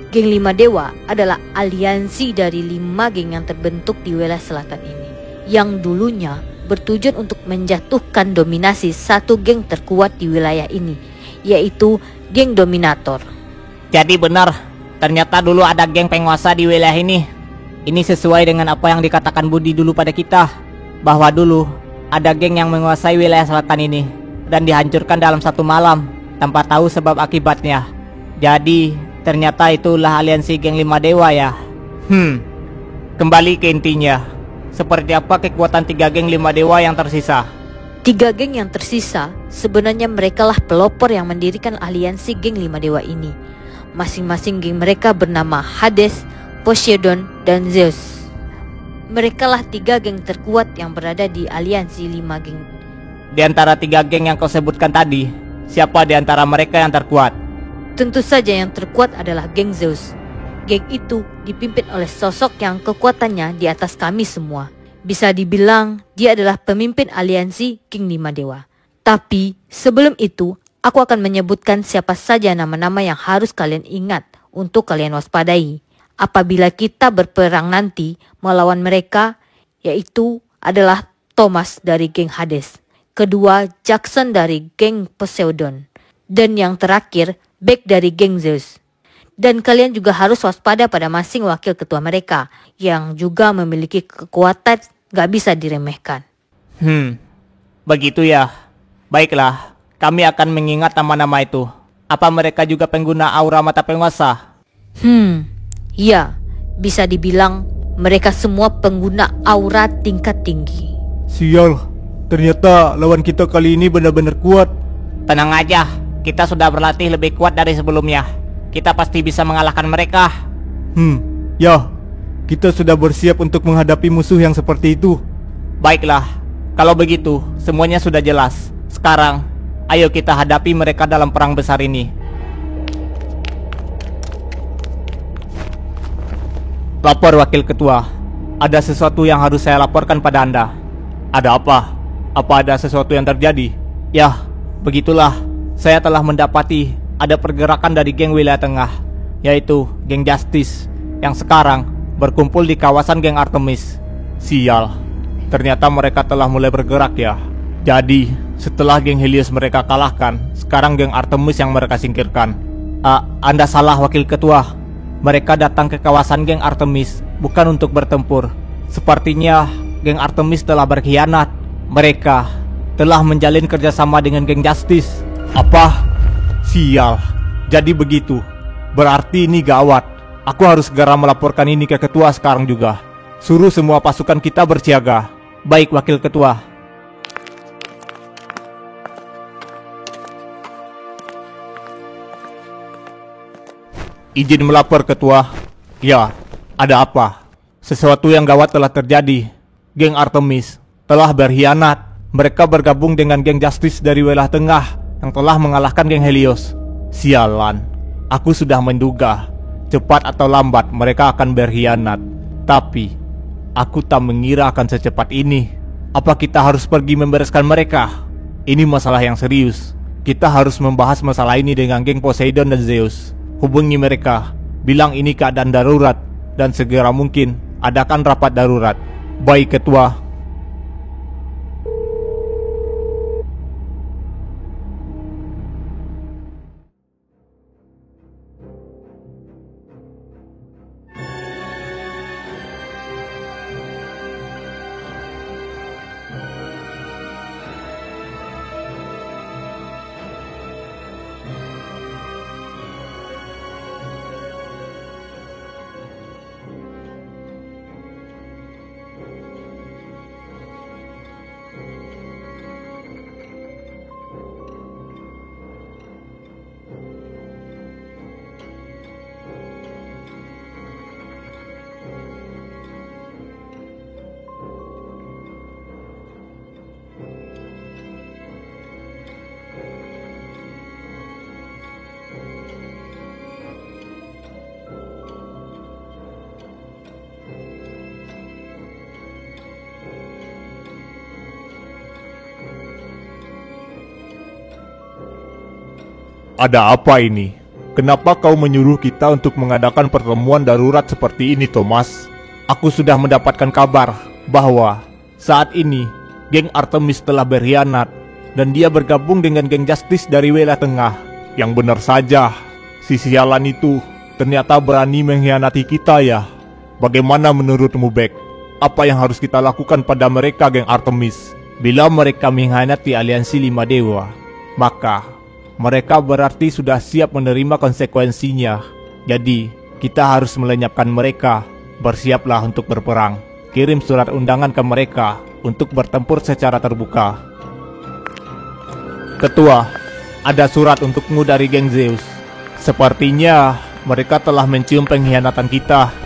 Geng 5 dewa adalah aliansi dari 5 geng yang terbentuk di wilayah selatan ini, yang dulunya bertujuan untuk menjatuhkan dominasi satu geng terkuat di wilayah ini, yaitu geng Dominator. Jadi benar, ternyata dulu ada geng penguasa di wilayah ini. Ini sesuai dengan apa yang dikatakan Budi dulu pada kita, bahwa dulu ada geng yang menguasai wilayah selatan ini dan dihancurkan dalam satu malam tanpa tahu sebab akibatnya. Jadi ternyata itulah aliansi geng 5 dewa ya. Kembali ke intinya. Seperti apa kekuatan 3 geng 5 dewa yang tersisa? 3 geng yang tersisa sebenarnya merekalah pelopor yang mendirikan aliansi geng 5 dewa ini. Masing-masing geng mereka bernama Hades, Poseidon, dan Zeus. Merekalah 3 geng terkuat yang berada di aliansi 5 geng. Di antara 3 geng yang kau sebutkan tadi, siapa di antara mereka yang terkuat? Tentu saja yang terkuat adalah geng Zeus. Geng itu dipimpin oleh sosok yang kekuatannya di atas kami semua. Bisa dibilang dia adalah pemimpin aliansi geng 5 dewa. Tapi sebelum itu, aku akan menyebutkan siapa saja nama-nama yang harus kalian ingat untuk kalian waspadai apabila kita berperang nanti melawan mereka, yaitu adalah Thomas dari geng Hades, kedua Jackson dari geng Poseidon, dan yang terakhir Beck dari geng Zeus. Dan kalian juga harus waspada pada masing wakil ketua mereka yang juga memiliki kekuatan gak bisa diremehkan. Begitu ya. Baiklah, kami akan mengingat nama-nama itu. Apa mereka juga pengguna aura mata penguasa? Ya, bisa dibilang mereka semua pengguna aura tingkat tinggi. Sial, ternyata lawan kita kali ini benar-benar kuat. Tenang aja, kita sudah berlatih lebih kuat dari sebelumnya. Kita pasti bisa mengalahkan mereka. Ya, kita sudah bersiap untuk menghadapi musuh yang seperti itu. Baiklah, kalau begitu semuanya sudah jelas. Sekarang, ayo kita hadapi mereka dalam perang besar ini. Lapor Wakil Ketua. Ada sesuatu yang harus saya laporkan pada Anda. Ada apa? Apa ada sesuatu yang terjadi? Ya, begitulah. Saya telah mendapati ada pergerakan dari geng wilayah tengah, yaitu geng Justice, yang sekarang berkumpul di kawasan geng Artemis. Sial, ternyata mereka telah mulai bergerak ya. Jadi, setelah geng Helios mereka kalahkan, sekarang geng Artemis yang mereka singkirkan. Anda salah Wakil Ketua. Mereka datang ke kawasan geng Artemis bukan untuk bertempur. Sepertinya geng Artemis telah berkhianat. Mereka telah menjalin kerjasama dengan geng Justice. Apa? Sial, jadi begitu. Berarti ini gawat. Aku harus segera melaporkan ini ke ketua sekarang juga. Suruh semua pasukan kita bersiaga. Baik, Wakil Ketua. Izin melapor, Ketua. Ya, ada apa? Sesuatu yang gawat telah terjadi. Geng Artemis telah berkhianat. Mereka bergabung dengan geng Justice dari wilayah tengah yang telah mengalahkan geng Helios. Sialan, aku sudah menduga cepat atau lambat mereka akan berkhianat. Tapi aku tak mengira akan secepat ini. Apa kita harus pergi membereskan mereka? Ini masalah yang serius. Kita harus membahas masalah ini dengan geng Poseidon dan Zeus. Hubungi mereka, bilang ini keadaan darurat, dan segera mungkin adakan rapat darurat. Baik, Ketua. Ada apa ini? Kenapa kau menyuruh kita untuk mengadakan pertemuan darurat seperti ini, Thomas? Aku sudah mendapatkan kabar bahwa saat ini geng Artemis telah berkhianat dan dia bergabung dengan geng Justice dari wilayah tengah. Yang benar saja, si sialan itu ternyata berani mengkhianati kita ya. Bagaimana menurutmu, Beck? Apa yang harus kita lakukan pada mereka, geng Artemis? Bila mereka mengkhianati aliansi 5 dewa, maka mereka berarti sudah siap menerima konsekuensinya. Jadi, kita harus melenyapkan mereka. Bersiaplah untuk berperang. Kirim surat undangan ke mereka untuk bertempur secara terbuka. Ketua, ada surat untukmu dari geng Zeus. Sepertinya mereka telah mencium pengkhianatan kita.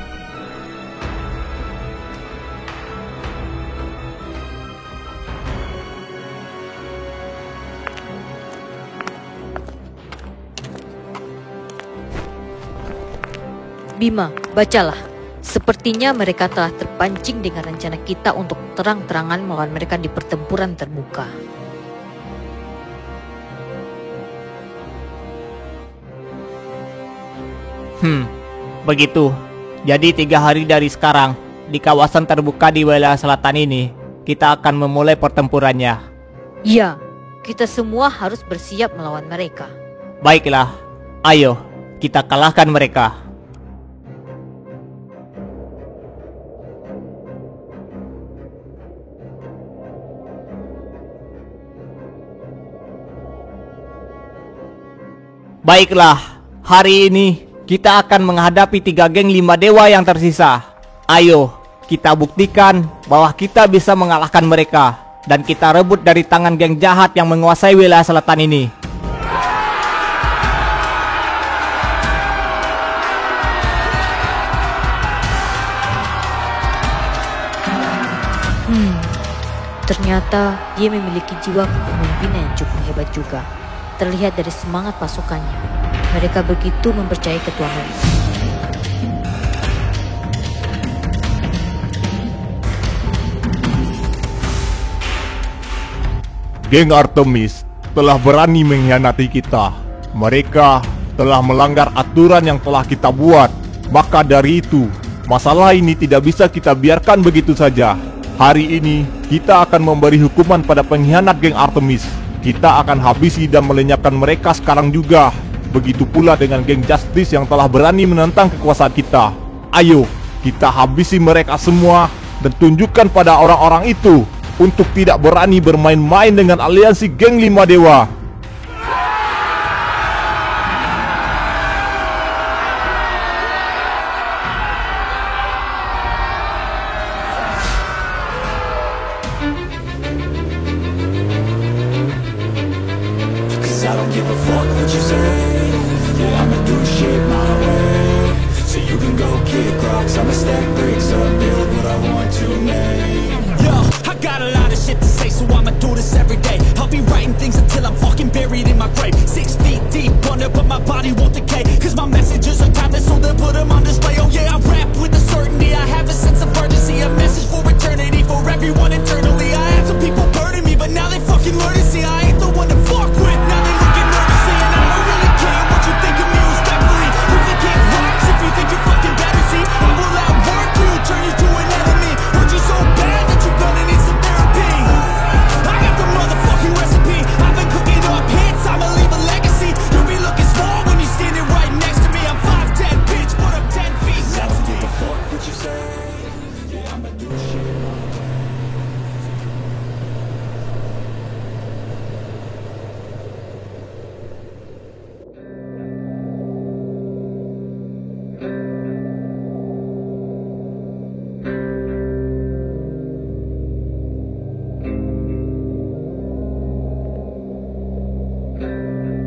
Bima, bacalah. Sepertinya mereka telah terpancing dengan rencana kita untuk terang-terangan melawan mereka di pertempuran terbuka. Begitu. Jadi 3 hari dari sekarang, di kawasan terbuka di wilayah selatan ini, kita akan memulai pertempurannya. Iya, kita semua harus bersiap melawan mereka. Baiklah, ayo, kita kalahkan mereka. Baiklah, hari ini kita akan menghadapi 3 geng 5 dewa yang tersisa. Ayo, kita buktikan bahwa kita bisa mengalahkan mereka, dan kita rebut dari tangan geng jahat yang menguasai wilayah selatan ini. Ternyata dia memiliki jiwa kepemimpinan yang cukup hebat juga. Terlihat dari semangat pasukannya. Mereka begitu mempercayai ketua mereka. Geng Artemis telah berani mengkhianati kita. Mereka telah melanggar aturan yang telah kita buat. Maka dari itu, masalah ini tidak bisa kita biarkan begitu saja. Hari ini, kita akan memberi hukuman pada pengkhianat geng Artemis. Kita akan habisi dan melenyapkan mereka sekarang juga. Begitu pula dengan geng Justice yang telah berani menentang kekuasaan kita. Ayo, kita habisi mereka semua dan tunjukkan pada orang-orang itu untuk tidak berani bermain-main dengan aliansi geng 5 dewa.